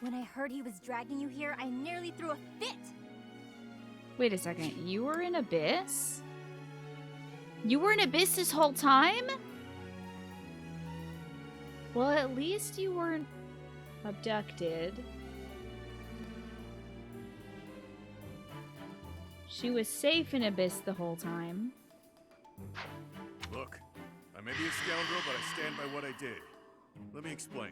When I heard he was dragging you here, I nearly threw a fit. Wait a second, you were in Abyss? You were in Abyss this whole time? Well, at least you weren't abducted. She was safe in Abyss the whole time. Look, I may be a scoundrel, but I stand by what I did. Let me explain.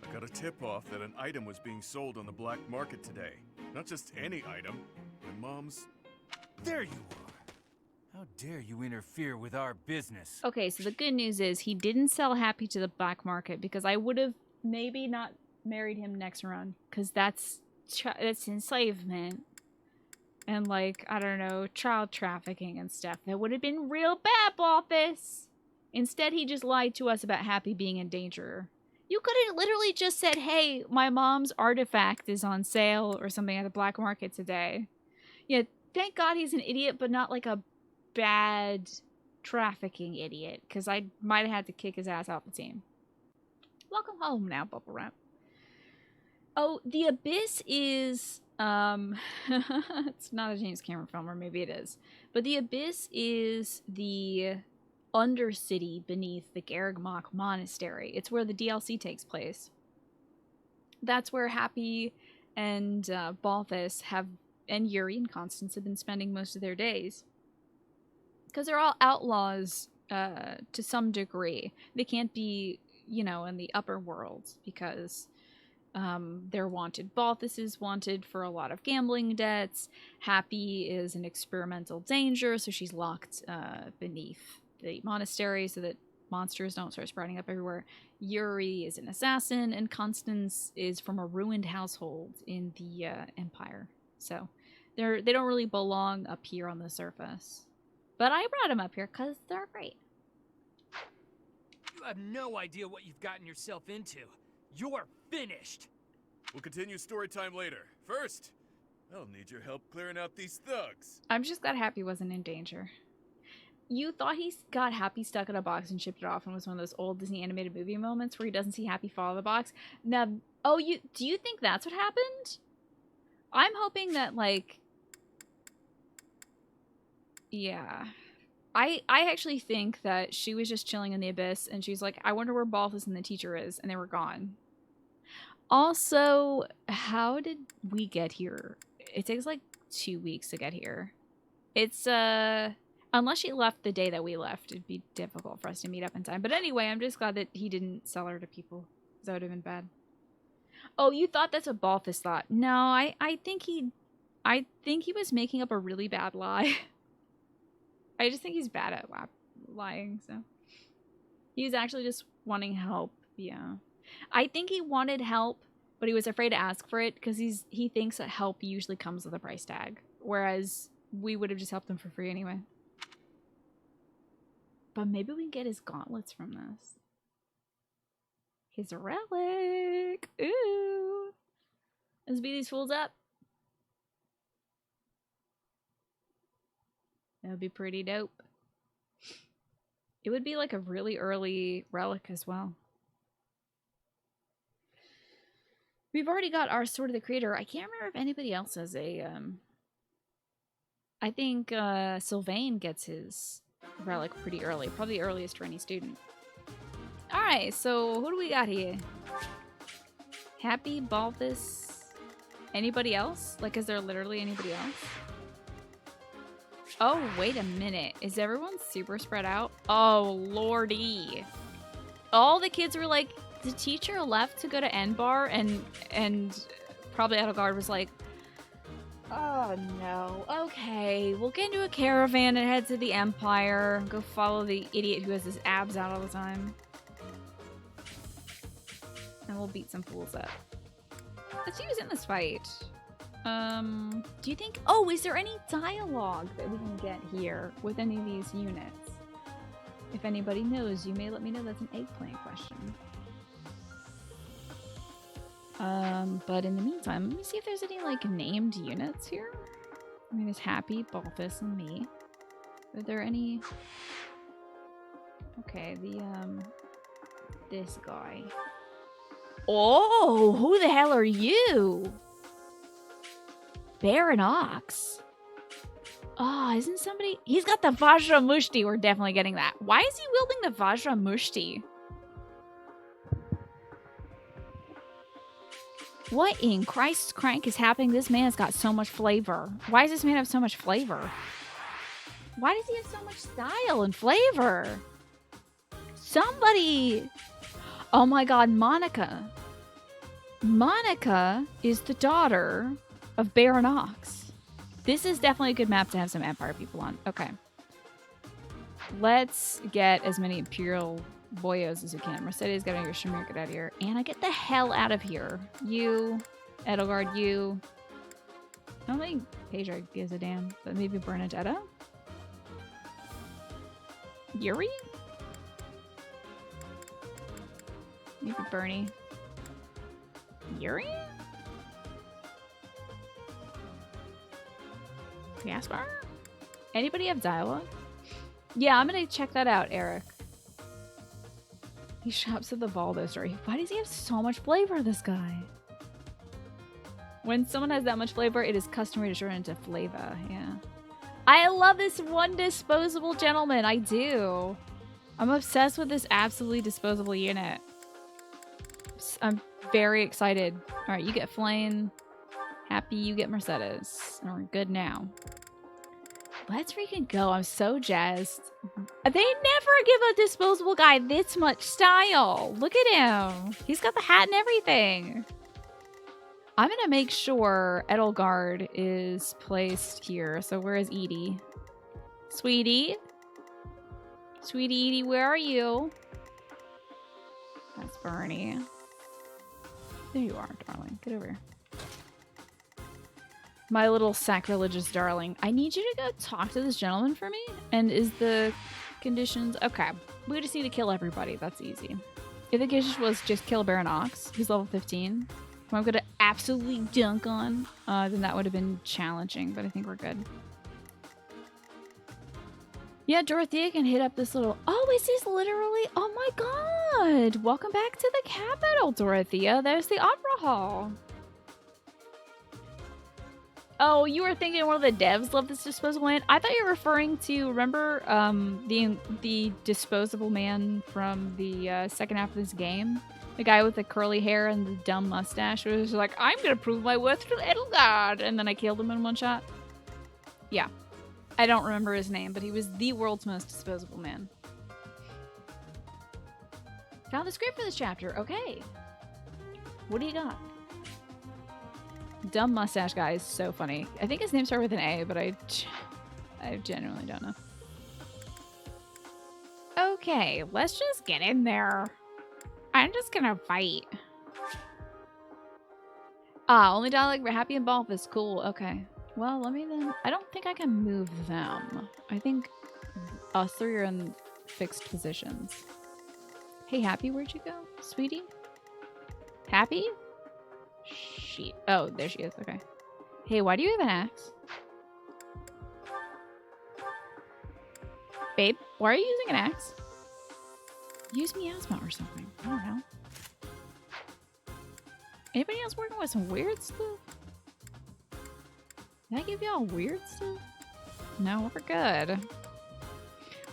I got a tip-off that an item was being sold on the black market today. Not just any item. My mom's... There you are. How dare you interfere with our business? Okay, so the good news is he didn't sell Happy to the black market because I would have maybe not married him next run because that's enslavement and like, I don't know, child trafficking and stuff. That would have been real bad, Balthus. Instead, he just lied to us about Happy being in danger. You could have literally just said, hey, my mom's artifact is on sale or something at the black market today. Yeah, thank God he's an idiot, but not like a bad trafficking idiot, because I might have had to kick his ass off the team. Welcome home now, Bubble Wrap. Oh, The Abyss is, it's not a James Cameron film, or maybe it is. But The Abyss is the undercity beneath the Garrigmach Monastery. It's where the DLC takes place. That's where Happy and Balthus have, and Yuri and Constance have been spending most of their days. Because they're all outlaws to some degree. They can't be, you know, in the upper world because they're wanted. Balthus is wanted for a lot of gambling debts. Happy is an experimental danger, so she's locked beneath the monastery so that monsters don't start spreading up everywhere. Yuri is an assassin, and Constance is from a ruined household in the Empire. So they don't really belong up here on the surface. But I brought them up here because they're great. You have no idea what you've gotten yourself into. You're finished. We'll continue story time later. First, I'll need your help clearing out these thugs. I'm just glad Happy wasn't in danger. You thought he got Happy stuck in a box and shipped it off and was one of those old Disney animated movie moments where he doesn't see Happy fall in the box. Now, oh, do you think that's what happened? I'm hoping that, like, yeah. I actually think that she was just chilling in the Abyss and she's like, I wonder where Balthus and the teacher is, and they were gone. Also, how did we get here? It takes like 2 weeks to get here. It's, unless she left the day that we left, it'd be difficult for us to meet up in time. But anyway, I'm just glad that he didn't sell her to people. That would have been bad. Oh, you thought that's what Balthus thought. No, I think he was making up a really bad lie. I just think he's bad at lying, so. He was actually just wanting help, yeah. I think he wanted help, but he was afraid to ask for it because he thinks that help usually comes with a price tag. Whereas we would have just helped him for free anyway. But maybe we can get his gauntlets from this. His relic! Ooh! Let's beat these fools up. That would be pretty dope. It would be like a really early relic as well. We've already got our Sword of the Creator. I can't remember if anybody else has a, I think, Sylvain gets his relic pretty early. Probably earliest for any student. Alright, so who do we got here? Happy, Balthus, anybody else? Like, is there literally anybody else? Oh, wait a minute. Is everyone super spread out? Oh, lordy. All the kids were like, the teacher left to go to N-Bar, and probably Edelgard was like, oh no, okay, we'll get into a caravan and head to the Empire. Go follow the idiot who has his abs out all the time. And we'll beat some fools up. Let's see who's in this fight. Do you think... Oh, is there any dialogue that we can get here with any of these units? If anybody knows, you may let me know. That's an eggplant question. But in the meantime, let me see if there's any, like, named units here. I mean, there's Happy, Balthus, and me. Are there any... Okay, this guy. Oh, who the hell are you? Baron Ox. Oh, isn't somebody... He's got the Vajra Mushti. We're definitely getting that. Why is he wielding the Vajra Mushti? What in Christ's crank is happening? This man's got so much flavor. Why does this man have so much flavor? Why does he have so much style and flavor? Somebody... Oh my god, Monica. Monica is the daughter of Baron Ox. This is definitely a good map to have some Empire people on. Okay. Let's get as many Imperial boyos as we can. Mercedes, get out of here. Shamir, get out of here. Anna, get the hell out of here. You, Edelgard, you. I don't think Pedro gives a damn, but maybe Bernadetta? Yuri? Maybe Bernie. Yuri? Gaspar? Anybody have dialogue? Yeah, I'm gonna check that out, Eric. He shops at the Valdo store. Why does he have so much flavor, this guy? When someone has that much flavor, it is customary to turn into flavor. Yeah. I love this one disposable gentleman. I do. I'm obsessed with this absolutely disposable unit. I'm very excited. All right, you get Flame. Happy, you get Mercedes. And we're good now. Let's freaking go. I'm so jazzed. They never give a disposable guy this much style. Look at him. He's got the hat and everything. I'm going to make sure Edelgard is placed here. So where is Edie? Sweetie? Sweetie Edie, where are you? That's Bernie. There you are, darling. Get over here. My little sacrilegious darling. I need you to go talk to this gentleman for me. And is the conditions... Okay. We just need to kill everybody. That's easy. If the condition was just kill Baron Ox, who's level 15, who I'm going to absolutely dunk on, then that would have been challenging. But I think we're good. Yeah, Dorothea can hit up this little... Oh, is this literally... Oh my god! Welcome back to the capital, Dorothea. There's the Opera Hall. Oh, you were thinking one of the devs loved this disposable man? I thought you were referring to, remember, the disposable man from the second half of this game? The guy with the curly hair and the dumb mustache who was like, I'm gonna prove my worth to Edelgard! And then I killed him in one shot. Yeah. I don't remember his name, but he was the world's most disposable man. Found the script for this chapter. Okay. What do you got? Dumb mustache guy is so funny. I think his name started with an A, but I genuinely don't know. Okay, let's just get in there. I'm just gonna fight. Ah, only dialogue for Happy and Balthus. Cool, okay. Well, let me then... I don't think I can move them. I think us three are in fixed positions. Hey, Happy, where'd you go? Sweetie? Happy? Oh, there she is. Okay. Hey, why do you have an axe? Babe, why are you using an axe? Use miasma or something. I don't know. Anybody else working with some weird stuff? Did I give y'all weird stuff? No, we're good.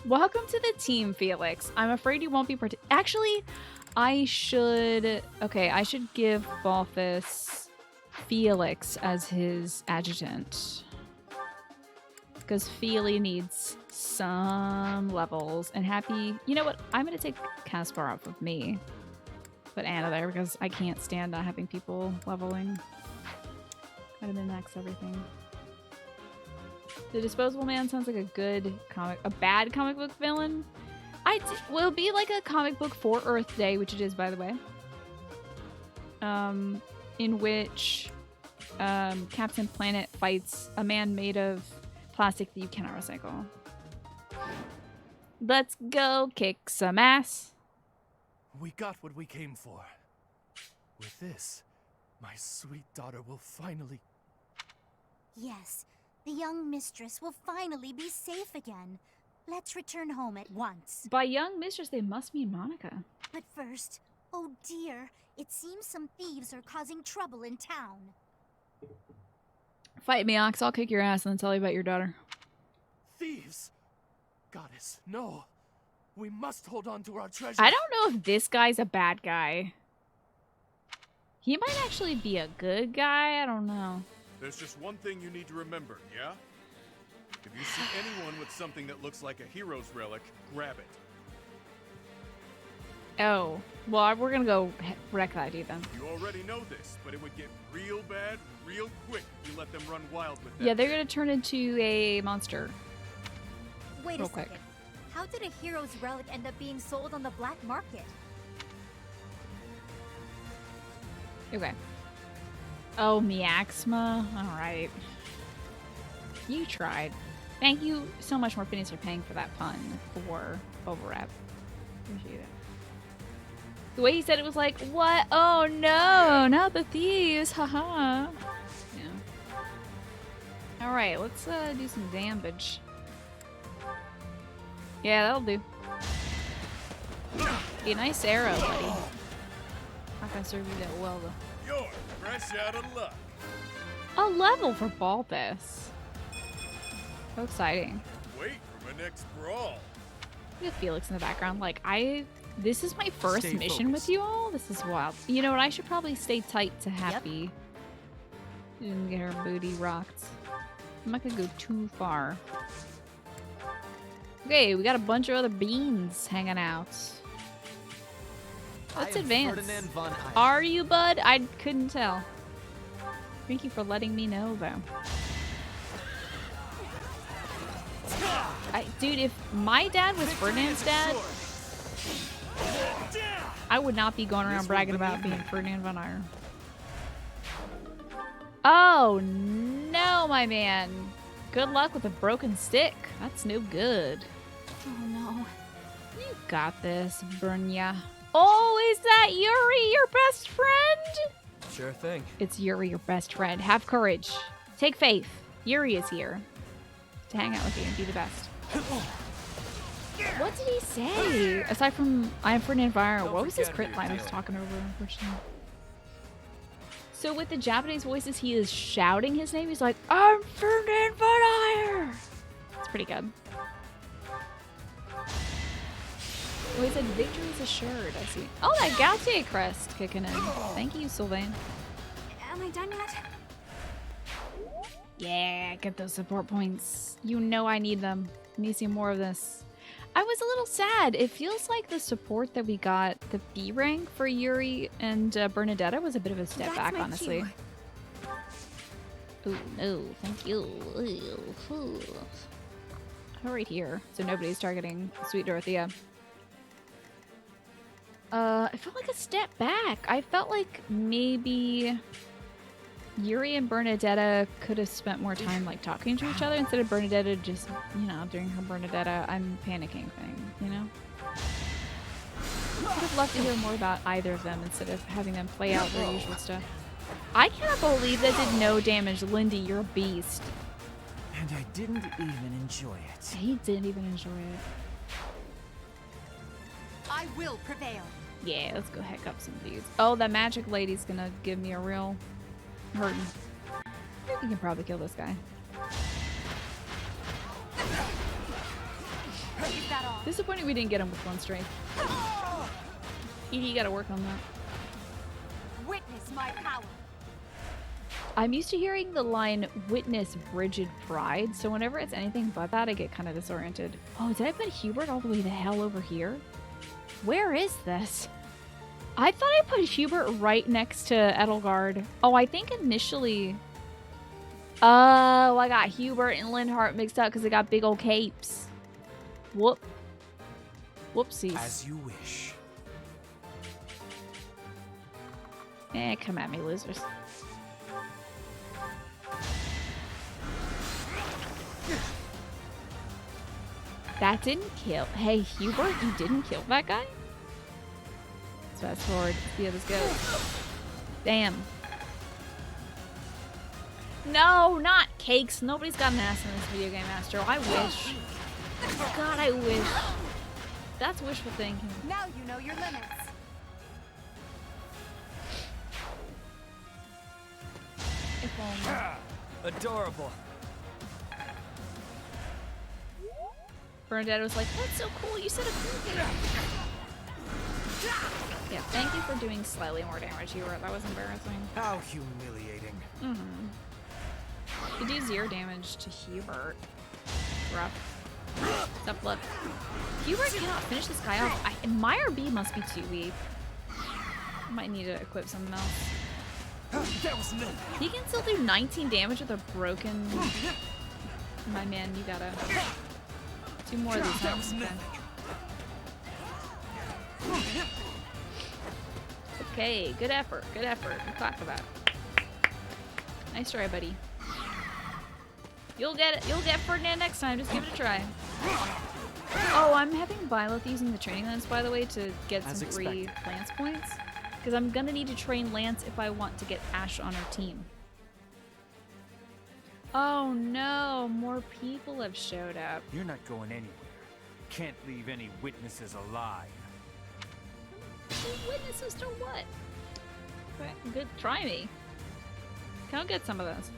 Welcome to the team, Felix. I'm afraid you won't be actually, I should... Okay, I should give Balthus Felix as his adjutant. Because Feely needs some levels. And Happy... You know what? I'm going to take Caspar off of me. Put Anna there because I can't stand not having people leveling. Gotta min-max everything. The Disposable Man sounds like a bad comic book villain. Will be like a comic book for Earth Day, which it is, by the way. In which Captain Planet fights a man made of plastic that you cannot recycle. Let's go kick some ass. We got what we came for. With this, my sweet daughter will finally... Yes, the young mistress will finally be safe again. Let's return home at once. By young mistress, they must mean Monica. But first, oh dear, it seems some thieves are causing trouble in town. Fight me, Ox. I'll kick your ass and then tell you about your daughter. Thieves! Goddess, no. We must hold on to our treasure. I don't know if this guy's a bad guy. He might actually be a good guy. I don't know. There's just one thing you need to remember, yeah? If you see anyone with something that looks like a hero's relic, grab it. Oh. Well, we're gonna go wreck that dude then. You already know this, but it would get real bad real quick if you let them run wild with that. Yeah, they're gonna turn into a monster. Wait real a second. quick. How did a hero's relic end up being sold on the black market? Okay. Oh, Miaxma? Alright. You tried. Thank you so much, Morpheus, for paying for that pun for Overwrap. Appreciate it. The way he said it was like, what? Oh no, not the thieves, haha. Yeah. Alright, let's do some damage. Yeah, that'll do. A nice arrow, buddy. Not gonna serve you that well, though. You're fresh out of luck. A level for Balthus. So exciting. Wait for my next brawl. Look at Felix in the background. Like, this is my first Stay mission focused. with you all. This is wild. You know what? I should probably stay tight to Happy. Didn't get her booty rocked. I'm not gonna go too far. Okay, we got a bunch of other beans hanging out. Let's advance. Are you, bud? I couldn't tell. Thank you for letting me know, though. Dude, if my dad was Ferdinand's dad, I would not be going around bragging about being Ferdinand von Iron. Oh, no, my man. Good luck with a broken stick. That's no good. Oh no. You got this, Brunya. Oh, is that Yuri, your best friend? Sure thing. It's Yuri, your best friend. Have courage. Take faith. Yuri is here to hang out with you and be the best. What did he say? Aside from I am Ferdinand von Iron, what was his crit line I was talking over, unfortunately? So with the Japanese voices, he is shouting his name. He's like, I'm Ferdinand von Iron. It's pretty good. Oh, he said victory is assured. I see. Oh, that Gautier crest kicking in. Thank you, Sylvain. Am I done yet? Yeah, get those support points. You know I need them. I need to see more of this. I was a little sad. It feels like the support that we got, the B rank for Yuri and Bernadetta, was a bit of a step back, honestly. Ooh, no, thank you. Ooh. Right here, so nobody's targeting Sweet Dorothea. I felt like a step back. I felt like maybe Yuri and Bernadetta could have spent more time like talking to each other instead of Bernadetta just, you know, doing her Bernadetta I'm panicking thing, you know? I would love to hear more about either of them instead of having them play out their usual stuff. I cannot believe that did no damage. Lindy, you're a beast. And I didn't even enjoy it. He didn't even enjoy it. I will prevail. Yeah, let's go heck up some dudes. Oh, that magic lady's gonna give me a real hurting. I think we can probably kill this guy. Disappointing we didn't get him with one strike. Edie, you gotta work on that. Witness my power. I'm used to hearing the line, witness Brigid Pride, so whenever it's anything but that, I get kind of disoriented. Oh, did I put Hubert all the way the hell over here? Where is this? I thought I put Hubert right next to Edelgard. Oh, I think initially... Oh, I got Hubert and Linhardt mixed up because they got big old capes. Whoop. Whoopsies. As you wish. Come at me, losers. That didn't kill. Hey, Hubert, you didn't kill that guy? Let's fast forward. See how this goes. Damn. No, not cakes. Nobody's got an ass in this video game, Astro. I wish. God, I wish. That's wishful thinking. Now you know your limits. If only. Adorable. Bernadette was like, that's so cool. You said a cool thing. Yeah, thank you for doing slightly more damage, Hubert. That was embarrassing. How humiliating. Mm-hmm. You do 0 damage to Hubert. Rough. Tough luck. Hubert cannot finish this guy off. My RB must be too weak. I might need to equip something else. He can still do 19 damage with a broken... My man, you gotta... 2 more of these times. Okay, good effort, good effort. We'll talk about it. Nice try, buddy. You'll get it. You'll get Ferdinand next time. Just give it a try. Oh, I'm having Violet using the training lance, by the way, to get some free Lance points. Because I'm gonna need to train Lance if I want to get Ash on our team. Oh no, more people have showed up. You're not going anywhere. Can't leave any witnesses alive. Witnesses to what? Good, try me. Can I get some of those?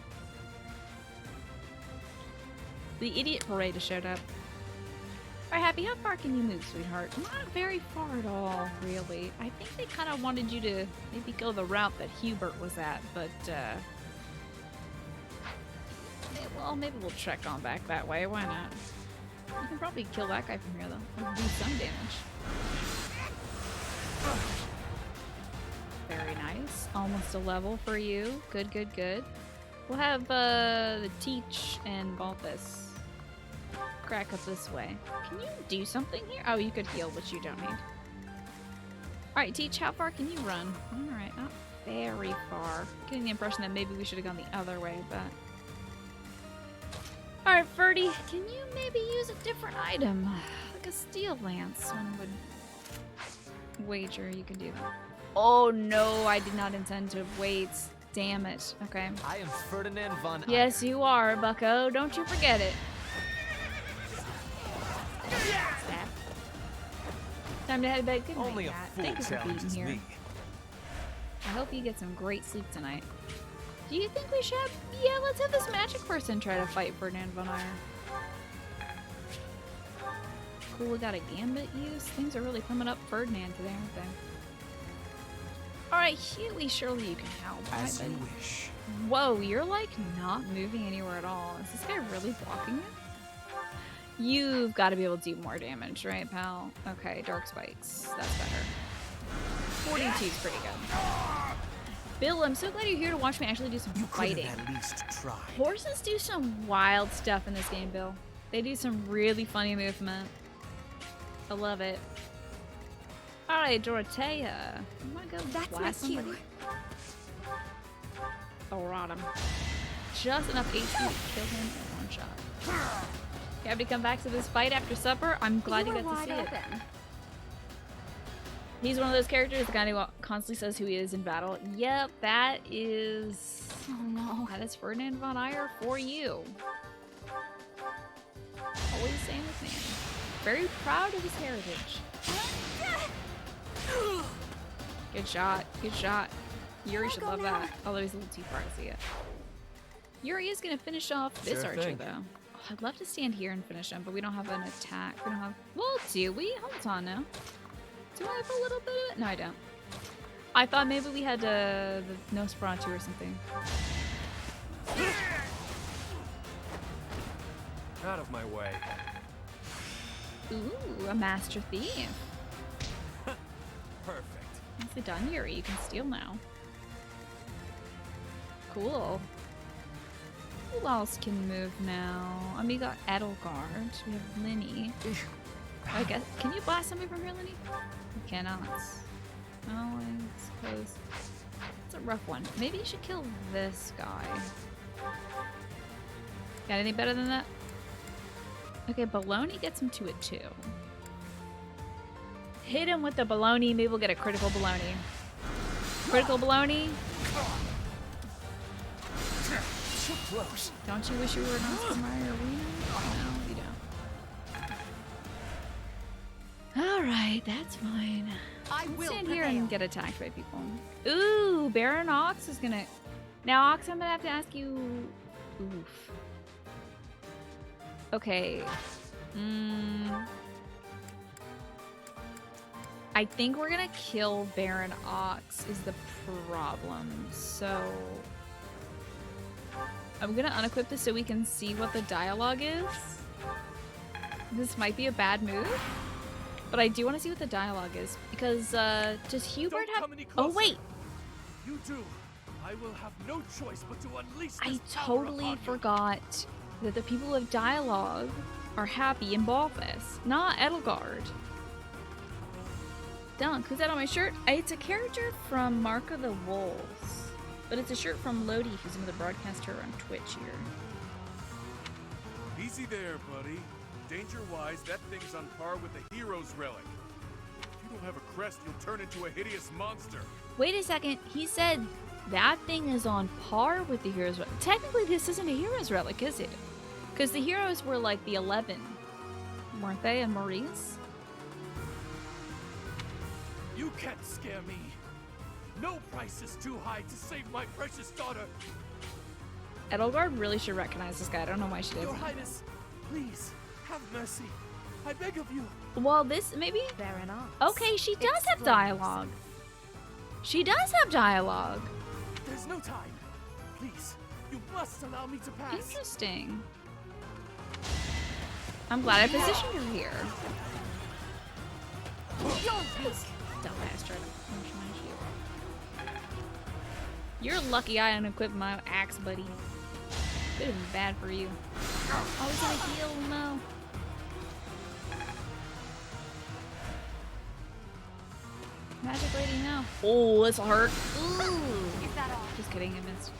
The idiot parade has showed up. Alright, Happy, how far can you move, sweetheart? Not very far at all, really. I think they kind of wanted you to maybe go the route that Hubert was at, but, well, maybe we'll trek on back that way. Why not? You can probably kill that guy from here, though. Or do some damage. Very nice. Almost a level for you. Good, good, good. We'll have the Teach and Balthus crack up this way. Can you do something here? Oh, you could heal, which you don't need. Alright, Teach, how far can you run? Alright, not very far. Getting the impression that maybe we should have gone the other way, but... Alright, Ferdy, can you maybe use a different item? Like a steel lance. One would wager you can do that. Oh no, I did not intend to wait. Damn it. Okay. I am Ferdinand von Eyre. Yes, you are, bucko. Don't you forget it. Stab. Time to head to bed. Good night, Only a Cat. fool Thank you for being challenges here. me. I hope you get some great sleep tonight. Do you think we should have... Yeah, let's have this magic person try to fight Ferdinand von Eyre. Cool, we got a gambit use. Things are really coming up Ferdinand today, aren't they? Alright, Huey, surely you can help. As you wish. Whoa, you're like not moving anywhere at all. Is this guy really blocking you? You've got to be able to do more damage, right, pal? Okay, Dark Spikes. That's better. 42 is pretty good. Bill, I'm so glad you're here to watch me actually do some fighting. At least try. Horses do some wild stuff in this game, Bill. They do some really funny movement. I love it. Alright, Dorothea. I'm gonna go blast somebody. Oh, rot him. Just enough HP to kill him in one shot. You have to come back to this fight after supper? I'm glad you got to see it. He's one of those characters, the guy who constantly says who he is in battle. Yep, that is... Oh no. That is Ferdinand von Eyre for you. Always saying his name. Very proud of his heritage. Good shot. Good shot. Yuri should love that. Although he's a little too far to see it. Yuri is going to finish off this Sure archer, thing. though. Oh, I'd love to stand here and finish him, but we don't have an attack. We don't have... Well, do we? Hold on now. Do I have a little bit of it? No, I don't. I thought maybe we had the Nosferatu or something. Out of my way. Ooh, a master thief. Perfect. Nicely done, Yuri. You can steal now. Cool. Who else can move now? I mean, we got Edelgard. We have Linny. I guess. Can you blast somebody from here, Linny? You cannot. No, I suppose. It's a rough one. Maybe you should kill this guy. Got anything better than that? Okay, baloney gets him to a 2. Hit him with the baloney. Maybe we'll get a critical baloney. Critical baloney. So close. Don't you wish you were an Oscar Mayer arena? No, you don't. Alright, that's fine. I Let's will stand here prevail. and get attacked by people. Ooh, Baron Ox is gonna... Now, Ox, I'm gonna have to ask you... Oof. Okay. I think we're gonna kill Baron Ox is the problem. So... I'm gonna unequip this so we can see what the dialogue is. This might be a bad move. But I do want to see what the dialogue is. Because, does Hubert have... Oh, wait! You do. I will have no choice but to unleash this I power totally upon you. forgot that the people who have dialogue are happy in Balthus, not Edelgard. Dunk, who's that on my shirt? It's a character from Mark of the Wolves. But it's a shirt from Lodi, who's another broadcaster on Twitch here. Easy there, buddy. Danger-wise, that thing's on par with the hero's relic. If you don't have a crest, you'll turn into a hideous monster. Wait a second, he said that thing is on par with the hero's relic. Technically, this isn't a hero's relic, is it? Because the heroes were like the 11, weren't they, and Maurice? You can't scare me. No price is too high to save my precious daughter. Edelgard really should recognize this guy. I don't know why she Your doesn't. Highness, please, have mercy. I beg of you. Well, this maybe. Baron Ox. Okay, she does have dialogue. She does have dialogue. There's no time. Please, you must allow me to pass. Interesting. I'm glad I positioned her here. Dumbass tried to punch my shield. You're lucky I unequipped my axe, buddy. Could have been bad for you. Oh, he's gonna heal? No. Magic lady, no. Oh, this'll hurt. Ooh. Just kidding, I missed.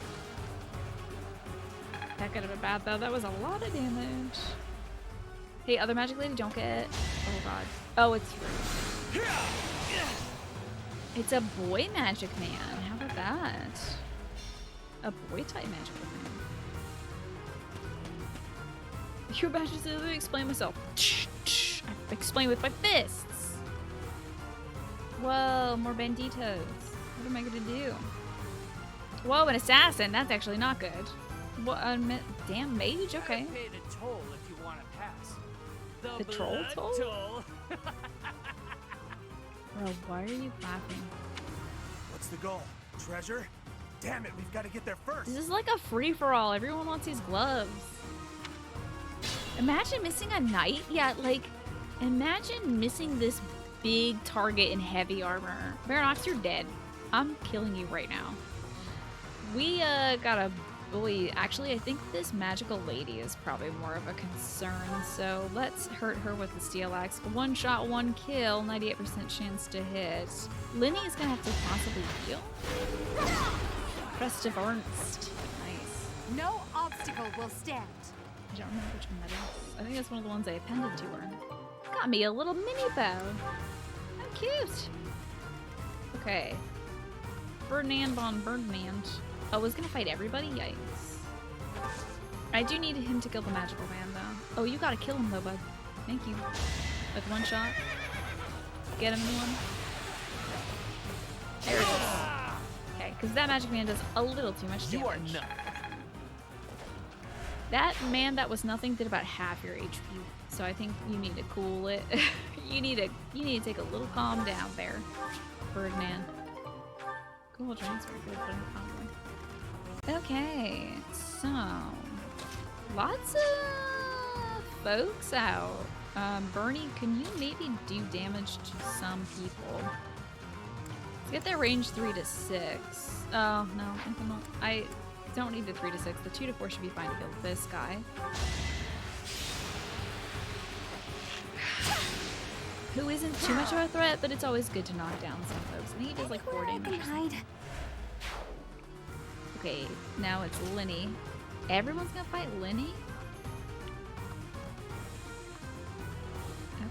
That could have been bad though. That was a lot of damage. Hey, other magic lady, don't get. Oh god. Oh, it's free. It's a boy magic man. How about that? A boy type magic man. Your Majesty, let me explain myself. I explain with my fists. Whoa, more banditos. What am I gonna do? Whoa, an assassin. That's actually not good. What? Damn mage. Okay. Pay the toll if you want to pass. The troll blood toll? Bro, why are you laughing? What's the goal? Treasure? Damn it, we've got to get there first. This is like a free-for-all. Everyone wants these gloves. Imagine missing a knight. Yeah, like, imagine missing this big target in heavy armor. Baron Ox, you're dead. I'm killing you right now. We, got a... Boy, actually, I think this magical lady is probably more of a concern, so let's hurt her with the steel axe. One shot, one kill, 98% chance to hit. Linny is gonna have to possibly heal. Crest of Ernst. Nice. No obstacle will stand. I don't remember which one that is. I think that's one of the ones I appended to her. Got me a little mini bow. How cute. Okay. Ferdinand von Birdman. Oh, I was gonna fight everybody? Yikes. I do need him to kill the magical man, though. Oh, you gotta kill him, though, bud. Thank you. With one shot. Get him, anyone? There it is. Okay, because that magic man does a little too much damage. You are not. That man that was nothing did about half your HP. So I think you need to cool it. you need to take a little calm down there, Ferdinand. Cool transfer. Good, probably. Okay, so lots of folks out. Bernie, can you maybe do damage to some people? Let's get their range 3 to 6. Oh no, I don't need the 3 to 6. The 2 to 4 should be fine to kill this guy. Who isn't too much of a threat, but it's always good to knock down some folks. And he does like 4 damage. Okay, now it's Lenny. Everyone's gonna fight Lenny?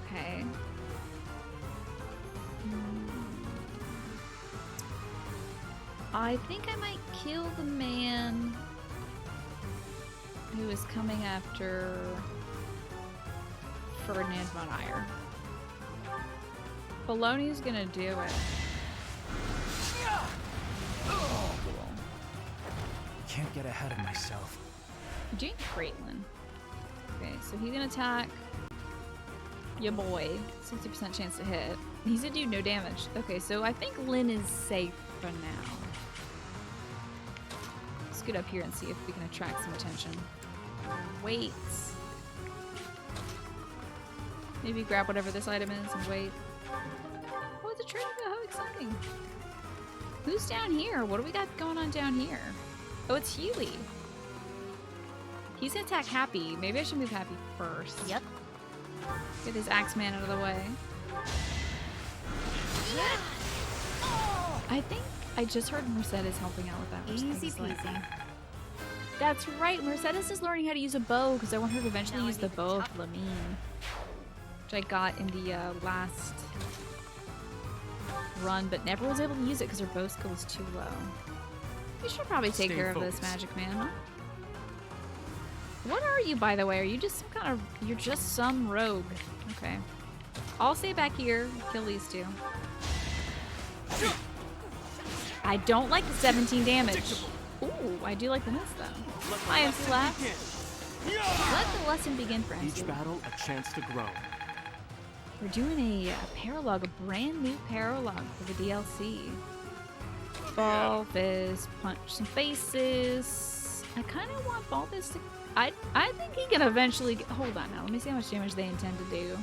Okay. I think I might kill the man who is coming after Ferdinand von Eyre. Baloney's gonna do it. Can't get ahead of myself. You're doing great, Lynn. Okay, so he's gonna attack your boy. 60% chance to hit. He's gonna do no damage. Okay, so I think Lynn is safe for now. Let's get up here and see if we can attract some attention. Wait. Maybe grab whatever this item is and wait. Oh, it's a trade. How exciting. Who's down here? What do we got going on down here? Oh, it's Huey. He's gonna attack Happy. Maybe I should move Happy first. Yep. Get his Axeman out of the way. I think I just heard Mercedes helping out with that. Easy peasy. That's right. Mercedes is learning how to use a bow because I want her to eventually use the bow of Lamine, which I got in the last run, but never was able to use it because her bow skill was too low. You should probably take care of this magic man, huh? What are you, by the way? Are you just some kind of... You're just some rogue. Okay. I'll stay back here. Kill these two. I don't like the 17 damage. Ooh, I do like the miss, though. I am slapped. Let the lesson begin, friends. Each battle, a chance to grow. We're doing a paralogue, a brand new paralogue for the DLC. Ball Fist, punch some faces. I kind of want Ball Fist to... I think he can eventually get... Hold on now. Let me see how much damage they intend to do.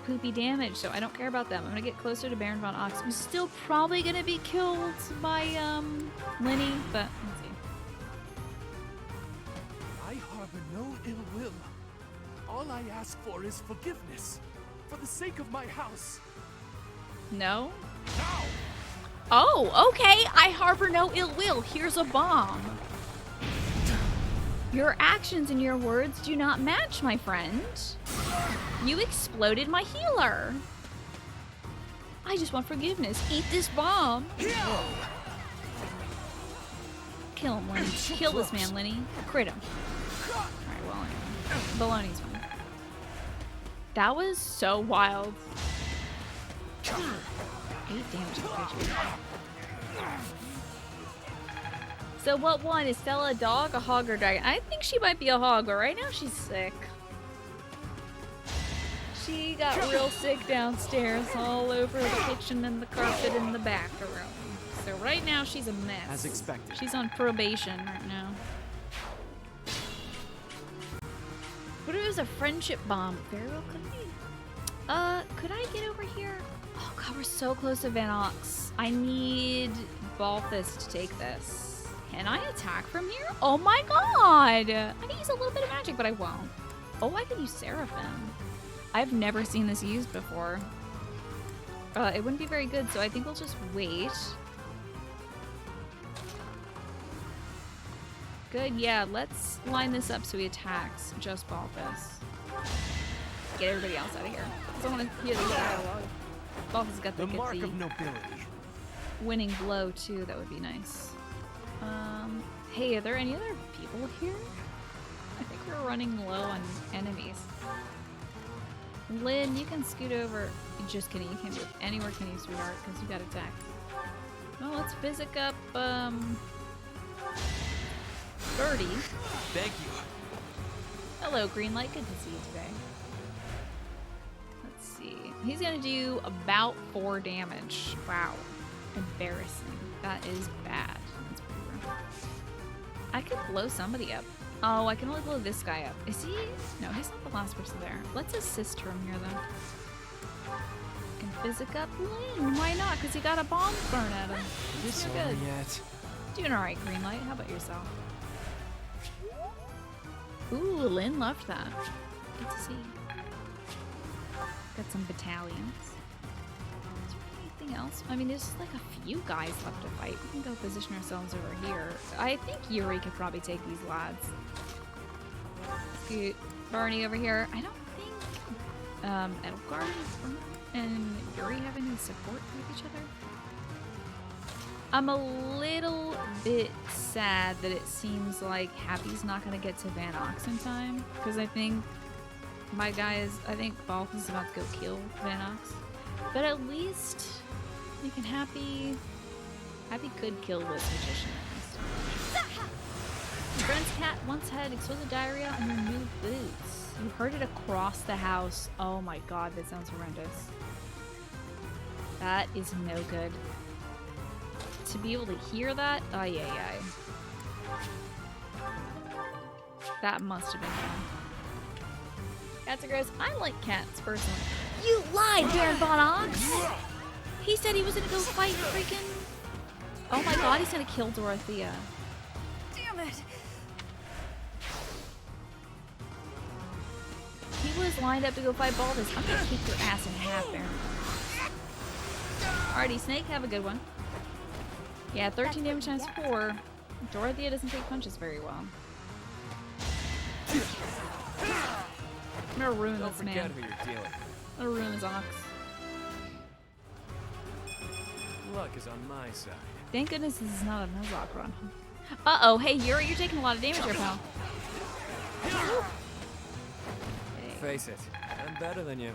Poopy damage, so I don't care about them. I'm gonna get closer to Baron von Ox, who's still probably gonna be killed by, Lenny, but let's see. I harbor no ill will. All I ask for is forgiveness. For the sake of my house. No? Oh, okay. I harbor no ill will. Here's a bomb. Your actions and your words do not match, my friend. You exploded my healer. I just want forgiveness. Eat this bomb. Kill him, Lenny. Kill this man, Lenny. Crit him. Alright, well, anyway. Baloney's fine. That was so wild. 8 damage. So what won? Is Stella a dog, a hog, or a dragon? I think she might be a hog, but right now she's sick. She got real sick downstairs, all over the kitchen and the carpet in the bathroom. So right now she's a mess. As expected. She's on probation right now. What if it was a friendship bomb? Very well could be. Could I get over here? Oh god, we're so close to Van Ox. I need Balthus to take this. Can I attack from here? Oh my god! I can use a little bit of magic, but I won't. Oh, I can use Seraphim. I've never seen this used before. It wouldn't be very good, so I think we'll just wait. Good, yeah, let's line this up so he attacks just Balthus. Get everybody else out of here. I want to hear the dialogue. Balthus got the mark of nobility. Winning blow, too. That would be nice. Hey, are there any other people here? I think we're running low on enemies. Lynn, you can scoot over. Just kidding, you can't move anywhere, can you, sweetheart? Because you got attacked. Well, let's physic up, Birdie. Thank you. Hello, Greenlight. Good to see you today. Let's see. He's gonna do about 4 damage. Wow. Embarrassing. That is bad. That's pretty rough. I could blow somebody up. Oh, I can only blow this guy up. Is he? No, he's not the last person there. Let's assist from here, though. Can physic up Lynn. Why not? Because he got a bomb thrown at him. This You're over good. yet? Doing alright, Greenlight. How about yourself? Ooh, Lynn loved that. Good to see. Got some battalions. Is there anything else? I mean, there's like a few guys left to fight. We can go position ourselves over here. I think Yuri could probably take these lads. Scoot Barney over here. I don't think Edelgard and Yuri have any support with each other. I'm a little bit sad that it seems like Happy's not going to get to Van Ox in time. Because I think my guys, I think Balk is about to go kill Van Ox. But at least we can Happy could kill this magician at least. Your friend's cat once had explosive diarrhea on your new boots. You heard it across the house. Oh my god, that sounds horrendous. That is no good. To be able to hear that? Ay, ay, ay. That must have been fun. Cats are gross. I like cats, personally. You lied, Baron Von Ox! He said he was gonna go fight freaking... Oh my god, he's gonna kill Dorothea. Damn it! He was lined up to go fight Baldus. I'm gonna kick your ass in half, Baron. Alrighty, Snake, have a good one. Yeah, 13 damage times 4. Dorothea doesn't take punches very well. I'm gonna ruin this man. Don't forget who you're dealing. I'm gonna ruin his ox. Luck is on my side. Thank goodness this is not a Nuzlocke run. Uh-oh, hey Yuri, you're taking a lot of damage here, pal. Hey. Face it, I'm better than you.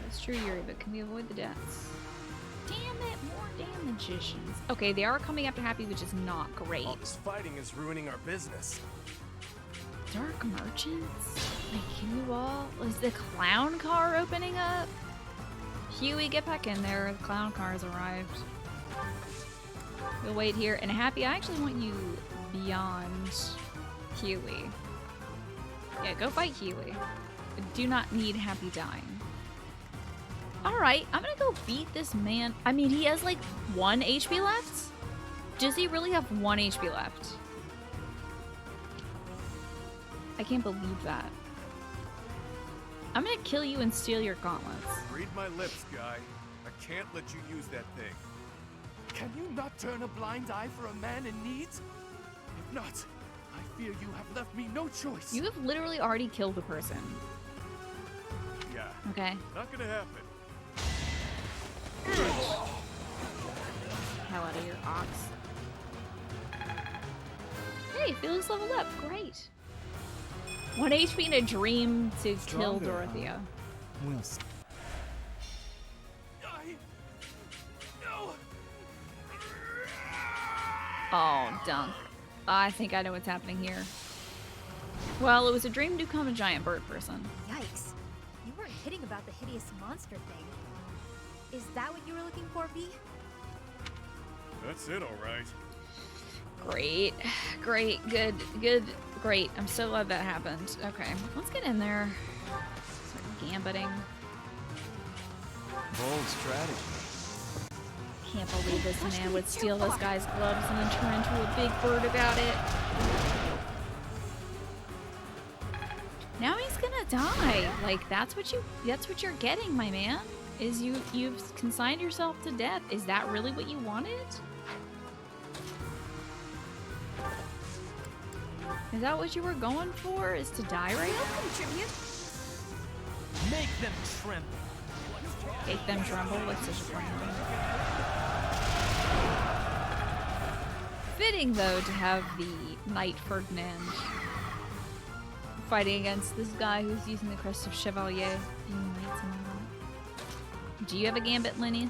It's true, Yuri, but can we avoid the deaths? Damn it, more damn magicians. Okay, they are coming after Happy, which is not great. All this fighting is ruining our business. Dark merchants? Like, can you all... Is the clown car opening up? Huey, get back in there. The clown car has arrived. We'll wait here. And Happy, I actually want you beyond Huey. Yeah, go fight Huey. I do not need Happy dying. Alright, I'm gonna go beat this man. I mean, he has like 1 HP left? Does he really have 1 HP left? I can't believe that. I'm gonna kill you and steal your gauntlets. Read my lips, guy. I can't let you use that thing. Can you not turn a blind eye for a man in need? If not, I fear you have left me no choice. You have literally already killed a person. Yeah. Okay. Not gonna happen. Hell out of your ox. Hey, Felix leveled up. Great. 1 HP and a dream to kill Dorothea. We'll see. No. Oh, dunk. I think I know what's happening here. Well, it was a dream to become a giant bird person. Yikes. You weren't kidding about the hideous monster thing. Is that what you were looking for, B? That's it, all right. Great. Great. Good. Great. I'm so glad that happened. Okay, let's get in there. Start gambiting. Bold strategy. Can't believe this man would steal this guy's gloves and then turn into a big bird about it. Now he's gonna die. Like, that's what you're getting, my man. Is you've consigned yourself to death. Is that really what you wanted? Is that what you were going for? Is to die right now? Contribute. Make them tremble. Make them tremble with such a plan. Fitting though to have the Knight Ferdinand fighting against this guy who's using the crest of Chevalier. Do you have a gambit, Lenny?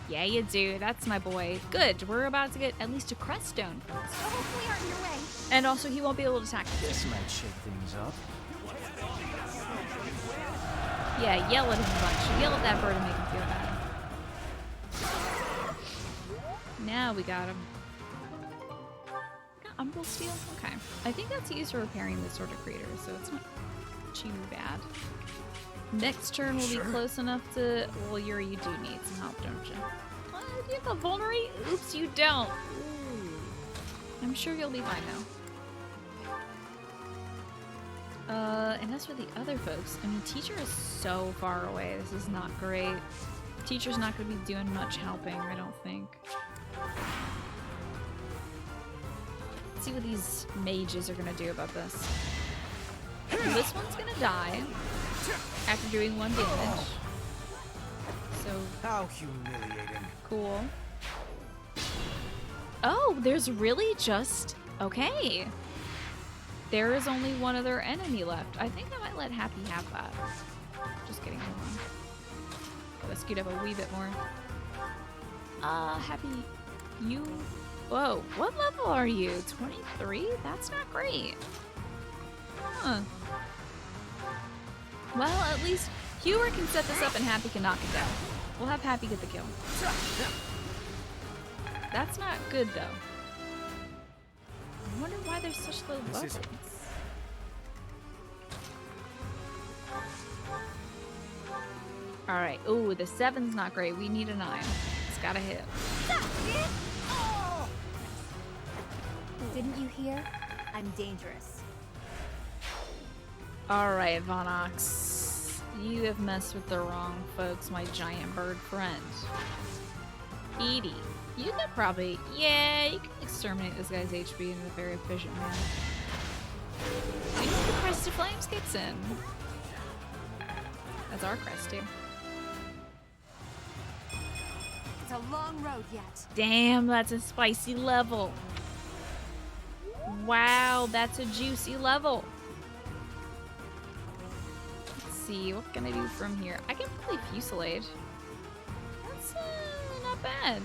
Yeah, you do. That's my boy. Good. We're about to get at least a crest stone from this. I hope we aren't in your way. And also, he won't be able to attack us. This might shake things up. Yeah, yell at him a bunch. Yell at that bird and make him feel bad. Now we got him. Got Umbral Steel? Okay. I think that's used for repairing this sort of creature, so it's not too bad. Next turn will be close enough to... Well, Yuri, you do need some help, don't you? Do you have a vulnerate? Oops, you don't. Ooh. I'm sure you'll be fine now. And as for the other folks, I mean, Teacher is so far away. This is not great. Teacher's not going to be doing much helping, I don't think. Let's see what these mages are going to do about this. This one's going to die after doing 1 damage. So... How humiliating. Cool. Oh, there's really just... Okay. There is only one other enemy left. I think I might let Happy have that. Just kidding, hold on. Gotta scoot up a wee bit more. Happy, you... Whoa, what level are you? 23? That's not great. Huh. Well, at least Hewer can set this up and Happy can knock it down. We'll have Happy get the kill. That's not good, though. I wonder why there's such low levels. Alright. Ooh, the 7's not great. We need a 9. It's gotta hit. Didn't you hear? I'm dangerous. Alright, Vonox. You have messed with the wrong folks, my giant bird friend. Edie. You could probably... Yeah, you can exterminate this guy's HP in a very efficient manner. We know the Crest of Flames kicks in. That's our crest, too. It's a long road yet. Damn, that's a spicy level. Wow, that's a juicy level. Let's see, what can I do from here? I can probably Fusillade. That's not bad.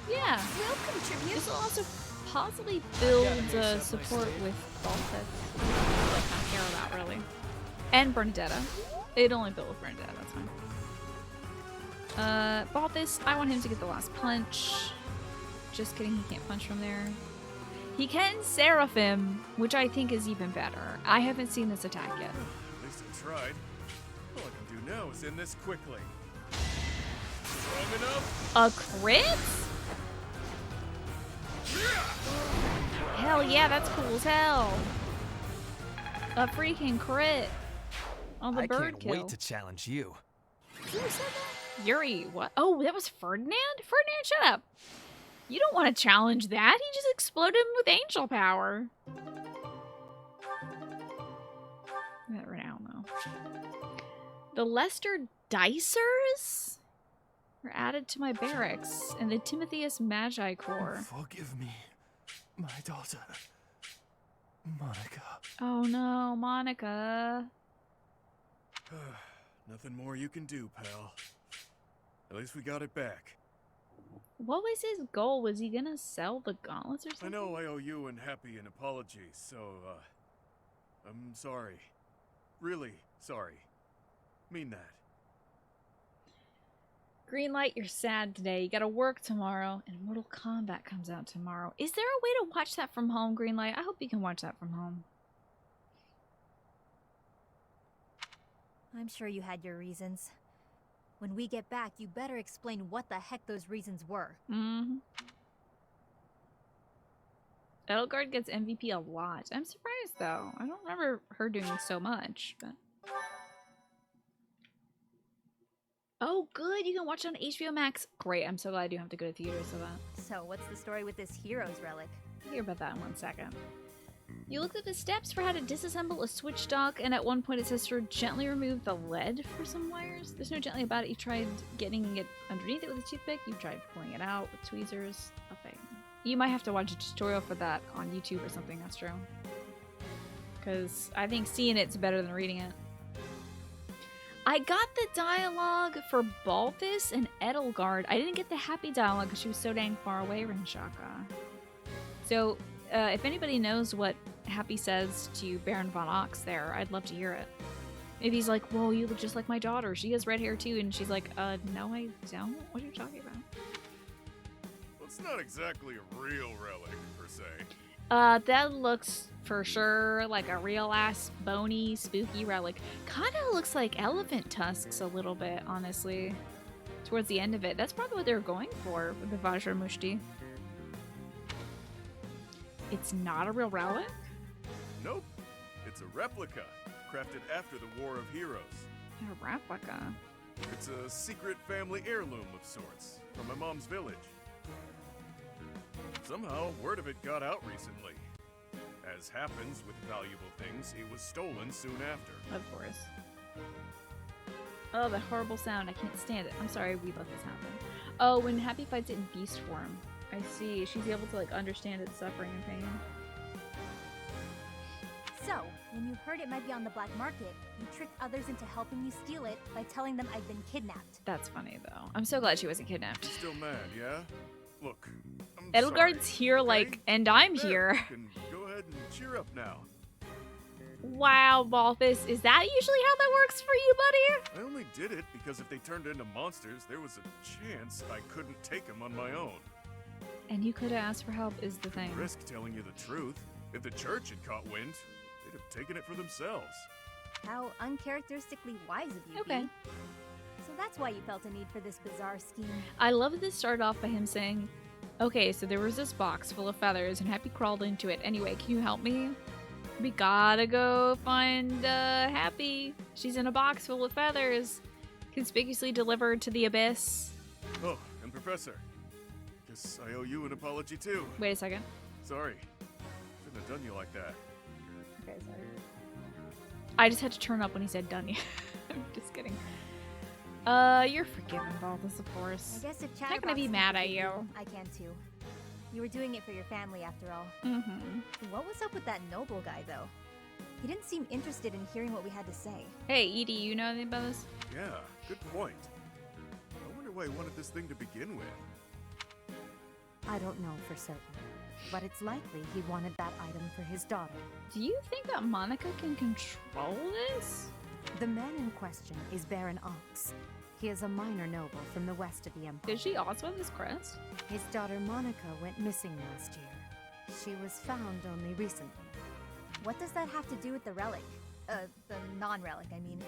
Yeah. We'll contribute. This will also possibly build support with Balthus. I don't care about, really. And Bernadetta. It only built with Bernadetta, that's fine. Balthus, I want him to get the last punch. Just kidding, he can't punch from there. He can Seraphim, which I think is even better. I haven't seen this attack yet. At least I tried. All I can do now is end this quickly. Strong enough? A crit? Hell yeah, that's cool as hell. A freaking crit on the bird kill. I can't wait to challenge you. Who said that? Yuri, what? Oh, that was Ferdinand? Ferdinand, shut up. You don't want to challenge that. He just exploded him with angel power. I don't know. The Lester Dicers were added to my barracks in the Timotheus Magi Corps. Forgive me, my daughter, Monica. Oh no, Monica. Nothing more you can do, pal. At least we got it back. What was his goal? Was he gonna sell the gauntlets or something? I know I owe you and Happy an apology, so, I'm sorry. Really sorry. Mean that. Greenlight, you're sad today. You gotta work tomorrow, and Mortal Kombat comes out tomorrow. Is there a way to watch that from home, Greenlight? I hope you can watch that from home. I'm sure you had your reasons. When we get back, you better explain what the heck those reasons were. Mm-hmm. Edelgard gets MVP a lot. I'm surprised, though. I don't remember her doing so much, but... Oh, good! You can watch it on HBO Max. Great, I'm so glad I do have to go to theaters for that. So, what's the story with this hero's relic? I'll hear about that in 1 second. You looked at the steps for how to disassemble a switch dock, and at one point it says to gently remove the lead for some wires. There's no gently about it. You tried getting it underneath it with a toothpick. You tried pulling it out with tweezers. Nothing. You might have to watch a tutorial for that on YouTube or something, that's true. Because I think seeing it's better than reading it. I got the dialogue for Balthus and Edelgard. I didn't get the happy dialogue because she was so dang far away, Rinshaka. So, if anybody knows what Happy says to Baron von Ox there, I'd love to hear it. Maybe he's like, whoa, you look just like my daughter. She has red hair too. And she's like, no, I don't. What are you talking about? Well, it's not exactly a real relic, per se. That looks for sure like a real ass bony spooky relic. Kind of looks like elephant tusks a little bit, honestly. Towards the end of it. That's probably what they were going for with the Vajramushti. It's not a real relic? Nope. It's a replica, crafted after the War of Heroes. A replica? It's a secret family heirloom of sorts, from my mom's village. Somehow, word of it got out recently. As happens with valuable things, it was stolen soon after. Of course. Oh, that horrible sound. I can't stand it. I'm sorry we let this happen. Oh, when Happy fights it in beast form. I see. She's able to, like, understand its suffering and pain. So, when you heard it might be on the black market, you tricked others into helping you steal it by telling them I'd been kidnapped. That's funny, though. I'm so glad she wasn't kidnapped. Still mad, yeah? Look, I'm Edelgard's sorry, here, okay? like, and I'm There, here. you can go ahead and cheer up now. Wow, Balthus. Is that usually how that works for you, buddy? I only did it because if they turned into monsters, there was a chance I couldn't take them on my own. And you could have asked for help is the thing. Risk telling you the truth. If the church had caught wind, they'd have taken it for themselves. How uncharacteristically wise of you, Okay. Bee. So that's why you felt a need for this bizarre scheme. I love this started off by him saying, okay, so there was this box full of feathers and Happy crawled into it. Anyway, can you help me? We gotta go find Happy. She's in a box full of feathers. Conspicuously delivered to the abyss. Oh, and Professor. Guess I owe you an apology too. Wait a second. Sorry. Shouldn't have done you like that. Okay, sorry. I just had to turn up when he said done you. I'm just kidding. You're forgiven, Balthus, of course. I guess if I'm not gonna Chatterbox be can mad at forgive you. I can too. You were doing it for your family after all. Mm-hmm. What was up with that noble guy, though? He didn't seem interested in hearing what we had to say. Hey, Edie, you know anything about this? Yeah, good point. I wonder why he wanted this thing to begin with. I don't know for certain, but it's likely he wanted that item for his daughter. Do you think that Monica can control this? The man in question is Baron Ox. He is a minor noble from the west of the Empire. Did she also have this crest? His daughter Monica went missing last year. She was found only recently. What does that have to do with the relic? The non-relic, I mean.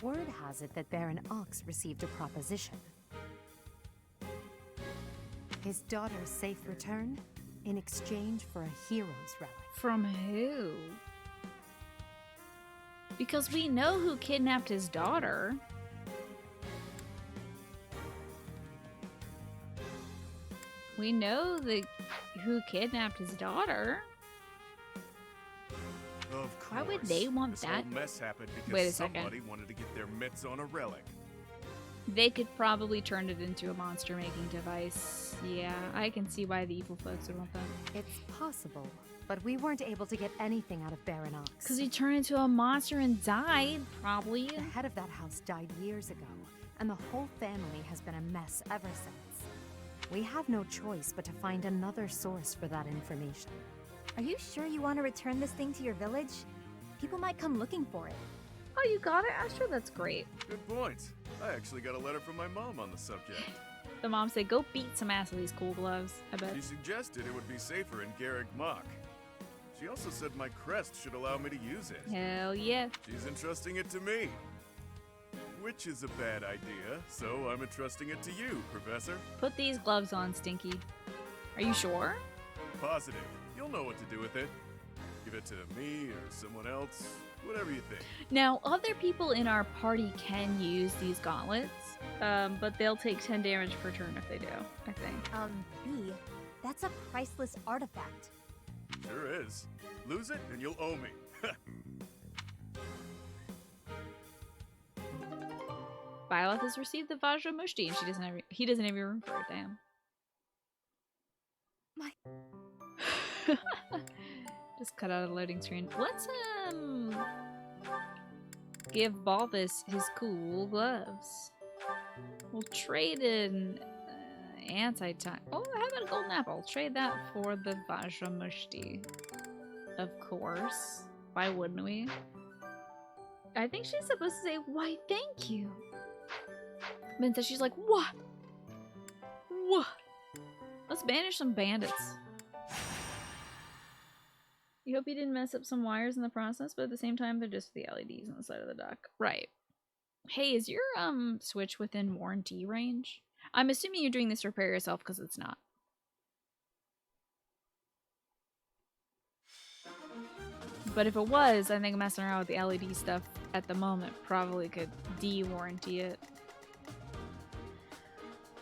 Word has it that Baron Ox received a proposition. His daughter's safe return in exchange for a hero's relic. From who? Because we know who kidnapped his daughter. We know who kidnapped his daughter. Of course. Why would they want this that? Whole mess happened because Wait a second. somebody wanted to get their mitts on a relic. They could probably turn it into a monster-making device. Yeah, I can see why the evil folks would want that. It's possible, but we weren't able to get anything out of Baron Ox. Because he turned into a monster and died, probably. The head of that house died years ago, and the whole family has been a mess ever since. We have no choice but to find another source for that information. Are you sure you want to return this thing to your village? People might come looking for it. Oh, you got it, Astro? That's great. Good point. I actually got a letter from my mom on the subject. The mom said, go beat some ass with these cool gloves, I bet. She suggested it would be safer in Garrick Mach. She also said my crest should allow me to use it. Hell yeah. She's entrusting it to me. Which is a bad idea, so I'm entrusting it to you, Professor. Put these gloves on, Stinky. Are you sure? Positive. You'll know what to do with it. Give it to me or someone else, whatever you think. Now, other people in our party can use these gauntlets, but they'll take 10 damage per turn if they do, I think. B, that's a priceless artifact. Sure is. Lose it and you'll owe me. Byleth has received the Vajramushti, and he doesn't have room for it, damn. My... Just cut out a loading screen. Let's give Balthus his cool gloves. We'll trade in anti-time. Oh, how about a golden apple? Trade that for the Vajramushti. Of course. Why wouldn't we? I think she's supposed to say, why, thank you. But instead she's like, what? What? Let's banish some bandits. You hope you didn't mess up some wires in the process, but at the same time, they're just the LEDs on the side of the dock. Right. Hey, is your switch within warranty range? I'm assuming you're doing this to repair yourself because it's not. But if it was, I think messing around with the LED stuff at the moment probably could de-warranty it.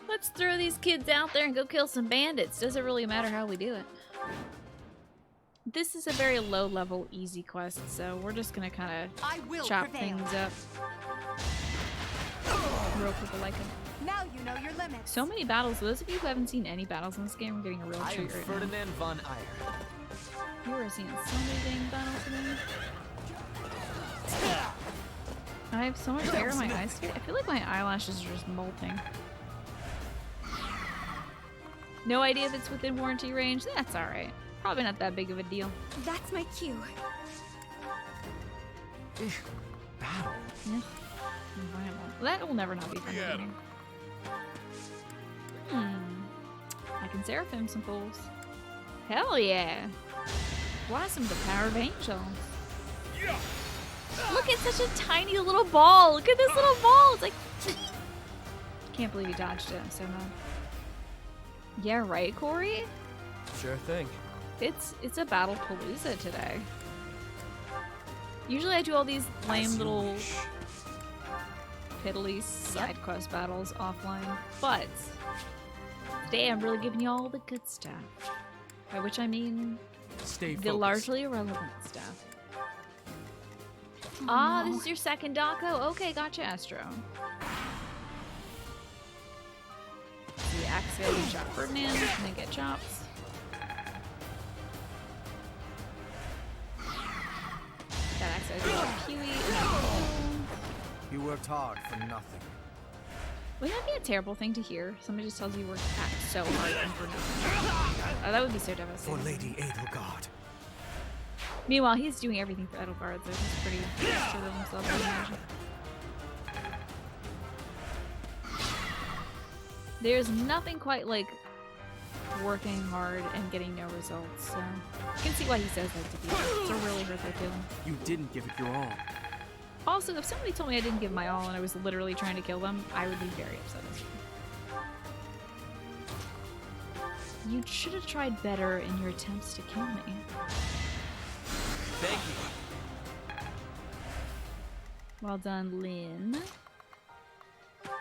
Let's throw these kids out there and go kill some bandits. Doesn't really matter how we do it. This is a very low-level, easy quest, so we're just gonna kind of chop things up. Real people like it. Now you know your limits. So many battles. For those of you who haven't seen any battles in this game, we're getting a real treat right Ferdinand von Eyre. now. You are seeing so many dang battles today. I have so much hair in my eyes today. I feel like my eyelashes are just molting. No idea if it's within warranty range. That's alright. Probably not that big of a deal. That's my cue. Battle. Yeah. That will never not be fun. I can seraphim some fools. Hell yeah. Blossom the power of angels. Look, it's such a tiny little ball. Look at this little ball. It's like... Can't believe he dodged it. I'm so mad. Yeah, right, Corey? Sure thing. It's a battle palooza today. Usually I do all these lame little piddly side quest battles offline, but today I'm really giving you all the good stuff. By which I mean the largely irrelevant stuff. Ah, this is your second Daco? Okay, gotcha, Astro. The axe guy can chop Ferdinand, and then get chops. That axe guy can chop Huey, and then... You worked hard for nothing. Wouldn't that be a terrible thing to hear? Somebody just tells you you worked so hard and for nothing. Oh, that would be so devastating. For Lady Edelgard. Meanwhile, he's doing everything for Edelgard, so he's pretty sure of himself, I imagine. There's nothing quite like working hard and getting no results, so you can see why he says that to people. It's a really hurt their feelings. You didn't give it your all. Also, if somebody told me I didn't give my all and I was literally trying to kill them, I would be very upset as well. You should have tried better in your attempts to kill me. Thank you. Well done, Lynn.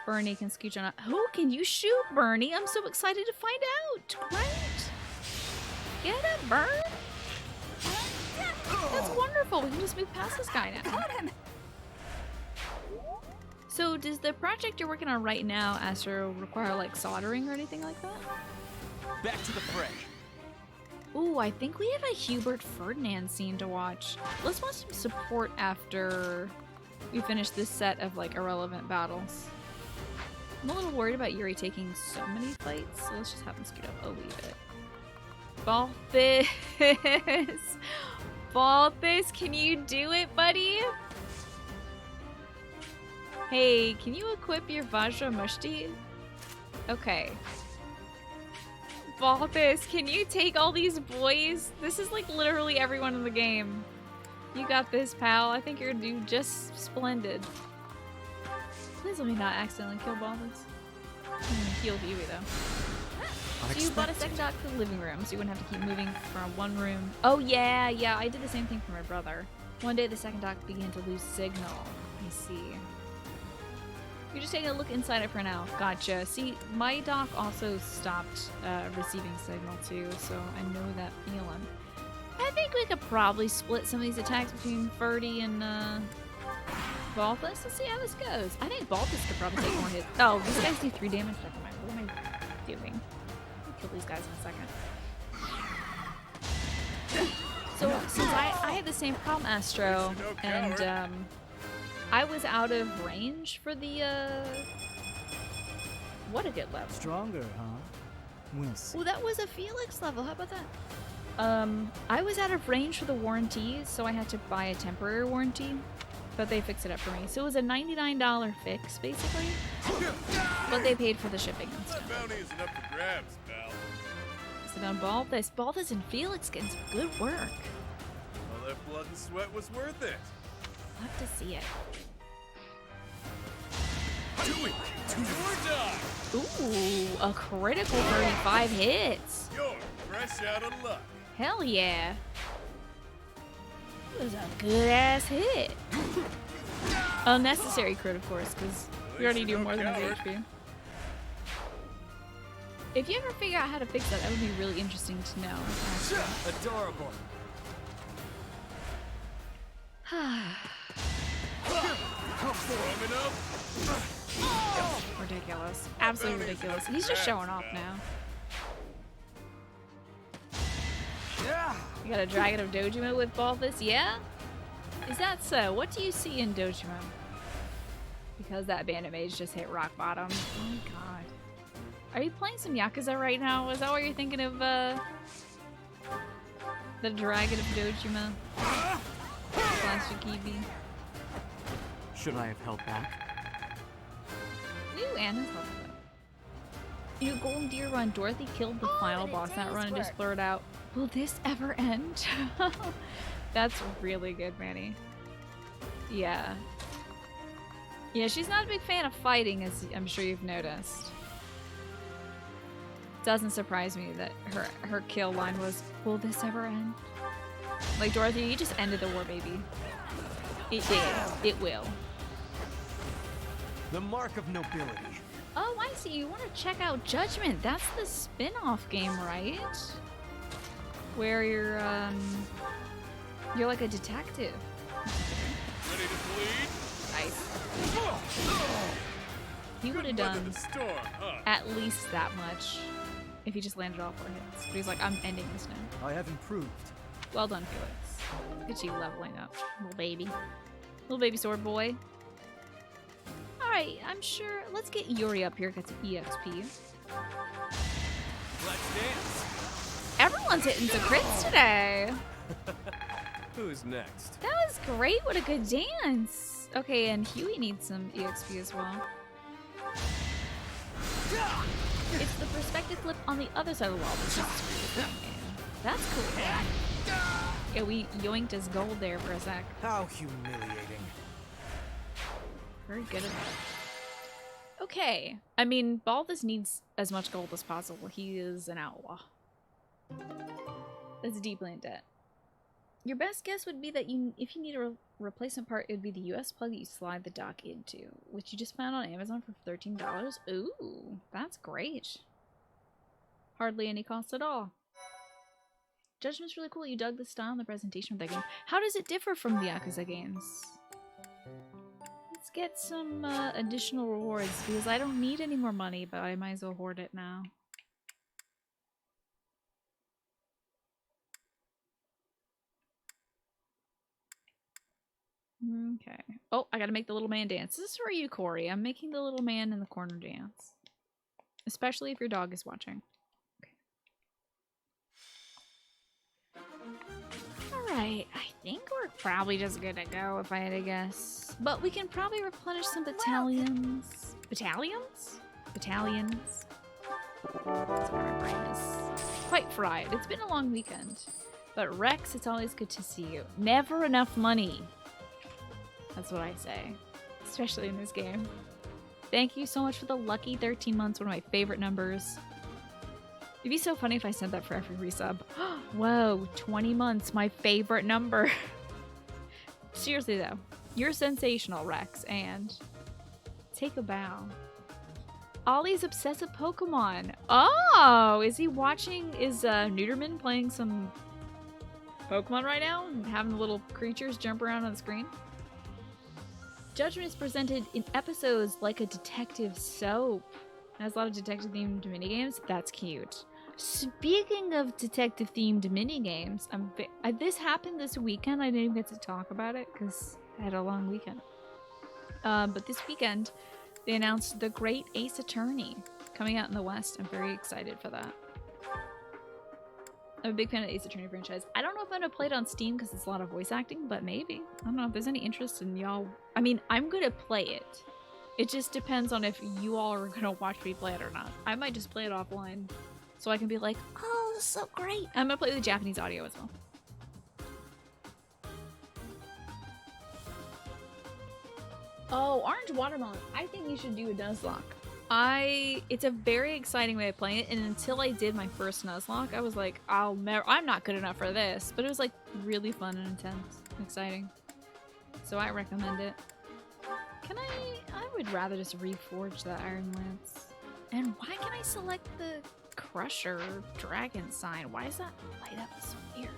Bernie can scooch on up. Who can you shoot, Bernie? I'm so excited to find out. Great. Get it, Bern. That's wonderful. We can just move past this guy now. Got him. So does the project you're working on right now, Astro, require like soldering or anything like that? Back to the fray. Ooh, I think we have a Hubert Ferdinand scene to watch. Let's watch some support after we finish this set of like irrelevant battles. I'm a little worried about Yuri taking so many fights, so let's just have him scoot up a wee bit. Balthus! Balthus, can you do it, buddy? Hey, can you equip your Vajramushti? Okay. Balthus, can you take all these boys? This is like literally everyone in the game. You got this, pal. I think you're gonna do just splendid. Please let me not accidentally kill Balthus. Heal Huey though. So you bought a second dock to the living room, so you wouldn't have to keep moving from one room. Oh yeah, I did the same thing for my brother. One day the second dock began to lose signal. I see. You're just taking a look inside it for now. Gotcha. See, my dock also stopped receiving signal too, so I know that feeling. I think we could probably split some of these attacks between Ferdy and Balthus. Let's see how this goes. I think Balthus could probably take more hits. Oh, these guys do 3 damage. Never mind. What am I doing? I'll kill these guys in a second. So since I had the same problem, Astro, and I was out of range for the what a good level. Stronger, huh? We'll see. Well, that was a Felix level. How about that? I was out of range for the warranty, so I had to buy a temporary warranty, but they fixed it up for me. So it was a $99 fix, basically, but they paid for the shipping and stuff. That bounty isn't up for grabs, pal. So now Balthus and Felix getting some good work. All that blood and sweat was worth it. I'll have to see it. Do it to your die. Ooh, a critical 35 hits. You're fresh out of luck. Hell yeah. That was a good ass hit. Unnecessary crit, of course, because we already do more than his HP. If you ever figure out how to fix that, that would be really interesting to know. Adorable. Ridiculous. Absolutely ridiculous. He's just showing off now. You got a Dragon of Dojima with Balthus? Yeah? Is that so? What do you see in Dojima? Because that bandit mage just hit rock bottom. Oh my god. Are you playing some Yakuza right now? Is that what you're thinking of, the Dragon of Dojima? Plastic Eevee? Should I have held back? Ooh, Anna's leveled up. You Golden Deer run. Dorothy killed the final boss that run and just blurred out, "Will this ever end?" That's really good, Manny. Yeah. Yeah, she's not a big fan of fighting, as I'm sure you've noticed. Doesn't surprise me that her kill line was, "Will this ever end?" Like, Dorothy, you just ended the war, baby. It did. It will. The mark of nobility. Oh, I see. You want to check out Judgment. That's the spin-off game, right? Where you're like a detective. Ready to bleed? Nice. He would have done at least that much if he just landed all 4 hits. But he's like, I'm ending this now. I have improved. Well done, Felix. Look at you leveling up, little baby. Little baby sword boy. Alright, I'm sure. Let's get Yuri up here, get some EXP. Let's dance. Everyone's hitting some crits today. Who's next? That was great. What a good dance. Okay, and Huey needs some EXP as well. It's the perspective flip on the other side of the wall. That's cool. Yeah, we yoinked his gold there for a sec. How humiliating. Very good at that. Okay. I mean, Balthus needs as much gold as possible. He is an outlaw. That's deeply in debt. Your best guess would be that if you need a replacement part, it would be the US plug that you slide the dock into, which you just found on Amazon for $13. Ooh, that's great. Hardly any cost at all. Judgment's really cool. You dug the style and the presentation of that game. How does it differ from the Yakuza games? Let's get some additional rewards, because I don't need any more money, but I might as well hoard it now. Okay. Oh, I gotta make the little man dance. This is for you, Corey. I'm making the little man in the corner dance. Especially if your dog is watching. Alright, I think we're probably just gonna go if I had to guess. But we can probably replenish some battalions. Battalions? Battalions. Sorry, my brain is quite fried. It's been a long weekend. But Rex, it's always good to see you. Never enough money. That's what I say. Especially in this game. Thank you so much for the lucky 13 months, one of my favorite numbers. It'd be so funny if I said that for every resub. Whoa, 20 months, my favorite number. Seriously though, you're sensational, Rex, and take a bow. Ollie's obsessive Pokemon. Oh, is he watching, is Neuterman playing some Pokemon right now and having the little creatures jump around on the screen? Judgment is presented in episodes like a detective soap. It has a lot of detective themed minigames. That's cute. Speaking of detective-themed minigames, this happened this weekend. I didn't even get to talk about it because I had a long weekend. But this weekend, they announced The Great Ace Attorney coming out in the West. I'm very excited for that. I'm a big fan of the Ace Attorney franchise. I don't know if I'm going to play it on Steam because it's a lot of voice acting, but maybe. I don't know if there's any interest in y'all. I mean, I'm going to play it. It just depends on if you all are going to watch me play it or not. I might just play it offline so I can be like, oh, this is so great. I'm going to play the Japanese audio as well. Oh, Orange Watermelon. I think you should do a Nuzlocke. It's a very exciting way of playing it, and until I did my first Nuzlocke, I was like, I'm not good enough for this. But it was like really fun and intense and exciting. So I recommend it. I would rather just reforge the Iron Lance. And why can I select the Crusher Dragon sign? Why does that light up? It's so weird.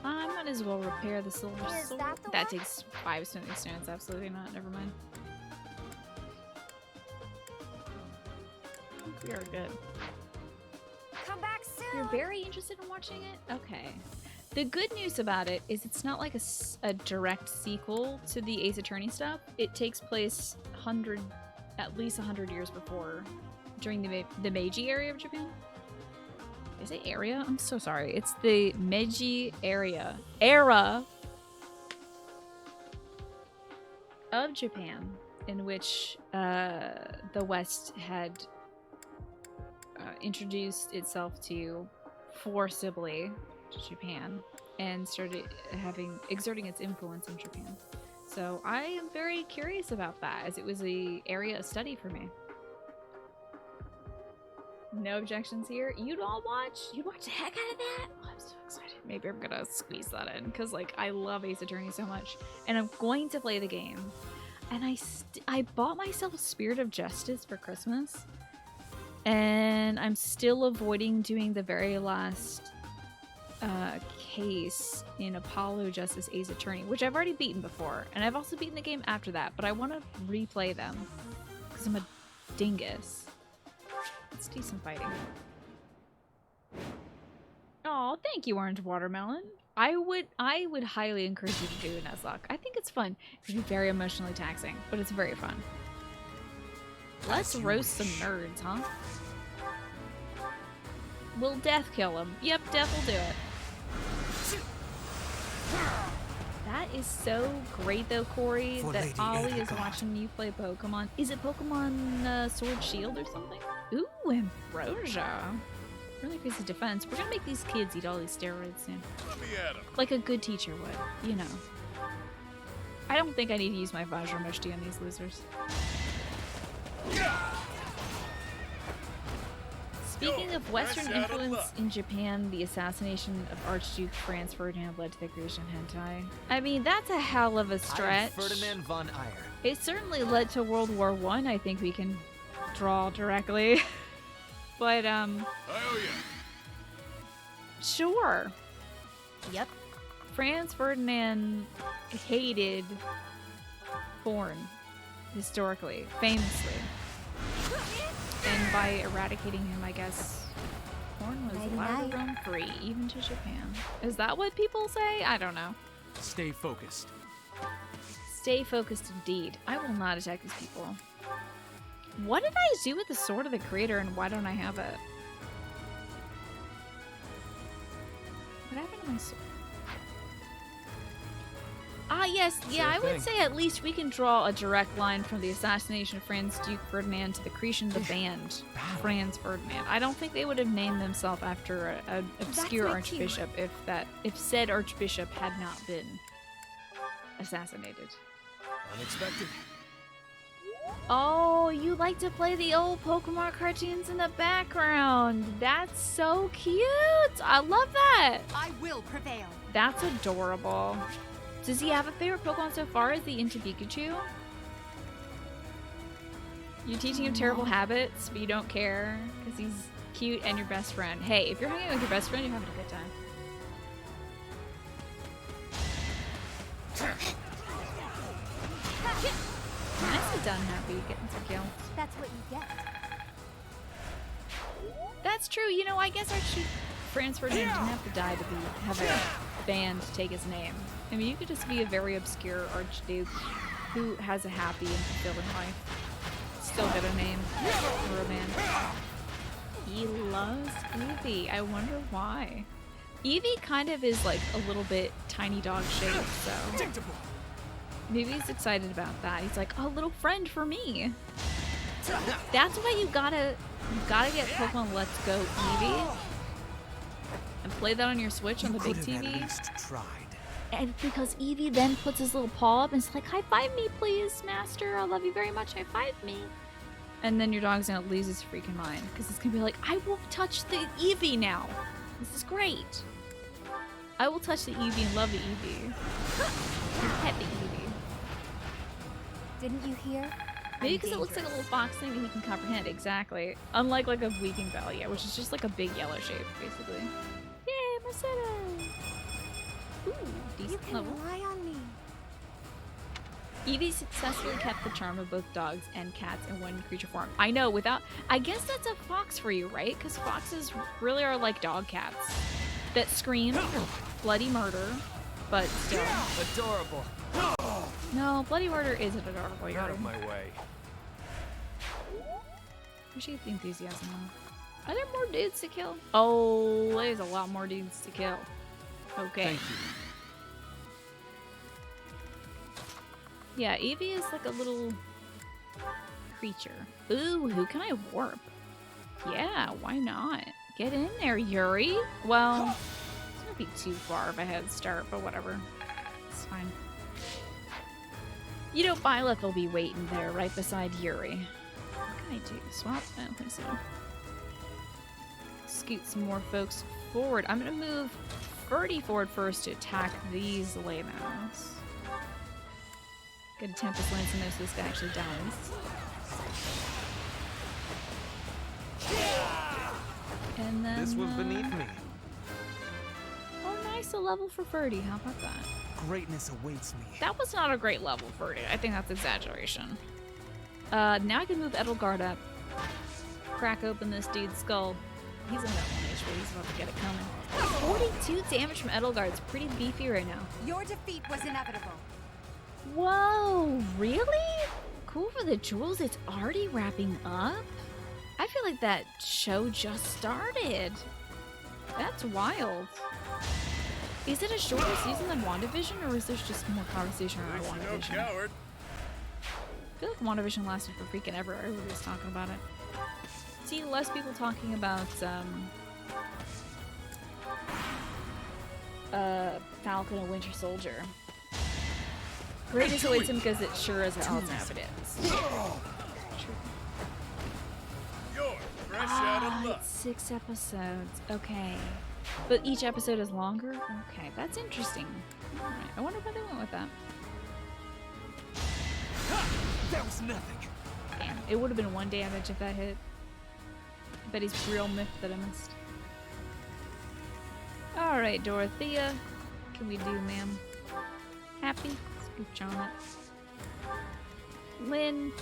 I might as well repair the Silver Sword. That takes 5 smithing stones. Absolutely not. Never mind. We are good. Come back soon. You're very interested in watching it? Okay. The good news about it is it's not like a direct sequel to the Ace Attorney stuff. It takes place at least 100 years before, during the Meiji area of Japan. Is it area? I'm so sorry. It's the Meiji era of Japan, in which the West had introduced itself to forcibly to Japan and started exerting its influence in Japan. So I am very curious about that, as it was an area of study for me. No objections here. You'd watch the heck out of that? Oh, I'm so excited. Maybe I'm gonna squeeze that in because like I love Ace Attorney so much, and I'm going to play the game. And I bought myself Spirit of Justice for Christmas, and I'm still avoiding doing the very last case in Apollo Justice Ace Attorney, which I've already beaten before, and I've also beaten the game after that, but I want to replay them because I'm a dingus. Let's do some fighting. Oh, thank you, Orange Watermelon. I would highly encourage you to do a Nuzlocke. I think it's fun. It can be very emotionally taxing, but it's very fun. Let's roast some nerds, huh? Will Death kill him? Yep, Death will do it. That is so great though, Corey, that Ollie is watching you play Pokemon. Is it Pokemon Sword Shield or something? Ooh, Ambrosia. Really increases defense. We're gonna make these kids eat all these steroids soon. Let me at 'em. Like a good teacher would, you know. I don't think I need to use my Vajramushti on these losers. Speaking of Western influence in Japan, the assassination of Archduke Franz Ferdinand led to the creation of hentai. I mean, that's a hell of a stretch. Ferdinand von Eyre. It certainly led to World War I. I think we can draw directly. But, I owe ya. Sure. Yep. Franz Ferdinand hated porn, historically, famously. And by eradicating him, I guess porn was allowed to roam free, even to Japan. Is that what people say? I don't know. Stay focused. Stay focused indeed. I will not attack these people. What did I do with the Sword of the Creator, and why don't I have it? What happened to my sword? Ah, yes. Yeah, I would say at least we can draw a direct line from the assassination of Franz Duke Ferdinand to the creation of the band Franz Ferdinand. I don't think they would have named themselves after an obscure archbishop if said archbishop had not been assassinated. Unexpected. Oh, you like to play the old Pokemon cartoons in the background. That's so cute. I love that. I will prevail. That's adorable. Does he have a favorite Pokemon so far? Is he into Pikachu? You're teaching him terrible habits, but you don't care because he's cute and your best friend. Hey, if you're hanging out with your best friend, you're having a good time. Nicely done, Happy. Getting some kills. That's what you get. That's true. You know, I guess Archduke Franz Ferdinand didn't have to die to have a band take his name. I mean, you could just be a very obscure Archduke who has a happy and fulfilling life. Still get a name or a band. He loves Evie. I wonder why. Evie kind of is like a little bit tiny dog shaped, so maybe he's excited about that. He's like, a little friend for me. That's why you gotta get Pokemon Let's Go Eevee and play that on your Switch on the big TV. And because Eevee then puts his little paw up and it's like, high five me, please, master. I love you very much. High five me. And then your dog's gonna lose his freaking mind because it's gonna be like, I will touch the Eevee now. This is great. I will touch the Eevee and love the Eevee. Pet the Eevee. Didn't you hear? Maybe because it looks like a little fox thing and he can comprehend. Exactly. Unlike like a Weeping Bell, yeah, which is just like a big yellow shape, basically. Yay, Marcetta! Ooh, decent level. Rely on me. Eevee successfully kept the charm of both dogs and cats in one creature form. I know, without... I guess that's a fox for you, right? Because foxes really are like dog cats that scream bloody murder, but still... Adorable. No, bloody murder isn't adorable. Out of my way. Appreciate the enthusiasm, though. Are there more dudes to kill? Oh, there's a lot more dudes to kill. Okay. Thank you. Yeah, Eevee is like a little creature. Ooh, who can I warp? Yeah, why not? Get in there, Yuri. Well, it's gonna be too far of a head start, but whatever. It's fine. You know, Byleth will be waiting there right beside Yuri. What can I do? Swap? I don't think so. Scoot some more folks forward. I'm gonna move Ferdy forward first to attack these Lamos. Get a Tempest Lance in there so this guy actually dies. And then... This was beneath me. Oh, nice. A level for Ferdy. How about that? Greatness awaits me. That was not a great level, Ferdy. I think that's exaggeration. Now I can move Edelgard up. Crack open this dude's skull. He's only got 1 HP. He's about to get it coming. 42 damage from Edelgard. It's pretty beefy right now. Your defeat was inevitable. Whoa, really? Cool for the jewels. It's already wrapping up? I feel like that show just started. That's wild. Is it a shorter season than WandaVision, or is there just more conversation around WandaVision? No coward. I feel like WandaVision lasted for freaking ever. Everybody's talking about it. See less people talking about Falcon and Winter Soldier. Greatness awaits him because it sure as hell snap it is. You're fresh out of luck. It's 6 episodes. Okay. But each episode is longer? Okay, that's interesting. Alright, I wonder why they went with that. That was nothing. Damn, it would have been 1 damage if that hit. I bet he's real myth that I missed. Alright, Dorothea. What can we do, ma'am? Happy? Scooch on it. Lynn?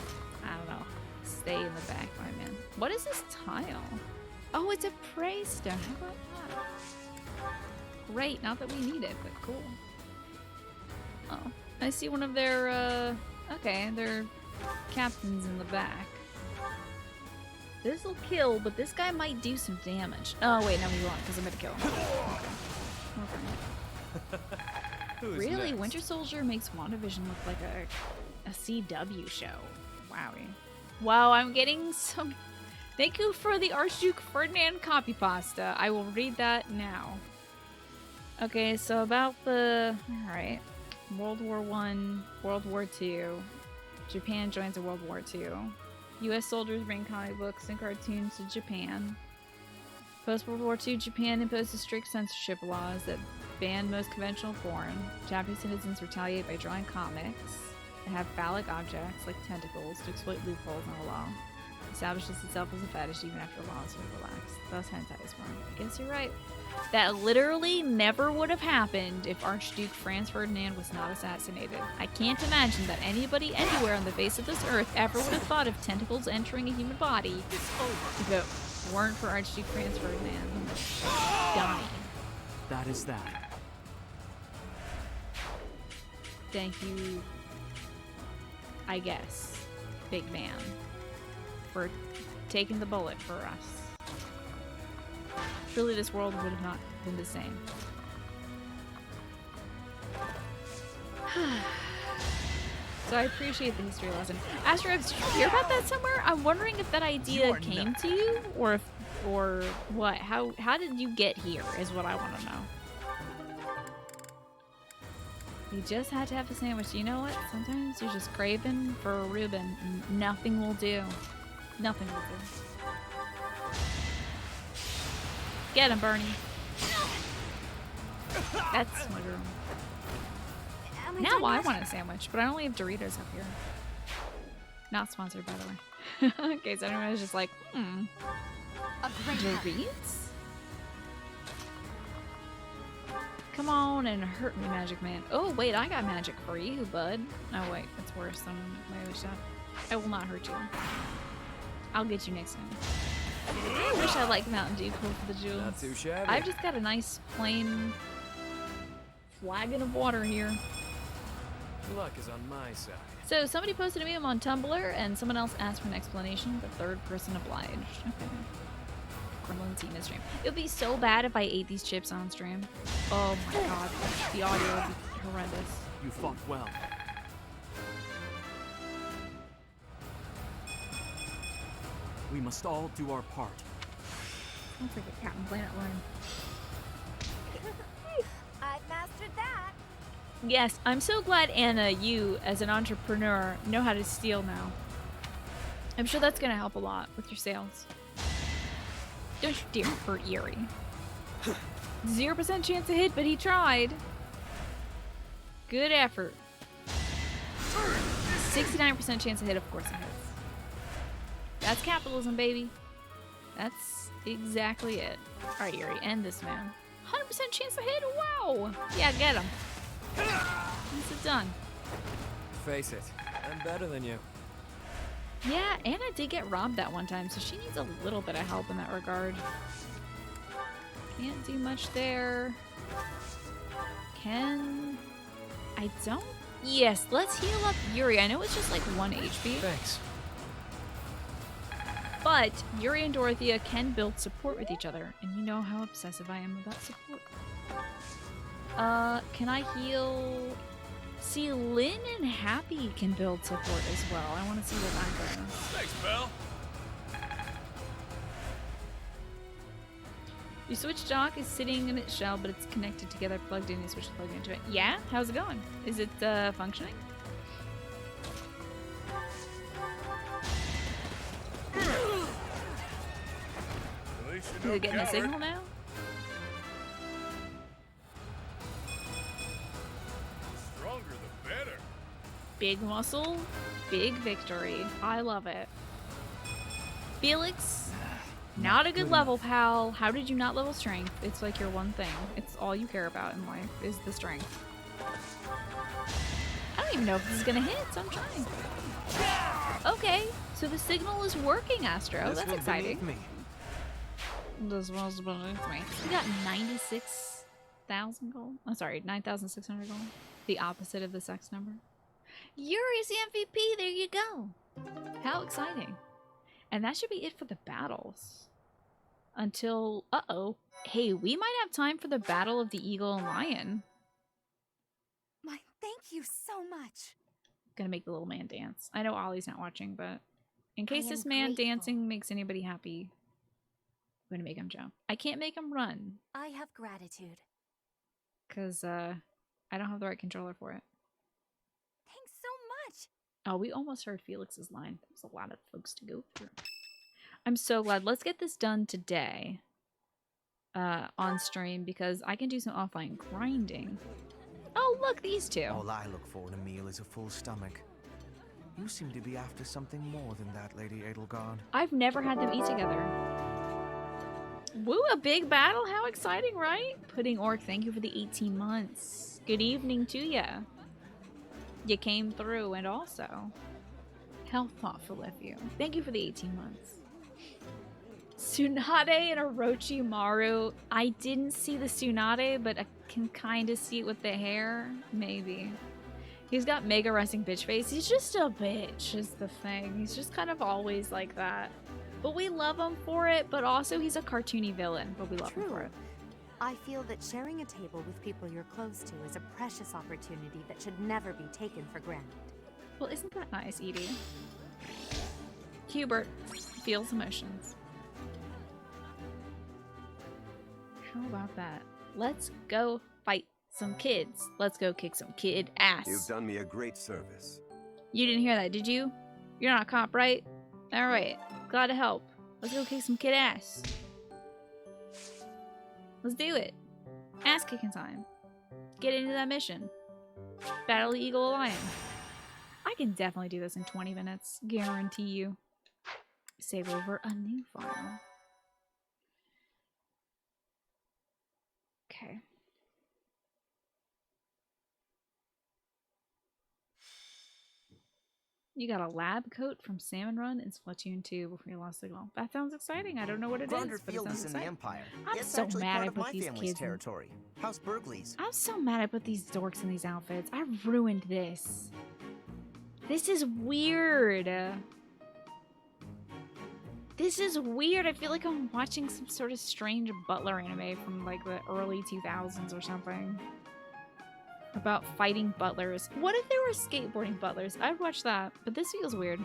I don't know. Stay in the back, my man. What is this tile? Oh, it's a prey stone. How about that? Great. Not that we need it, but cool. Oh, I see one of their, okay, their captains in the back. This'll kill, but this guy might do some damage. Oh, wait, no, he won't, because I'm gonna kill him. Okay. Really? Next? Winter Soldier makes WandaVision look like a CW show. Wowie. Wow, I'm getting some... Thank you for the Archduke Ferdinand copy pasta. I will read that now. Okay, so about the... Alright. World War I, World War II. Japan joins the World War II. U.S. soldiers bring comic books and cartoons to Japan. Post-World War II, Japan imposes strict censorship laws that ban most conventional porn. Japanese citizens retaliate by drawing comics that have phallic objects like tentacles to exploit loopholes in the law. Establishes itself as a fetish even after laws were relaxed. Thus hentai is born. I guess you're right. That literally never would have happened if Archduke Franz Ferdinand was not assassinated. I can't imagine that anybody anywhere on the face of this earth ever would have thought of tentacles entering a human body If it weren't for Archduke Franz Ferdinand, he would die. That is that. Thank you, I guess, big man, for taking the bullet for us. Surely this world would have not been the same. So I appreciate the history lesson. Astro, did you hear about that somewhere? I'm wondering if that idea came to you, or what? How did you get here? Is what I want to know. You just had to have a sandwich. You know what? Sometimes you're just craving for a Reuben, and nothing will do. Nothing will do. Get him, Bernie. That's my girl. Now I want a sandwich, but I only have Doritos up here. Not sponsored, by the way. Okay, so anyone was just like, Doritos? Come on and hurt me, Magic Man. Oh, wait, I got magic for you, bud. Oh, wait, that's worse than my other stuff. I will not hurt you. I'll get you next time. I wish I liked Mountain Dew Cool for the Jewels. Not too shabby. I've just got a nice, plain flagon of water here. Luck is on my side. So somebody posted a meme on Tumblr, and someone else asked for an explanation. The third person obliged. Okay. Gremlin team is stream. It would be so bad if I ate these chips on stream. Oh my god, the audio would be horrendous. You fought well. We must all do our part. Don't forget Captain Planet Learn. I've mastered that. Yes, I'm so glad, Anna, you, as an entrepreneur, know how to steal now. I'm sure that's going to help a lot with your sales. Don't you dare hurt Yuri. 0% chance to hit, but he tried. Good effort. 69% chance to hit, of course it hits. That's capitalism, baby. That's exactly it. Alright, Yuri, end this, man. 100% chance to hit? Wow! Yeah, get him. This is done. Face it, I'm better than you. Yeah, Anna did get robbed that one time, so she needs a little bit of help in that regard. Can't do much there. I don't... Yes, let's heal up Yuri. I know it's just like 1 HP. Thanks. But Yuri and Dorothea can build support with each other, and you know how obsessive I am about support. Can I heal... See, Lynn and Happy can build support as well. I want to see what that does. Thanks, Belle. Your Switch dock is sitting in its shell, but it's connected together, plugged in. You Switch plugged into it. Yeah? How's it going? Is it functioning? Is it getting a signal now? Stronger the better. Big muscle, big victory. I love it. Felix, not a good level, pal. How did you not level strength? It's like your one thing. It's all you care about in life is the strength. I don't even know if this is gonna hit, so I'm trying. Okay, so the signal is working, Astro. That's exciting. This was beneath me. We got 96,000 gold. I'm sorry, 9,600 gold. The opposite of the sex number. Yuri's the MVP. There you go. How exciting. And that should be it for the battles. Until, uh-oh. Hey, we might have time for the battle of the eagle and lion. My, thank you so much. Gonna make the little man dance. I know Ollie's not watching, but in case I this am man grateful. dancing makes anybody happy, I'm gonna make him jump. I can't make him run, I have gratitude. because, I don't have the right controller for it. Thanks so much. Oh, we almost heard Felix's line. There's a lot of folks to go through. I'm so glad. Let's get this done today on stream, because I can do some offline grinding. Oh, look, these two. All I look for in a meal is a full stomach. You seem to be after something more than that, Lady Edelgard. I've never had them eat together. Woo, a big battle? How exciting, right? Pudding Orc, thank you for the 18 months. Good evening to ya. You came through, and also, how thoughtful of you. Thank you for the 18 months. Tsunade and Orochimaru. I didn't see the Tsunade, but I can kind of see it with the hair. Maybe. He's got mega resting bitch face. He's just a bitch is the thing. He's just kind of always like that. But we love him for it, but also he's a cartoony villain, but we love him for it. I feel that sharing a table with people you're close to is a precious opportunity that should never be taken for granted. Well, isn't that nice, Edie? Hubert feels emotions. How about that? Let's go fight some kids. Let's go kick some kid ass. You've done me a great service. You didn't hear that, did you? You're not a cop, right? Alright, glad to help. Let's go kick some kid ass. Let's do it. Ass kicking time. Get into that mission. Battle the Eagle Lion. I can definitely do this in 20 minutes. Guarantee you. Save over a new file. Okay. You got a lab coat from Salmon Run in Splatoon 2 before you lost the goal. That sounds exciting. I don't know what it Gronder is, but it Field sounds is in the exciting. Empire. I'm It's so actually mad part I of put my these family's kids in. territory. House Burgleys. I'm so mad I put these dorks in these outfits. I ruined this. This is weird. This is weird. I feel like I'm watching some sort of strange Butler anime from like the early 2000s or something. About fighting butlers. What if they were skateboarding butlers? I'd watch that, but this feels weird.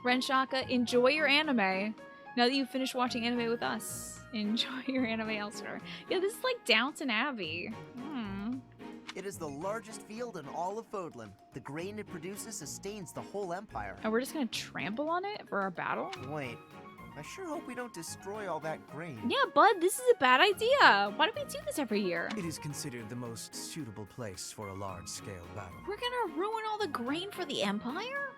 Renshaka, enjoy your anime. Now that you've finished watching anime with us, enjoy your anime elsewhere. Yeah, this is like Downton Abbey. It is the largest field in all of Fodlan. The grain it produces sustains the whole empire. And we're just gonna trample on it for our battle? Wait, I sure hope we don't destroy all that grain. Yeah, bud, this is a bad idea. Why do we do this every year? It is considered the most suitable place for a large-scale battle. We're gonna ruin all the grain for the Empire?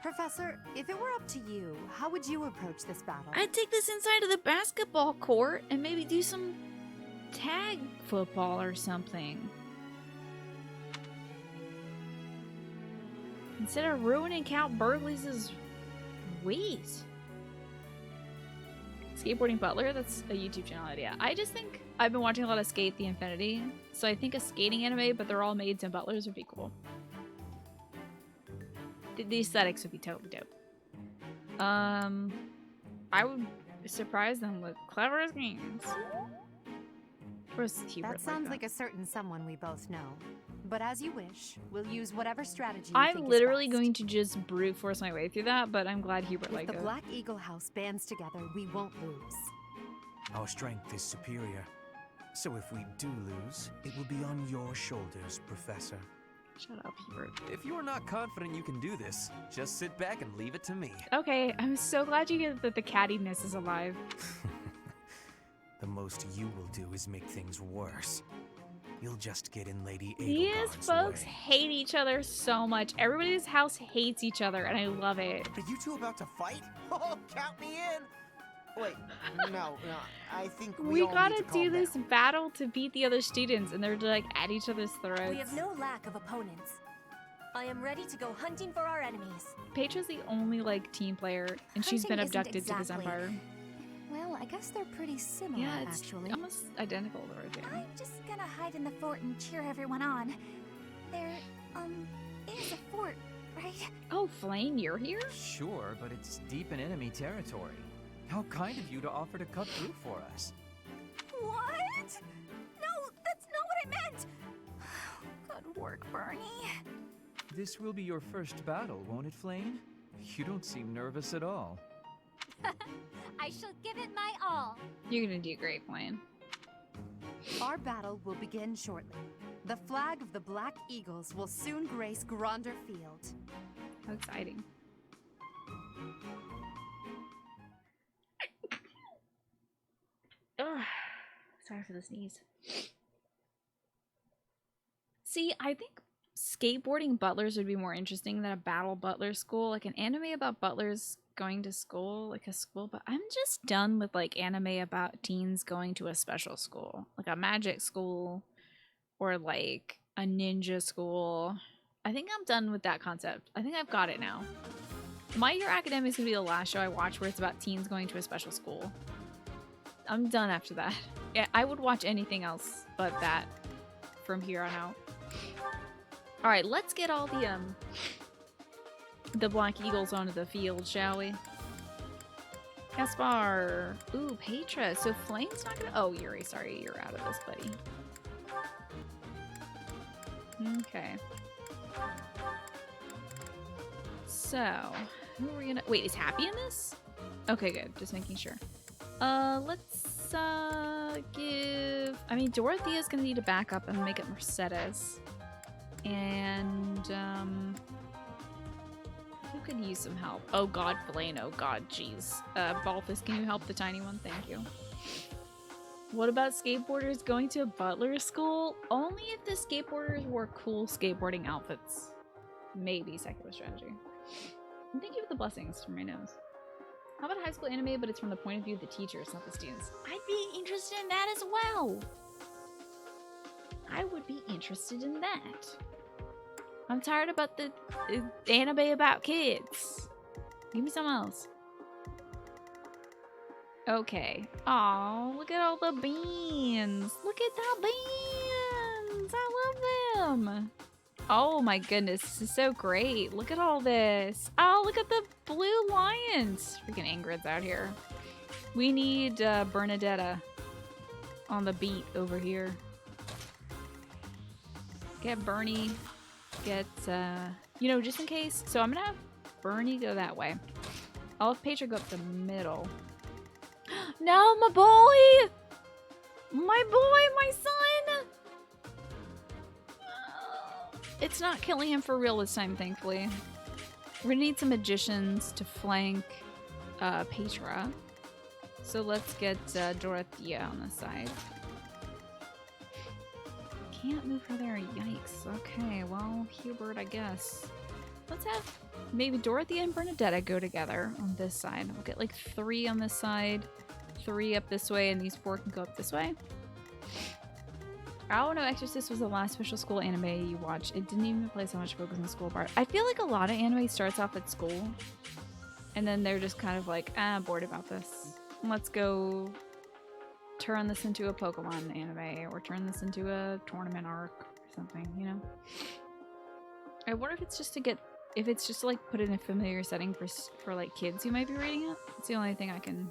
Professor, if it were up to you, how would you approach this battle? I'd take this inside of the basketball court and maybe do some tag football or something. Instead of ruining Count Burgley's weed. Skateboarding Butler, that's a YouTube channel idea. I just think I've been watching a lot of Skate the Infinity, so I think a skating anime, but they're all maids and butlers would be cool. The aesthetics would be totally dope. I would surprise them with clever schemes. That sounds like a certain someone we both know. But as you wish, we'll use whatever strategy you I'm think literally is best. going to just brute force my way through that, but I'm glad Hubert If liked the it. Black Eagle House bands together, we won't lose. Our strength is superior. So if we do lose, it will be on your shoulders, Professor. Shut up, Hubert. If you are not confident you can do this, just sit back and leave it to me. Okay, I'm so glad you get that the cattiness is alive. The most you will do is make things worse. You'll just get in Lady These Edelgard's folks way. hate each other so much. Everybody in this house hates each other, and I love it. Are you two about to fight? Oh, count me in! Wait, no, I think We all gotta need to do calm this down. battle to beat the other students, and they're like at each other's throats. We have no lack of opponents. I am ready to go hunting for our enemies. Petra's the only like team player, and she's been Hunting isn't abducted to this exactly- empire. Well, I guess they're pretty similar, Yeah, it's actually. almost identical to her thing. I'm just gonna hide in the fort and cheer everyone on. There, is a fort, right? Oh, Flame, you're here? Sure, but it's deep in enemy territory. How kind of you to offer to cut through for us. What? No, that's not what I meant! Good work, Bernie. This will be your first battle, won't it, Flame? You don't seem nervous at all. I shall give it my all. You're gonna do great, Flame. Our battle will begin shortly. The flag of the Black Eagles will soon grace Gronder Field. How exciting. Ugh. Sorry for the sneeze. See, I think skateboarding butlers would be more interesting than a battle butler school. Like an anime about butlers going to school, like a school, but I'm just done with like anime about teens going to a special school, like a magic school or like a ninja school. I think I'm done with that concept. I think I've got it now. My Hero Academia is going to be the last show I watch where it's about teens going to a special school. I'm done after that. Yeah, I would watch anything else but that from here on out. Alright, let's get all the Black Eagles onto the field, shall we? Gaspar. Ooh, Petra. So Flame's not gonna... Oh, Yuri, sorry. You're out of this, buddy. Okay. So, who are we gonna... Wait, is Happy in this? Okay, good. Just making sure. Let's, give... I mean, Dorothea's gonna need to back up and make it Mercedes. And, who could use some help? Oh god, Blaine. Oh god, jeez. Balthus, can you help the tiny one? Thank you. What about skateboarders going to butler school? Only if the skateboarders wore cool skateboarding outfits. Maybe secular strategy. And thank you for the blessings from my nose. How about high school anime, but it's from the point of view of the teachers, not the students? I'd be interested in that as well. I would be interested in that. I'm tired about the anime about kids. Give me something else. Okay. Aw, look at all the beans. Look at the beans. I love them. Oh my goodness, this is so great. Look at all this. Oh, look at the blue lions. Freaking Ingrid's out here. We need Bernadetta on the beat over here. Get Bernie. Get, you know, just in case. So I'm gonna have Bernie go that way. I'll have Petra go up the middle. No, my boy! My boy, my son! It's not killing him for real this time, thankfully. We're gonna need some magicians to flank Petra. So let's get Dorothea on the side. Can't move her there, yikes. Okay, well, Hubert, I guess. Let's have maybe Dorothea and Bernadetta go together on this side. We'll get like 3 on this side, 3 up this way, and these 4 can go up this way. I don't know, Exorcist was the last special school anime you watched. It didn't even play so much focus on the school part. I feel like a lot of anime starts off at school, and then they're just kind of like, bored about this. Let's go turn this into a Pokemon anime, or turn this into a tournament arc or something, you know? I wonder if it's just to get, if it's just to like put it in a familiar setting for like kids who might be reading it. It's the only thing I can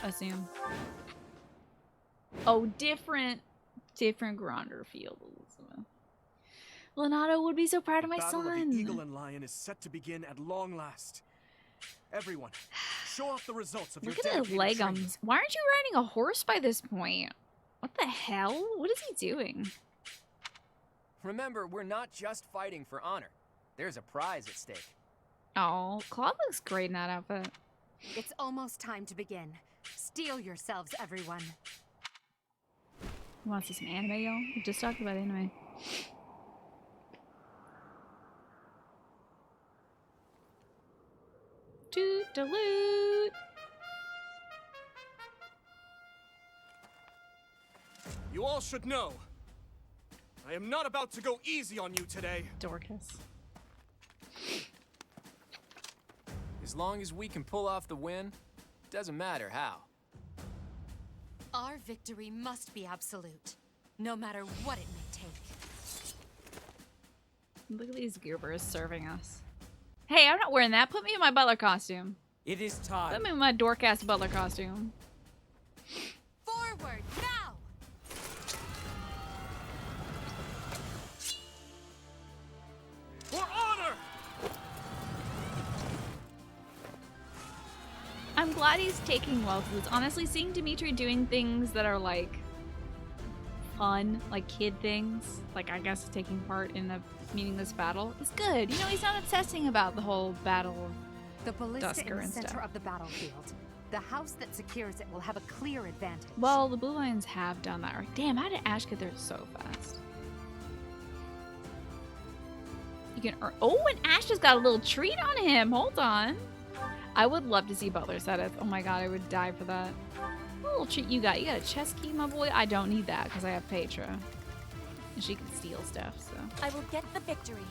assume. Oh, different Gronder fields. Leonardo would be so proud of my Battle son. of the Eagle and Lion is set to begin at long last. Everyone, show off the results of your Look at the leggings. Why aren't you riding a horse by this point? What the hell? What is he doing? Remember, we're not just fighting for honor. There's a prize at stake. Oh, Claude looks great in that outfit. It's almost time to begin. Steel yourselves, everyone. You want to see some anime, y'all? We just talked about anime. Toot-a-loot! You all should know, I am not about to go easy on you today. Dorcas. As long as we can pull off the win, doesn't matter how. Our victory must be absolute, no matter what it may take. Look at these goobers serving us. Hey, I'm not wearing that. Put me in my butler costume. It is time. Put me in my dork-ass butler costume. Forward, now! For honor! I'm glad he's taking well to this. Honestly, seeing Dimitri doing things that are like fun, like kid things, like I guess taking part in a meaningless battle is good. You know, he's not obsessing about the whole battle of the ballista Dusker in the and center stuff. of the battlefield. The house that secures it will have a clear advantage. Well, the Blue Lions have done that. Right? Damn, how did Ash get there so fast? You can earn. Oh, and Ash just got a little treat on him. Hold on. I would love to see Butler Sedith. Oh my god, I would die for that. What little treat you got? You got a chess key, my boy? I don't need that because I have Petra. And she can steal stuff, so. I will get the victory.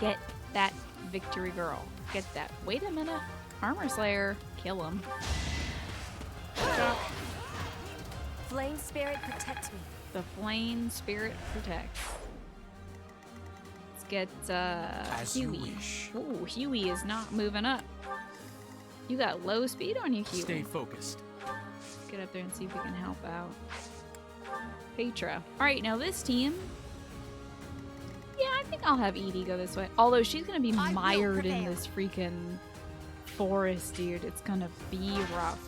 Get that victory girl. Get that. Wait a minute. Armor Slayer. Kill him. Flame Spirit, protect me. The Flame Spirit protects. Let's get Huey. Ooh, Huey is not moving up. You got low speed on you, Huey. Stay focused. Let's get up there and see if we can help out. Petra. Alright, now this team. Yeah, I think I'll have Edie go this way. Although she's gonna be mired in this freaking forest, dude. It's gonna be rough.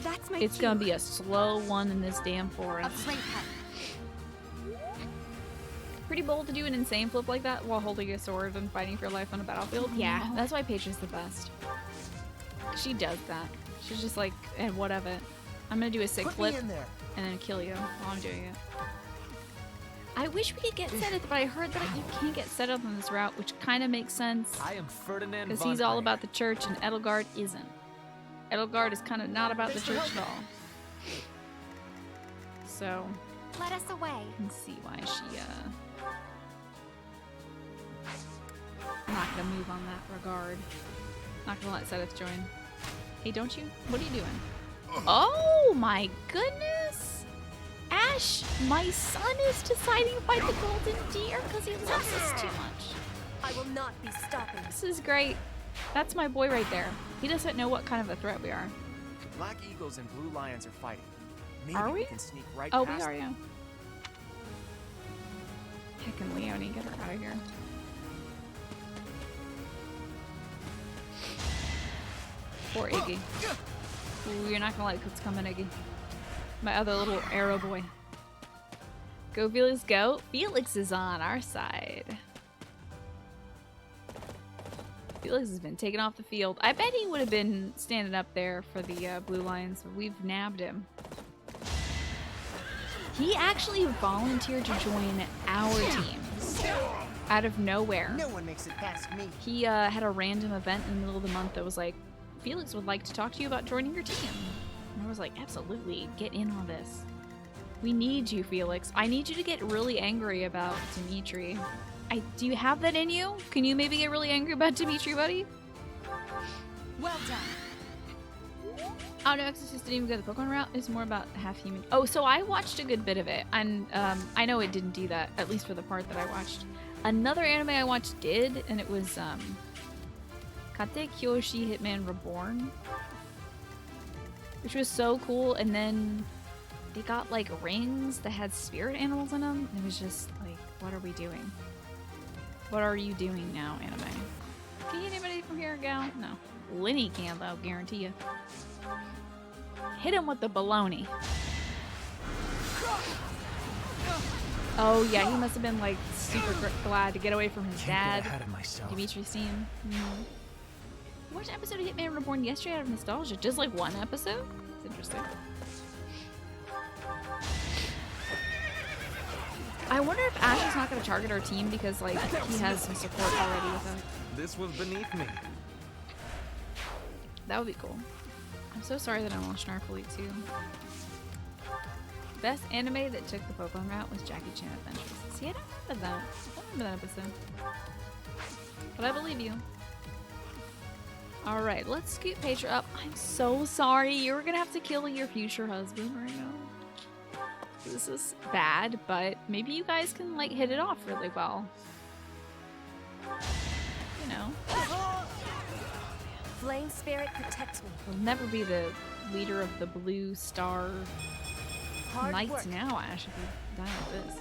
That's my It's gonna be a slow one in this damn forest. Pretty bold to do an insane flip like that while holding a sword and fighting for your life on a battlefield. Yeah, that's why Petra's the best. She does that. She's just like, and what of it? I'm gonna do a sick flip and then kill you while I'm doing it. I wish we could get set up, but I heard that you can't get set up on this route, which kind of makes sense. I am Ferdinand because von he's all Eyre. about the church and Edelgard isn't. Edelgard is kind of not about the church at all. So, Let us away. let's see why she, I'm not gonna move on that regard. Not gonna let Sedith join. Hey, don't you? What are you doing? Oh my goodness! Ash, my son is deciding to fight the golden deer because he loves us too much. I will not be stopping. This is great. That's my boy right there. He doesn't know what kind of a threat we are. Black eagles and blue lions are fighting. Maybe Are we? can sneak right Oh, past we are, them. yeah. Heckin' Leonie, get her out of here. Poor Iggy. Ooh, you're not gonna like what's coming, Iggy. My other little arrow boy. Go, Felix, go. Felix is on our side. Felix has been taken off the field. I bet he would have been standing up there for the Blue Lions, but we've nabbed him. He actually volunteered to join our team out of nowhere. No one makes it past me. He had a random event in the middle of the month that was like, Felix would like to talk to you about joining your team. And I was like, absolutely, get in on this. We need you, Felix. I need you to get really angry about Dimitri. Do you have that in you? Can you maybe get really angry about Dimitri, buddy? Well done. Oh no, Exorcist didn't even go the Pokemon route. It's more about half human. Oh, so I watched a good bit of it, and I know it didn't do that, at least for the part that I watched. Another anime I watched did, and it was Kate Kyoshi Hitman Reborn, which was so cool. And then they got like rings that had spirit animals in them. And it was just like, what are we doing? What are you doing now, anime? Can you hit anybody from here, gal? No. Lenny can, though, guarantee you. Hit him with the baloney. Oh yeah, he must have been like super glad to get away from his dad. Dimitri's team. I watched an episode of Hitman Reborn yesterday out of nostalgia. Just like one episode? It's interesting. I wonder if Ash is not going to target our team because like he has some support already with us. This was beneath me. That would be cool. I'm so sorry that I lost Snarfleet too. Best anime that took the Pokemon route was Jackie Chan Adventures. See, I don't remember that. I don't remember that episode. But I believe you. Alright, let's scoot Petra up. I'm so sorry. You're gonna have to kill your future husband right now. This is bad, but maybe you guys can like hit it off really well. You know. Flame Spirit, protect me. You'll never be the leader of the Blue Star Hard Knights work. now, Ash, if you die with this.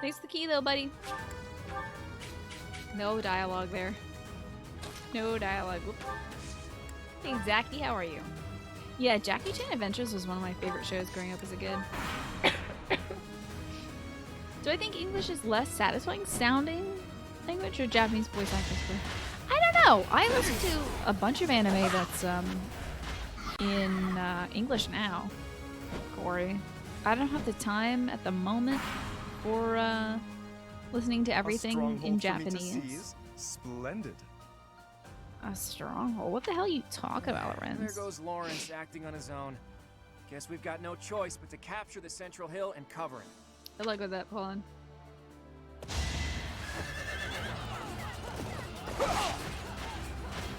Thanks for the key though, buddy. No dialogue there. No dialogue. Whoop. Hey, Zachy, how are you? Yeah, Jackie Chan Adventures was one of my favorite shows growing up as a kid. Do I think English is less satisfying sounding language or Japanese voice actors? I don't know. I listen to a bunch of anime that's in English now, Corey. I don't have the time at the moment for listening to everything in Japanese. Splendid. A stronghold? What the hell are you talking about, There Renz? goes Lawrence acting on his own. Guess we've got no choice but to capture the central hill and cover it. Good luck with that, Paulin.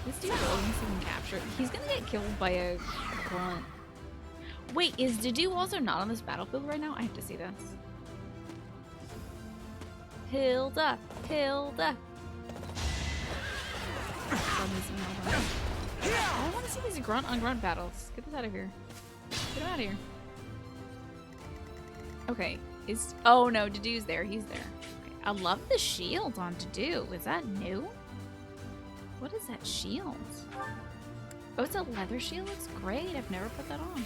This dude always getting captured. He's gonna get killed by a grunt. Wait, is Dedue also not on this battlefield right now? I have to see this. Hilda! Hilda! I want to see these grunt on grunt battles. Get this out of here. Get him out of here. Okay. Oh no, Dedue's there. He's there. Okay. I love the shield on Dedue. Is that new? What is that shield? Oh, it's a leather shield? Looks great. I've never put that on.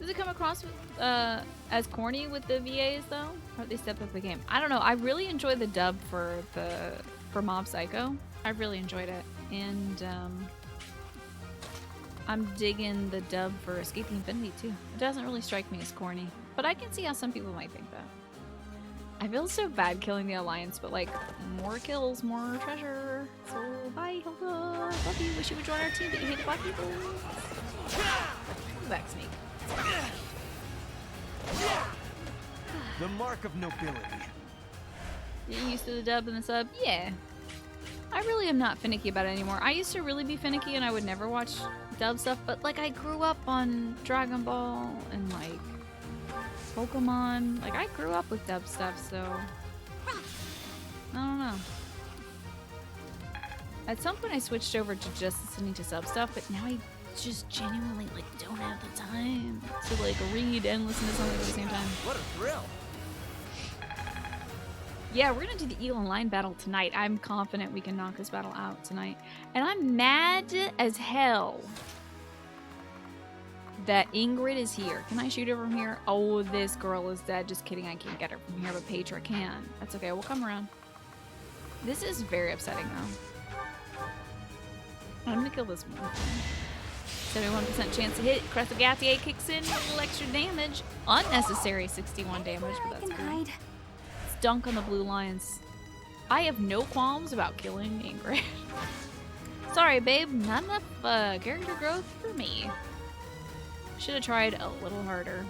Does it come across as corny with the VAs though? Or they stepped up the game? I don't know. I really enjoyed the dub for Mob Psycho. I really enjoyed it, and I'm digging the dub for Escape the Infinity too. It doesn't really strike me as corny, but I can see how some people might think that. I feel so bad killing the Alliance, but like, more kills, more treasure. So bye, Hilda. Love you. Wish you would join our team, but you hate the black people. Come back, Sneak. The mark of nobility. Getting used to the dub and the sub? Yeah. I really am not finicky about it anymore. I used to really be finicky and I would never watch dub stuff, but like I grew up on Dragon Ball and like Pokemon. Like I grew up with dub stuff, so I don't know. At some point I switched over to just listening to sub stuff, but now I just genuinely like don't have the time to like read and listen to something at the same time. What a thrill! Yeah, we're gonna do the Eel and Lion battle tonight. I'm confident we can knock this battle out tonight. And I'm mad as hell that Ingrid is here. Can I shoot her from here? Oh, this girl is dead. Just kidding, I can't get her from here, but Petra can. That's okay, we'll come around. This is very upsetting though. I'm gonna kill this one. 71% chance to hit. Crest of Gautier kicks in, a little extra damage. Unnecessary 61 damage, but that's good. Dunk on the blue lions. I have no qualms about killing Ingrid. Sorry, babe. Not enough character growth for me. Should have tried a little harder.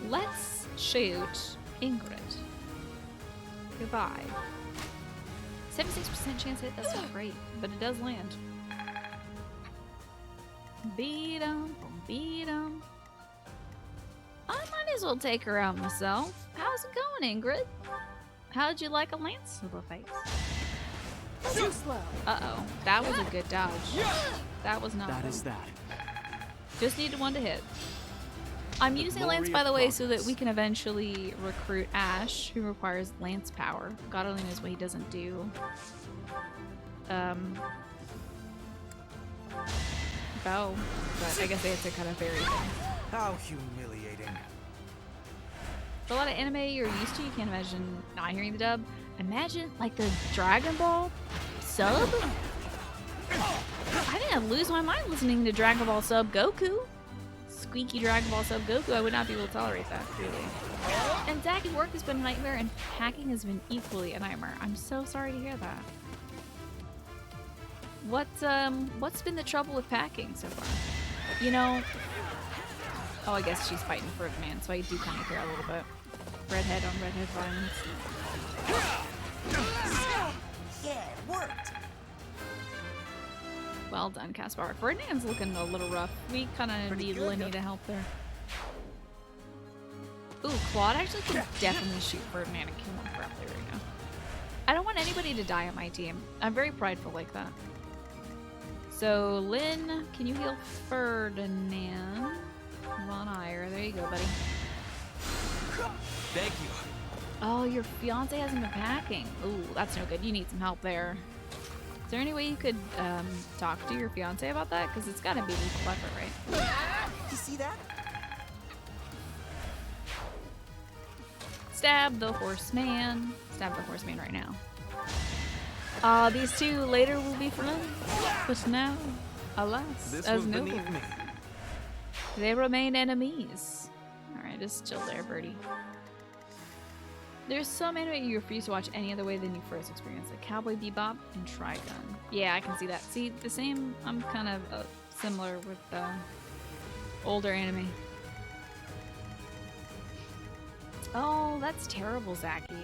Let's shoot Ingrid. Goodbye. 76% chance hit. That's not great, but it does land. Beat 'em, beat 'em. I might as well take her out myself. How's it going, Ingrid? How'd you like a lance to the face? Too slow. Uh-oh. That was a good dodge. That was not That is that. Just needed one to hit. I'm using a lance, by the way, so that we can eventually recruit Ash, who requires lance power. God only knows what he doesn't do. Bow. But I guess they have to kind of vary things. How humiliating. For a lot of anime you're used to, you can't imagine not hearing the dub. Imagine, like, the Dragon Ball sub? I think I'd lose my mind listening to Dragon Ball sub Goku. Squeaky Dragon Ball sub Goku. I would not be able to tolerate that, really. And Zacky's work has been a nightmare, and packing has been equally a nightmare. I'm so sorry to hear that. What's been the trouble with packing so far? You know... Oh, I guess she's fighting for it, man, so I do kind of care a little bit. Redhead on redhead violence. Yeah, it worked! Well done, Caspar. Ferdinand's looking a little rough. We kind of need Lenny to help there. Ooh, Claude actually can definitely shoot Ferdinand and kill him properly right now. I don't want anybody to die on my team. I'm very prideful like that. So, Lynn, can you heal Ferdinand? Von Ire. There you go, buddy. Thank you. Oh, your fiance hasn't been packing. Ooh, that's no good. You need some help there. Is there any way you could talk to your fiance about that? Because it's got to be equal effort, right? You see that? Stab the horseman. Stab the horseman right now. These two later will be friends. But now, alas, This as was noble. beneath me. They remain enemies. Alright, just chill there, birdie. There's some anime you refuse to watch any other way than you first experienced, like Cowboy Bebop and Trigun. Yeah, I can see that. See, the same, I'm kind of similar with older anime. Oh, that's terrible, Zaki.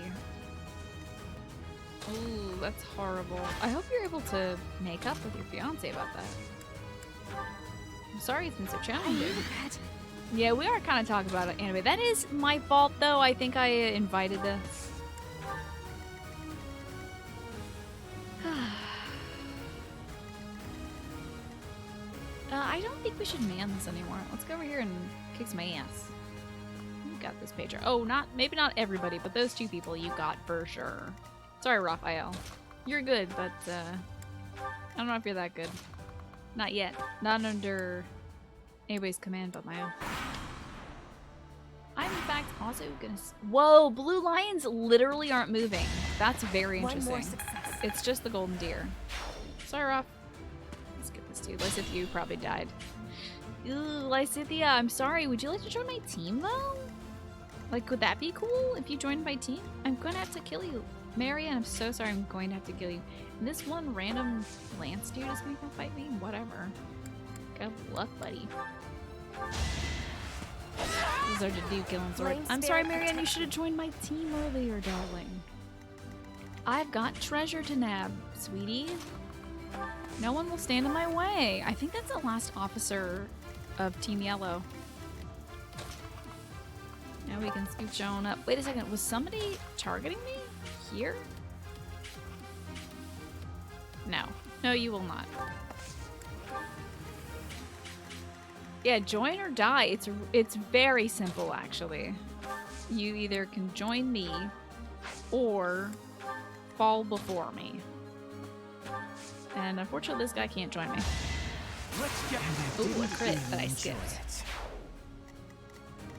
Ooh, that's horrible. I hope you're able to make up with your fiance about that. I'm sorry it's been so challenging. Yeah, we are kind of talking about it anime. That is my fault, though. I think I invited this. I don't think we should man this anymore. Let's go over here and kick some ass. You got this, Pedro. Oh, maybe not everybody, but those two people you got for sure. Sorry, Raphael. You're good, but I don't know if you're that good. Not yet. Not under anybody's command but my own. I'm in fact also gonna. Whoa, blue lions literally aren't moving. That's very interesting. One more success. It's just the golden deer. Sorry, Raph. Let's get this dude. Lysithia, you probably died. Ooh, Lysithia, I'm sorry. Would you like to join my team though? Like, would that be cool if you joined my team? I'm gonna have to kill you. Marianne, I'm so sorry. I'm going to have to kill you. And this one random Lance dude is going to come fight me? Whatever. Good luck, buddy. These are the dude killing sword. I'm sorry, Marianne. You should have joined my team earlier, darling. I've got treasure to nab, sweetie. No one will stand in my way. I think that's the last officer of Team Yellow. Now we can scooch on up. Wait a second. Was somebody targeting me? Here? No. No, you will not. Yeah, join or die. It's very simple, actually. You either can join me or fall before me. And unfortunately, this guy can't join me. Ooh, a crit, but I skipped.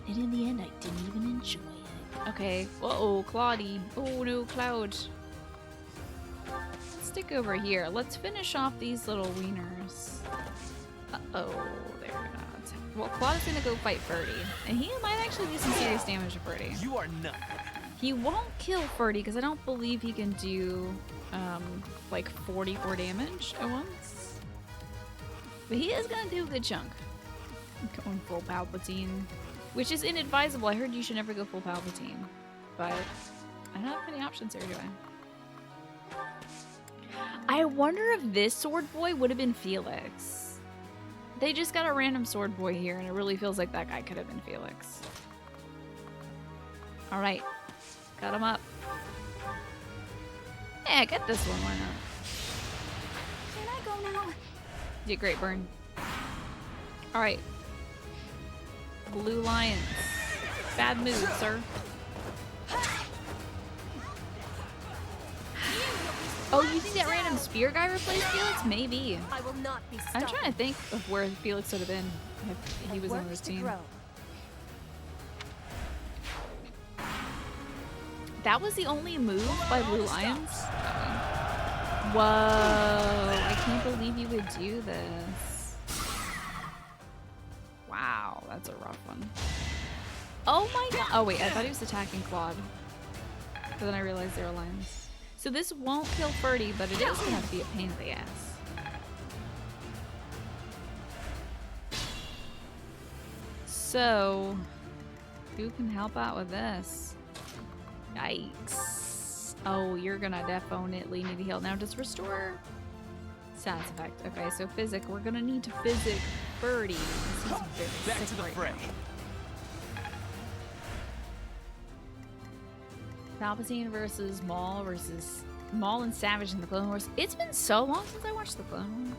And in the end, I didn't even enjoy it. Okay. Uh-oh, Claudie. Oh no, Cloud. Let's stick over here. Let's finish off these little wieners. Uh-oh, they're not. Well, Claude is gonna go fight Ferdy. And he might actually do some serious damage to Ferdy. You are not. He won't kill Ferdy because I don't believe he can do, like 44 damage at once. But he is gonna do a good chunk. Going full Palpatine. Which is inadvisable. I heard you should never go full Palpatine. But I don't have many options here, do I? I wonder if this sword boy would have been Felix. They just got a random sword boy here, and it really feels like that guy could have been Felix. Alright. Got him up. Yeah, get this one, why not? Can I go now? Yeah, great burn. Alright. Blue lions. Bad move, sir. Oh, you think that random spear guy replaced Felix? Maybe. I will not be stopped. I'm trying to think of where Felix would have been if he was on this team. That was the only move by Blue Lions? Whoa, I can't believe you would do this. Wow, that's a rough one. Oh my god. Oh wait, I thought he was attacking Claude. But then I realized they were lions. So this won't kill Ferdy, but it is gonna have to be a pain in the ass. So, who can help out with this? Yikes. Oh, you're gonna definitely need to heal. Now, does restore status effect? Okay, so physic. We're gonna need to physic Ferdy. Back to the fray. Palpatine versus Maul and Savage in the Clone Wars. It's been so long since I watched the Clone Wars.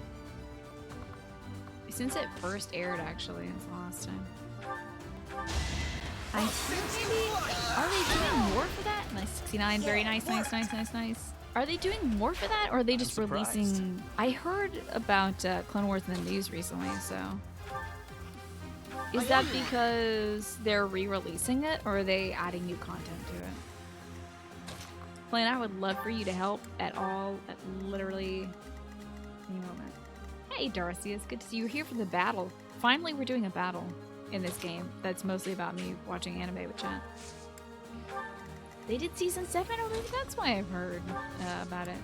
Since it first aired, actually, it's the last time. I think maybe... Are they doing more for that? Nice, 69. Very nice, nice. Are they doing more for that, or are they just releasing... I heard about Clone Wars in the news recently, so... Is that because they're re-releasing it, or are they adding new content to it? Plain, I would love for you to help at all, at literally any moment. Hey, Darcy, it's good to see you here for the battle. Finally, we're doing a battle in this game that's mostly about me watching anime with chat. They did season 7 already? That's why I've heard about it.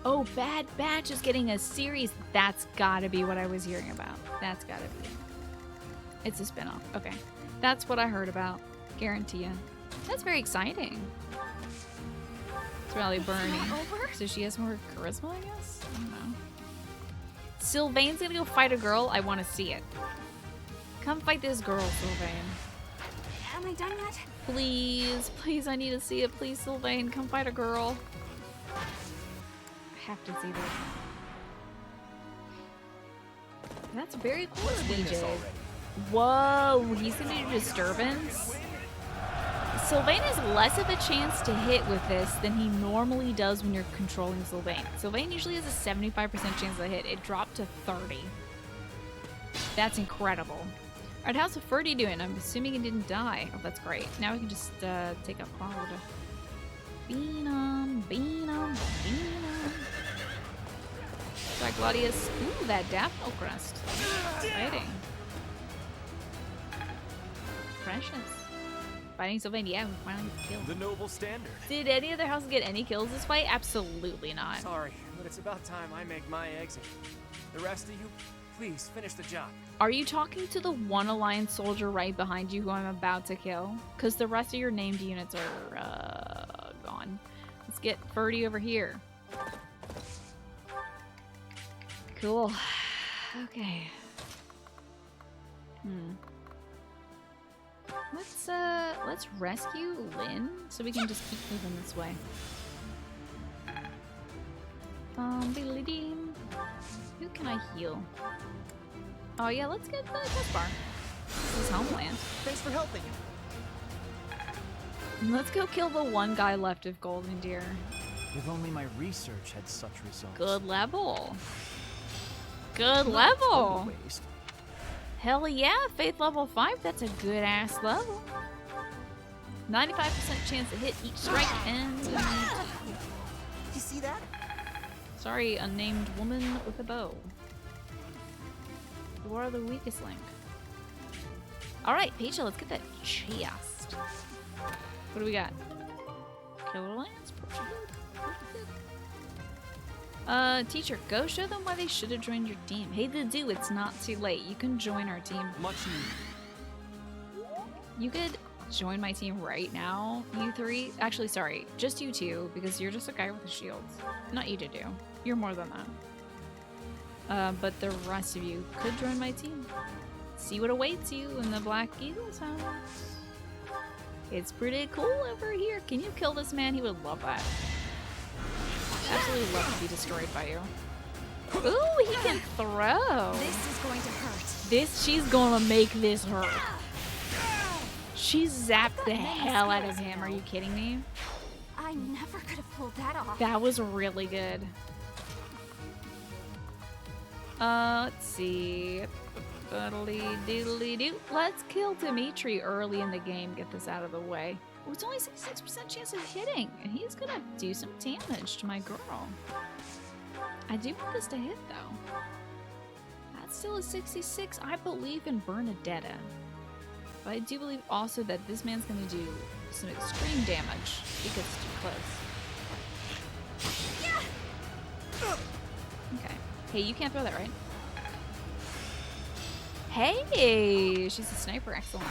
Oh, Bad Batch is getting a series. That's gotta be what I was hearing about. That's gotta be. It's a spinoff. Okay. That's what I heard about. Guarantee ya. That's very exciting. It's probably Bernie. So she has more charisma, I guess? I don't know. Sylvain's gonna go fight a girl. I want to see it. Come fight this girl, Sylvain. Am I done yet? Please, please, I need to see it. Please, Sylvain, come fight a girl. I have to see this. That's very cool, DJ. Whoa, he's gonna do disturbance. Sylvain has less of a chance to hit with this than he normally does when you're controlling Sylvain. Sylvain usually has a 75% chance to hit. It dropped to 30. That's incredible. Alright, how's the Ferdy doing? I'm assuming he didn't die. Oh, that's great. Now we can just take up Cloud. Beanum, beanum, beanum. Gladius. Ooh, that Daphne crest. Exciting. Precious. Fighting Sylvain, yeah, we finally killed. The noble standard. Did any other house get any kills this fight? Absolutely not. Sorry, but it's about time I make my exit. The rest of you, please finish the job. Are you talking to the one Alliance soldier right behind you who I'm about to kill? Because the rest of your named units are gone. Let's get Ferdy over here. Cool. Okay. Let's rescue Lynn so we can just keep moving this way. Beedly-deem. Who can I heal? Oh yeah, let's get the Caspar. This is Homeland. Thanks for helping. Let's go kill the one guy left of Golden Deer. If only my research had such results. Good level. Good level. Hell yeah, faith level 5, that's a good ass level. 95% chance to hit each strike and... You see that? Sorry, unnamed woman with a bow. You are the weakest link. Alright, Pecha, let's get that chest. What do we got? Killer Lance? Teacher, go show them why they should have joined your team. Hey, Dudu, it's not too late. You can join our team. Much needed. You could join my team right now, you three. Actually, sorry, just you two, because you're just a guy with a shield. Not you, Dudu. You're more than that. But the rest of you could join my team. See what awaits you in the Black Eagle's house. It's pretty cool over here. Can you kill this man? He would love that. Absolutely love to be destroyed by you. Ooh, he can throw. This is going to hurt. She's gonna make this hurt. She zapped the hell out of him. Are you kidding me? I never could have pulled that off. That was really good. Let's see. Doodly-doo. Let's kill Dimitri early in the game. Get this out of the way. Oh, it's only 66% chance of hitting, and he's gonna do some damage to my girl. I do want this to hit, though. That's still a 66. I believe in Bernadetta. But I do believe also that this man's gonna do some extreme damage if he gets too close. Okay. Hey, you can't throw that, right? Hey! She's a sniper. Excellent.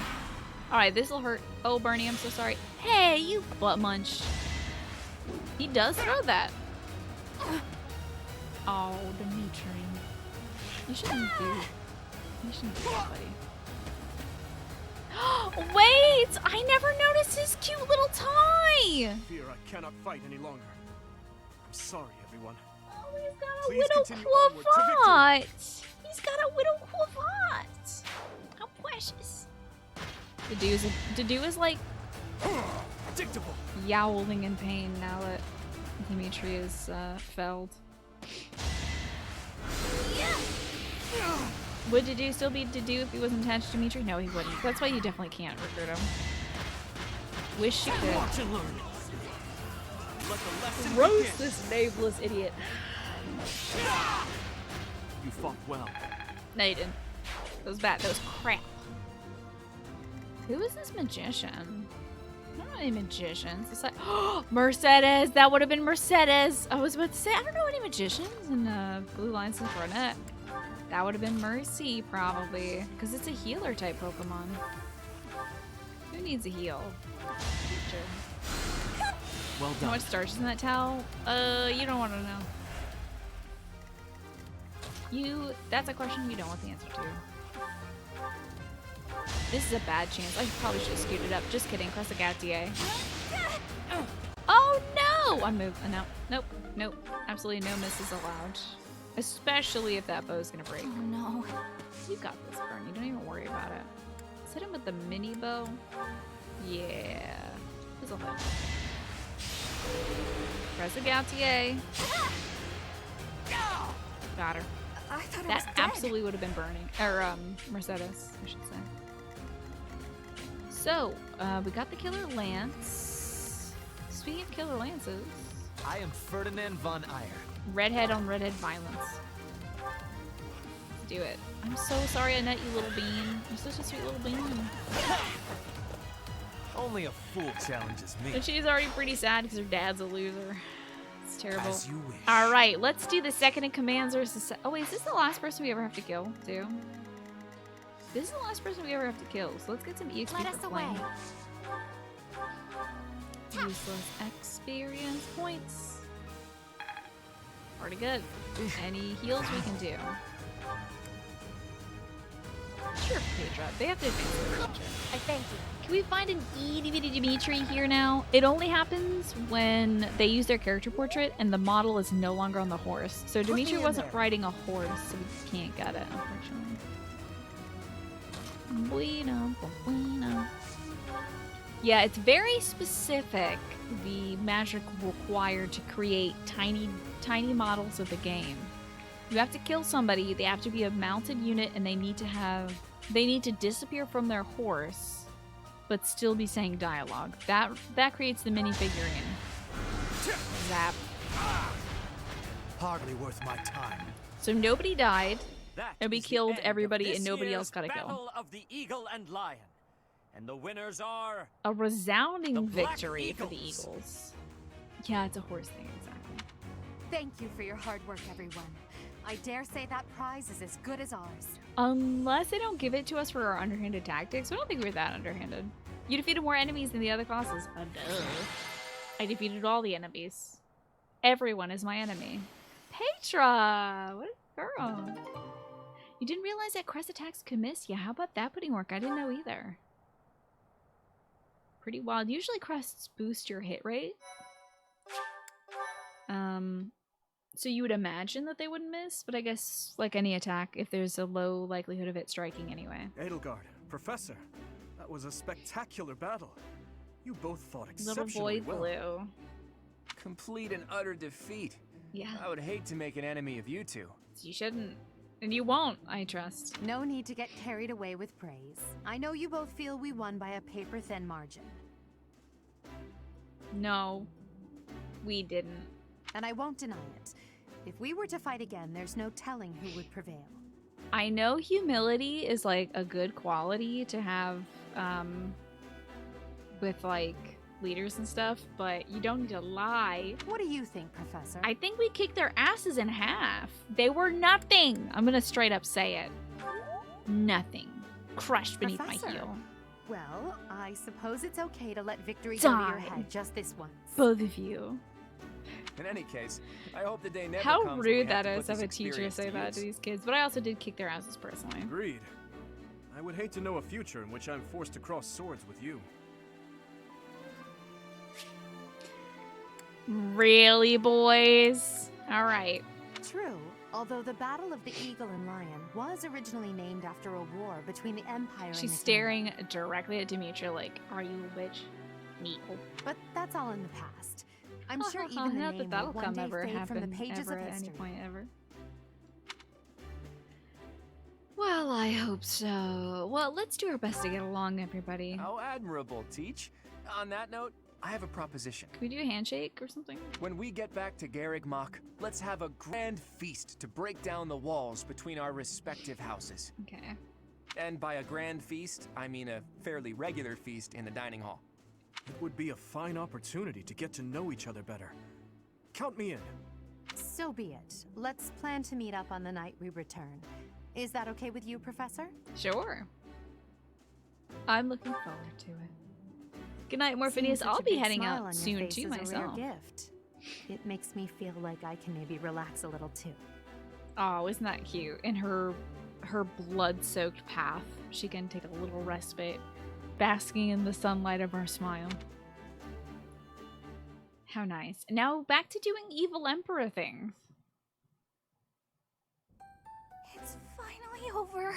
Alright, this'll hurt. Oh, Bernie, I'm so sorry. Hey, you butt munch. He does throw that. Oh, Dimitri. You shouldn't do that, buddy. Wait! I never noticed his cute little tie! Fear I cannot fight any longer. I'm sorry, everyone. Oh, he's got a Please widow continue onward to victory. cravat! He's got a widow cravat! How precious. Dudu is like predictable, yowling in pain now that Dimitri is felled. Would Dudu still be Dudu if he wasn't attached to Dimitri? No, he wouldn't. That's why you definitely can't recruit him. Wish you could. Watch and learn. Let the lesson Roast begin. this nameless idiot. You fought well. No, you didn't. That was bad. That was crap. Who is this magician? I don't know any magicians. It's like, oh, Mercedes. That would have been Mercedes. I was about to say, I don't know any magicians in Blue Lines and Brunet. That would have been Mercy, probably. Because it's a healer type Pokemon. Who needs a heal? Well How done. much starch is in that towel? You don't want to know. That's a question you don't want the answer to. This is a bad chance. I probably should have scooted up. Just kidding. Press a Gatier. Oh no! I moved. No. Nope. Nope. Absolutely no misses allowed. Especially if that bow's gonna break. Oh no. You got this, Bernie. Don't even worry about it. Let's hit him with the mini bow. Yeah. This'll hit. Press a Gatier. Got her. I thought That absolutely would have been burning. Or, Mercedes, I should say. So, we got the Killer Lance. Speaking of Killer Lances. I am Ferdinand von Eyre. Redhead on redhead violence. Let's do it. I'm so sorry I met you, little bean. You're such a sweet little bean. Only a fool challenges me. And she's already pretty sad because her dad's a loser. It's terrible. As you wish. Alright, let's do the second in command versus... Oh wait, is this the last person we ever have to kill, too? This is the last person we ever have to kill, so let's get some EXP Let for us away. Flame. Useless experience points. Pretty good. Any heals we can do. Sure, Pedra. They have to advance their culture. I thank you. Can we find an Dimitri here now? It only happens when they use their character portrait and the model is no longer on the horse. So Dimitri wasn't riding a horse, so we can't get it, unfortunately. Bueno. Yeah, it's very specific, the magic required to create tiny models of the game. You have to kill somebody, they have to be a mounted unit, and they need to disappear from their horse, but still be saying dialogue. That creates the minifigurine. Zap. Hardly worth my time. So nobody died, That and we is the killed end of everybody, this and nobody year's else got a kill. Battle of the Eagle and Lion. And the winners are A resounding the Black victory for the Eagles. Yeah, it's a horse thing, exactly. Thank you for your hard work, everyone. I dare say that prize is as good as ours. Unless they don't give it to us for our underhanded tactics. I don't think we're that underhanded. You defeated more enemies than the other classes. Duh. I defeated all the enemies. Everyone is my enemy. Petra! What a girl. You didn't realize that crest attacks could miss? Yeah, how about that pudding work? I didn't know either. Pretty wild. Usually crests boost your hit rate. So you would imagine that they wouldn't miss, but I guess like any attack, if there's a low likelihood of it striking anyway. Edelgard, Professor, that was a spectacular battle. You both fought Little exceptionally boy well. blue. Complete and utter defeat. Yeah. I would hate to make an enemy of you two. You shouldn't. And you won't, I trust. No need to get carried away with praise. I know you both feel we won by a paper-thin margin. No, we didn't. And I won't deny it. If we were to fight again, there's no telling who would prevail. I know humility is like a good quality to have with like leaders and stuff, but you don't need to lie. What do you think, Professor? I think we kicked their asses in half. They were nothing. I'm gonna straight up say it. Nothing. Crushed beneath Professor, my heel. Well, I suppose it's okay to let victory go to your Die. head just this once. Both of you. In any case, I hope the day never How comes when rude we have that to is put of this a teacher to experience say to that use. to these kids, but I also did kick their asses personally. Agreed. I would hate to know a future in which I'm forced to cross swords with you. Really, boys? All right. True, although the Battle of the Eagle and Lion was originally named after a war between the Empire and She's the staring directly at Demetria like, are you a bitch? No. But that's all in the past. I'm sure Not even the that name that'll will one come day ever fade from the happen pages ever of at any history. point ever. Well, I hope so. Well, let's do our best to get along, everybody. How admirable, Teach. On that note, I have a proposition. Can we do a handshake or something? When we get back to Garrigmach, let's have a grand feast to break down the walls between our respective houses. Okay. And by a grand feast, I mean a fairly regular feast in the dining hall. It would be a fine opportunity to get to know each other better. Count me in. So be it. Let's plan to meet up on the night we return. Is that okay with you, Professor? Sure. I'm looking forward to it. Good night, Seeing Morpheus. such I'll a be big heading smile out on your soon face too is a rare myself. gift. It makes me feel like I can maybe relax a little too. Oh, isn't that cute? In her blood-soaked path, she can take a little respite, basking in the sunlight of our smile. How nice. Now back to doing evil emperor things. It's finally over.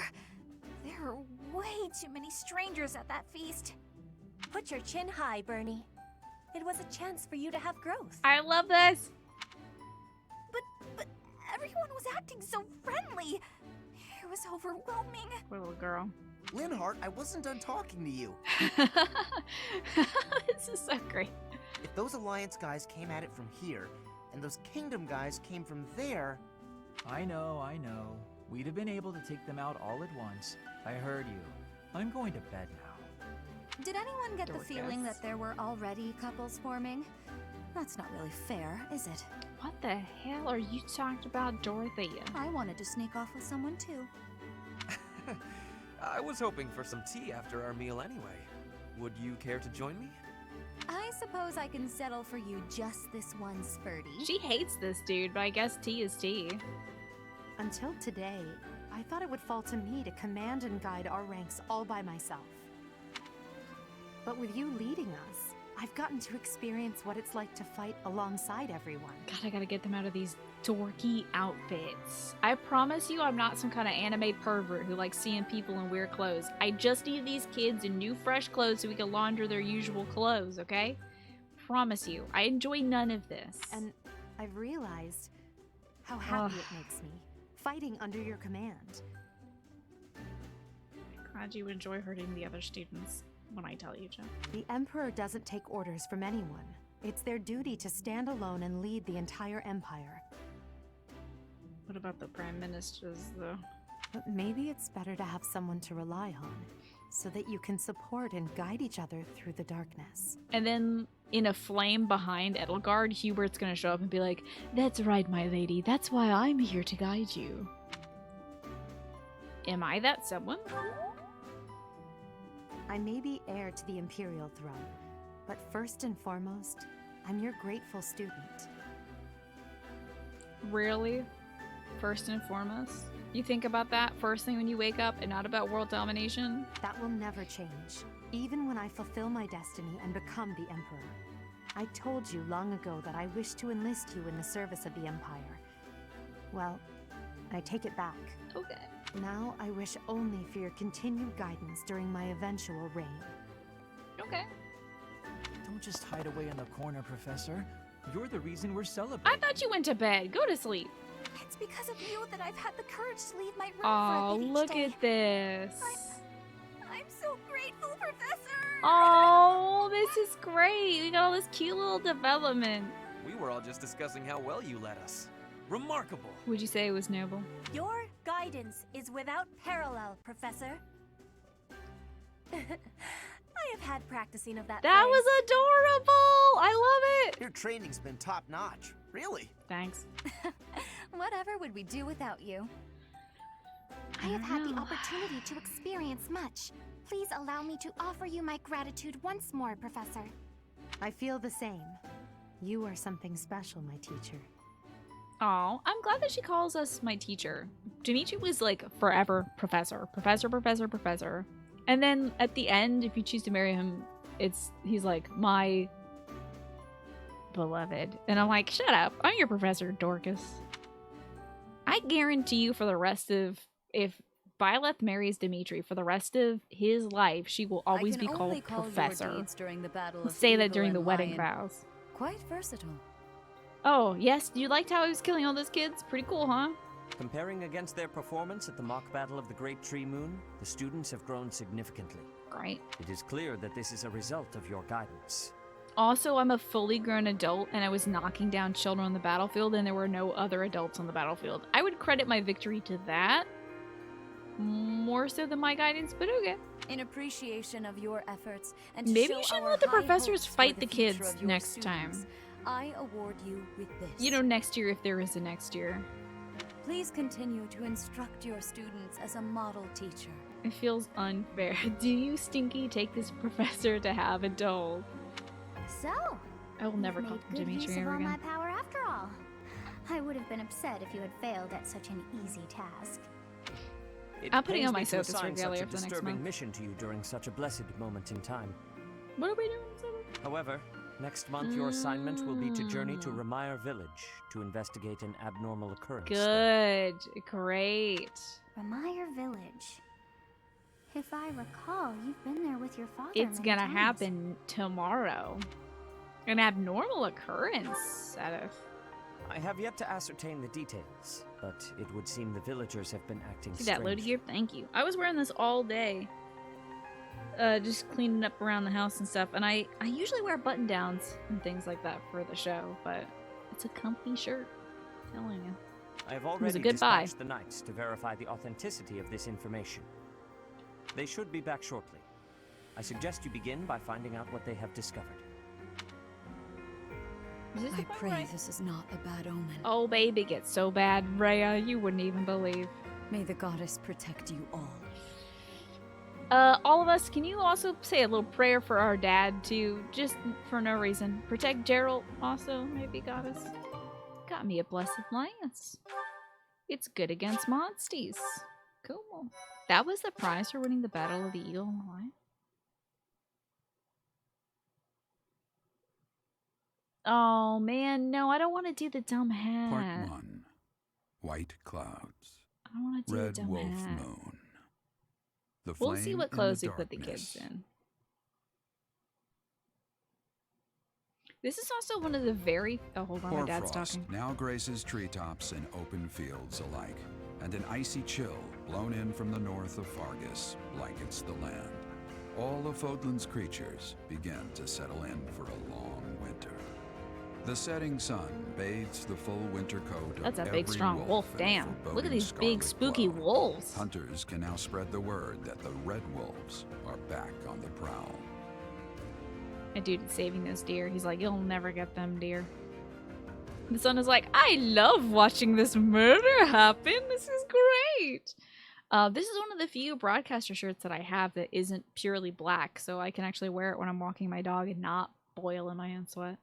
There are way too many strangers at that feast. Put your chin high, Bernie. It was a chance for you to have growth. I love this. But everyone was acting so friendly. It was overwhelming. Poor little girl. Linhart, I wasn't done talking to you. This is so great. If those Alliance guys came at it from here, and those Kingdom guys came from there... I know. We'd have been able to take them out all at once. I heard you. I'm going to bed now. Did anyone get the feeling that there were already couples forming? That's not really fair, is it? What the hell are you talking about, Dorothea? I wanted to sneak off with someone too. I was hoping for some tea after our meal anyway. Would you care to join me? I suppose I can settle for you just this one, Spurty. She hates this dude, but I guess tea is tea. Until today, I thought it would fall to me to command and guide our ranks all by myself. But with you leading us, I've gotten to experience what it's like to fight alongside everyone. God, I gotta get them out of these dorky outfits. I promise you I'm not some kind of anime pervert who likes seeing people in weird clothes. I just need these kids in new fresh clothes so we can launder their usual clothes, okay? Promise you. I enjoy none of this. And I've realized how happy it makes me, fighting under your command. Glad you enjoy hurting the other students when I tell you to. The Emperor doesn't take orders from anyone. It's their duty to stand alone and lead the entire Empire. What about the Prime Ministers, though? But maybe it's better to have someone to rely on, so that you can support and guide each other through the darkness. And then, in a flame behind Edelgard, Hubert's gonna show up and be like, "That's right, my lady. That's why I'm here to guide you." Am I that someone? I may be heir to the Imperial throne, but first and foremost, I'm your grateful student. Really? First and foremost? You think about that first thing when you wake up and not about world domination? That will never change, even when I fulfill my destiny and become the Emperor. I told you long ago that I wish to enlist you in the service of the Empire. Well, I take it back. Okay. Now I wish only for your continued guidance during my eventual reign. Okay. Don't just hide away in the corner, Professor. You're the reason we're celebrating. I thought you went to bed. Go to sleep. It's because of you that I've had the courage to leave my room Oh, for a bit each look day. at this. I'm so grateful, Professor! Oh, this is great. We got all this cute little development. We were all just discussing how well you led us. Remarkable. Would you say it was noble? Your guidance is without parallel, Professor. I have had practicing of that That phrase. was adorable. I love it. Your training's been top-notch. Really? Thanks. Whatever would we do without you? I have had the opportunity to experience much. Please allow me to offer you my gratitude once more, Professor. I feel the same. You are something special, my teacher. Oh, I'm glad that she calls us my teacher. Dimitri was like forever professor, professor, professor, professor. And then at the end, if you choose to marry him, he's like, my beloved. And I'm like, shut up. I'm your Professor Dorcas. I guarantee you for the rest of, if Byleth marries Dimitri, for the rest of his life, she will always be called Professor. During the battle of Say that Eagle during the and wedding Lion. vows. Quite versatile. Oh, yes. You liked how he was killing all those kids? Pretty cool, huh? Comparing against their performance at the mock battle of the Great Tree Moon, the students have grown significantly. Great. It is clear that this is a result of your guidance. Also, I'm a fully grown adult, and I was knocking down children on the battlefield, and there were no other adults on the battlefield. I would credit my victory to that, more so than my guidance, but okay. In appreciation of your efforts, and to Maybe show you shouldn't our let the high professors hopes for fight the future kids of your next students, time. I award you with this. You know, next year if there is a next year. Please continue to instruct your students as a model teacher. It feels unfair. Do you, Stinky, take this professor to have a doll? So, I will never you've call made good use Dimitri of ever all my again. power after all. I would have been upset if you had failed at such an easy task. It I'm putting pains on my me to soap this assign regalia such a for the next disturbing month. mission to you during such a blessed moment in time. What are we doing? However, next month your assignment will be to journey to Remire Village to investigate an abnormal occurrence. Good. Great. Remire Village. If I recall, you've been there with your father It's many gonna times. happen tomorrow. An abnormal occurrence, Edith. I have yet to ascertain the details, but it would seem the villagers have been acting See that strangely. loaded gear? Thank you. I was wearing this all day. Just cleaning up around the house and stuff. And I usually wear button downs and things like that for the show, but it's a comfy shirt. I'm telling you. I have It was already a good buy. dispatched the knights to verify the authenticity of this information. They should be back shortly. I suggest you begin by finding out what they have discovered. I pray this is not a bad omen. Oh, baby, it gets so bad, Rhea, you wouldn't even believe. May the goddess protect you all. All of us, can you also say a little prayer for our dad, too? Just for no reason. Protect Gerald, also, maybe, goddess. Got me a blessed lance. It's good against monsties. Cool. That was the prize for winning the Battle of the Eagle and the Lion? Oh, man, no, I don't want to do the dumb hat. Part 1. White clouds. I don't want to do Red the dumb wolf hat. moon. The We'll see flame what in clothes the we put the kids darkness. in. This is also one of the very... Oh, hold on, my dad's Hoarfrost talking. now graces treetops and open fields alike, and an icy chill blown in from the north of Fargus blankets the land. All of Fodlan's creatures begin to settle in for a long winter. The setting sun bathes the full winter coat That's of a big, every strong wolf. in a Damn. Look at foreboding these big, scarlet spooky glow. wolves. Hunters can now spread the word that the red wolves are back on the prowl. My dude is saving those deer. He's like, you'll never get them, deer. The son is like, I love watching this murder happen. This is great. This is one of the few broadcaster shirts that I have that isn't purely black, so I can actually wear it when I'm walking my dog and not boil in my own sweat.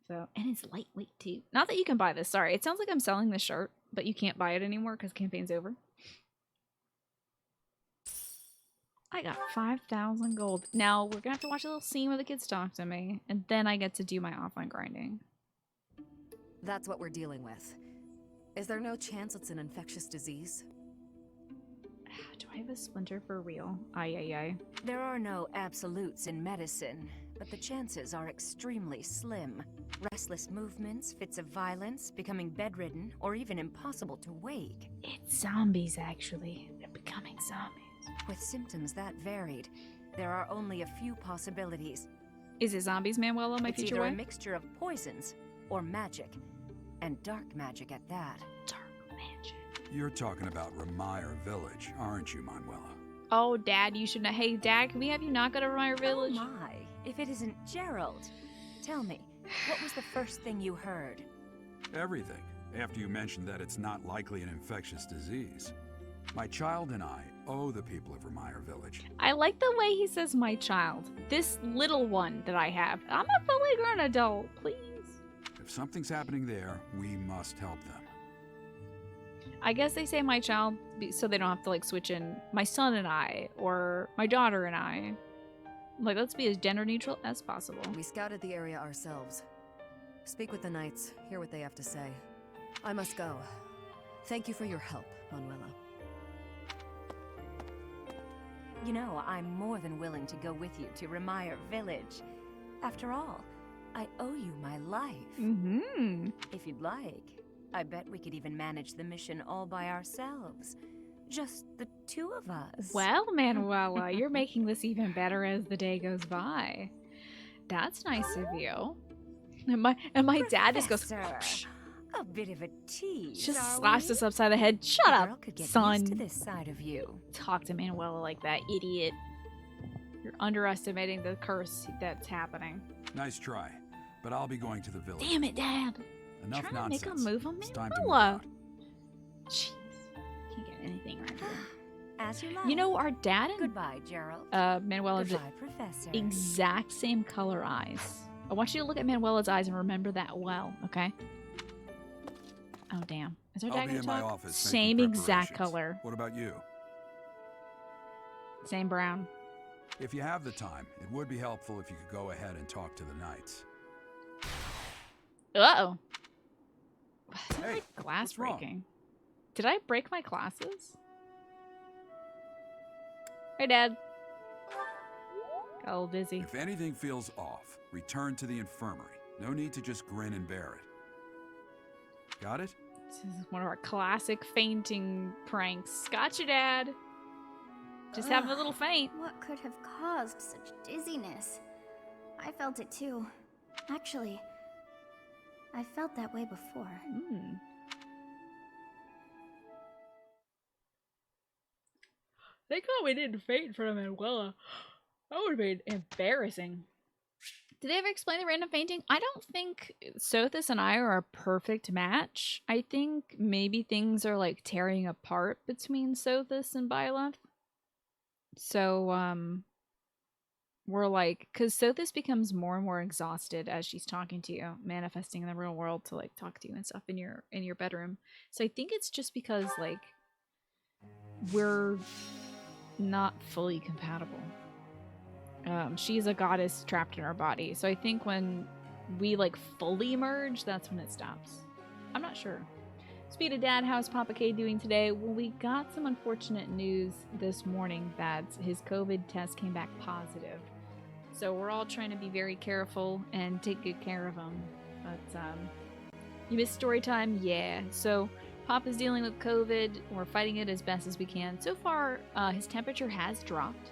So, and it's lightweight too. Not that you can buy this, sorry. It sounds like I'm selling this shirt, but you can't buy it anymore because campaign's over. I got 5,000 gold. Now, we're gonna have to watch a little scene where the kids talk to me, and then I get to do my offline grinding. That's what we're dealing with. Is there no chance it's an infectious disease? Do I have a splinter for real? Ay. There are no absolutes in medicine, but the chances are extremely slim. Restless movements, fits of violence, becoming bedridden, or even impossible to wake. It's zombies, actually. They're becoming zombies. With symptoms that varied, there are only a few possibilities. Is it zombies, Manuela, my It's future either a wife? mixture of poisons or magic, and dark magic at that. You're talking about Remire Village, aren't you, Manuela? Oh, Dad, you should know. Hey, Dad, can we have you not go to Remire Village? Oh my, if it isn't Gerald. Tell me, what was the first thing you heard? Everything, after you mentioned that it's not likely an infectious disease. My child and I owe the people of Remire Village. I like the way he says my child. This little one that I have. I'm a fully grown adult, please. If something's happening there, we must help them. I guess they say my child so they don't have to like switch in my son and I or my daughter and I. Like, let's be as gender neutral as possible. We scouted the area ourselves. Speak with the knights, hear what they have to say. I must go. Thank you for your help, Manuela. You know, I'm more than willing to go with you to Remire Village. After all, I owe you my life. Mm-hmm. If you'd like, I bet we could even manage the mission all by ourselves. Just the two of us. Well, Manuela, you're making this even better as the day goes by. That's nice of you. And my dad just goes, Professor, a bit of a tease. just are slaps we? us upside the head. Shut The up, girl could get son. used to this side of you. Talk to Manuela like that, idiot. You're underestimating the curse that's happening. Nice try, but I'll be going to the village. Damn it, Dad. Enough Trying to nonsense. make a move on It's time to move Manuela. out. Jeez. Can't get anything right here. As you like. You know, our dad and Goodbye, Gerald. Manuela have the Goodbye, Professor. exact same color eyes. I want you to look at Manuela's eyes and remember that well, okay? Oh, damn. Is our I'll dad be gonna in my talk? office Same making exact preparations. color. What about you? Same brown. If you have the time, it would be helpful if you could go ahead and talk to the knights. Uh-oh. Is that Hey, like glass what's wrong? breaking? Did I break my glasses? Hey, Dad. Got a little dizzy. If anything feels off, return to the infirmary. No need to just grin and bear it. Got it? This is one of our classic fainting pranks. Gotcha, Dad. Just having a little faint. What could have caused such dizziness? I felt it too. Actually, I felt that way before. Thank God we didn't faint in front of Manuela. That would have been embarrassing. Did they ever explain the random fainting? I don't think Sothis and I are a perfect match. I think maybe things are like tearing apart between Sothis and Byleth. So, we're like, because Sothis becomes more and more exhausted as she's talking to you, manifesting in the real world to like talk to you and stuff in your bedroom. So I think it's just because like we're not fully compatible. She's a goddess trapped in our body. So I think when we like fully merge, that's when it stops. I'm not sure. Speed of Dad, how's Papa K doing today? Well, we got some unfortunate news this morning that his COVID test came back positive. So we're all trying to be very careful and take good care of him. But you missed story time? Yeah. So Papa's dealing with COVID. We're fighting it as best as we can. So far, his temperature has dropped.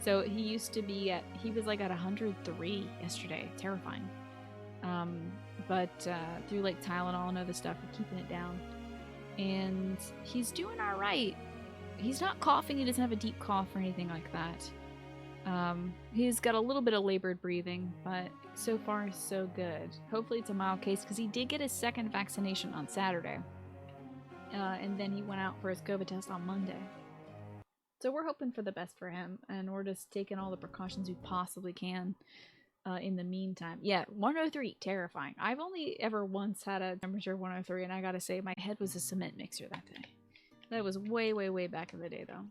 So he used to be he was like at 103 yesterday. Terrifying. But through like Tylenol and other stuff, we're keeping it down. And he's doing all right. He's not coughing. He doesn't have a deep cough or anything like that. He's got a little bit of labored breathing, but so far so good. Hopefully it's a mild case because he did get his second vaccination on Saturday. And then he went out for his COVID test on Monday. So we're hoping for the best for him, and we're just taking all the precautions we possibly can in the meantime. Yeah, 103, terrifying. I've only ever once had a temperature of 103, and I gotta say, my head was a cement mixer that day. That was way, way, way back in the day, though.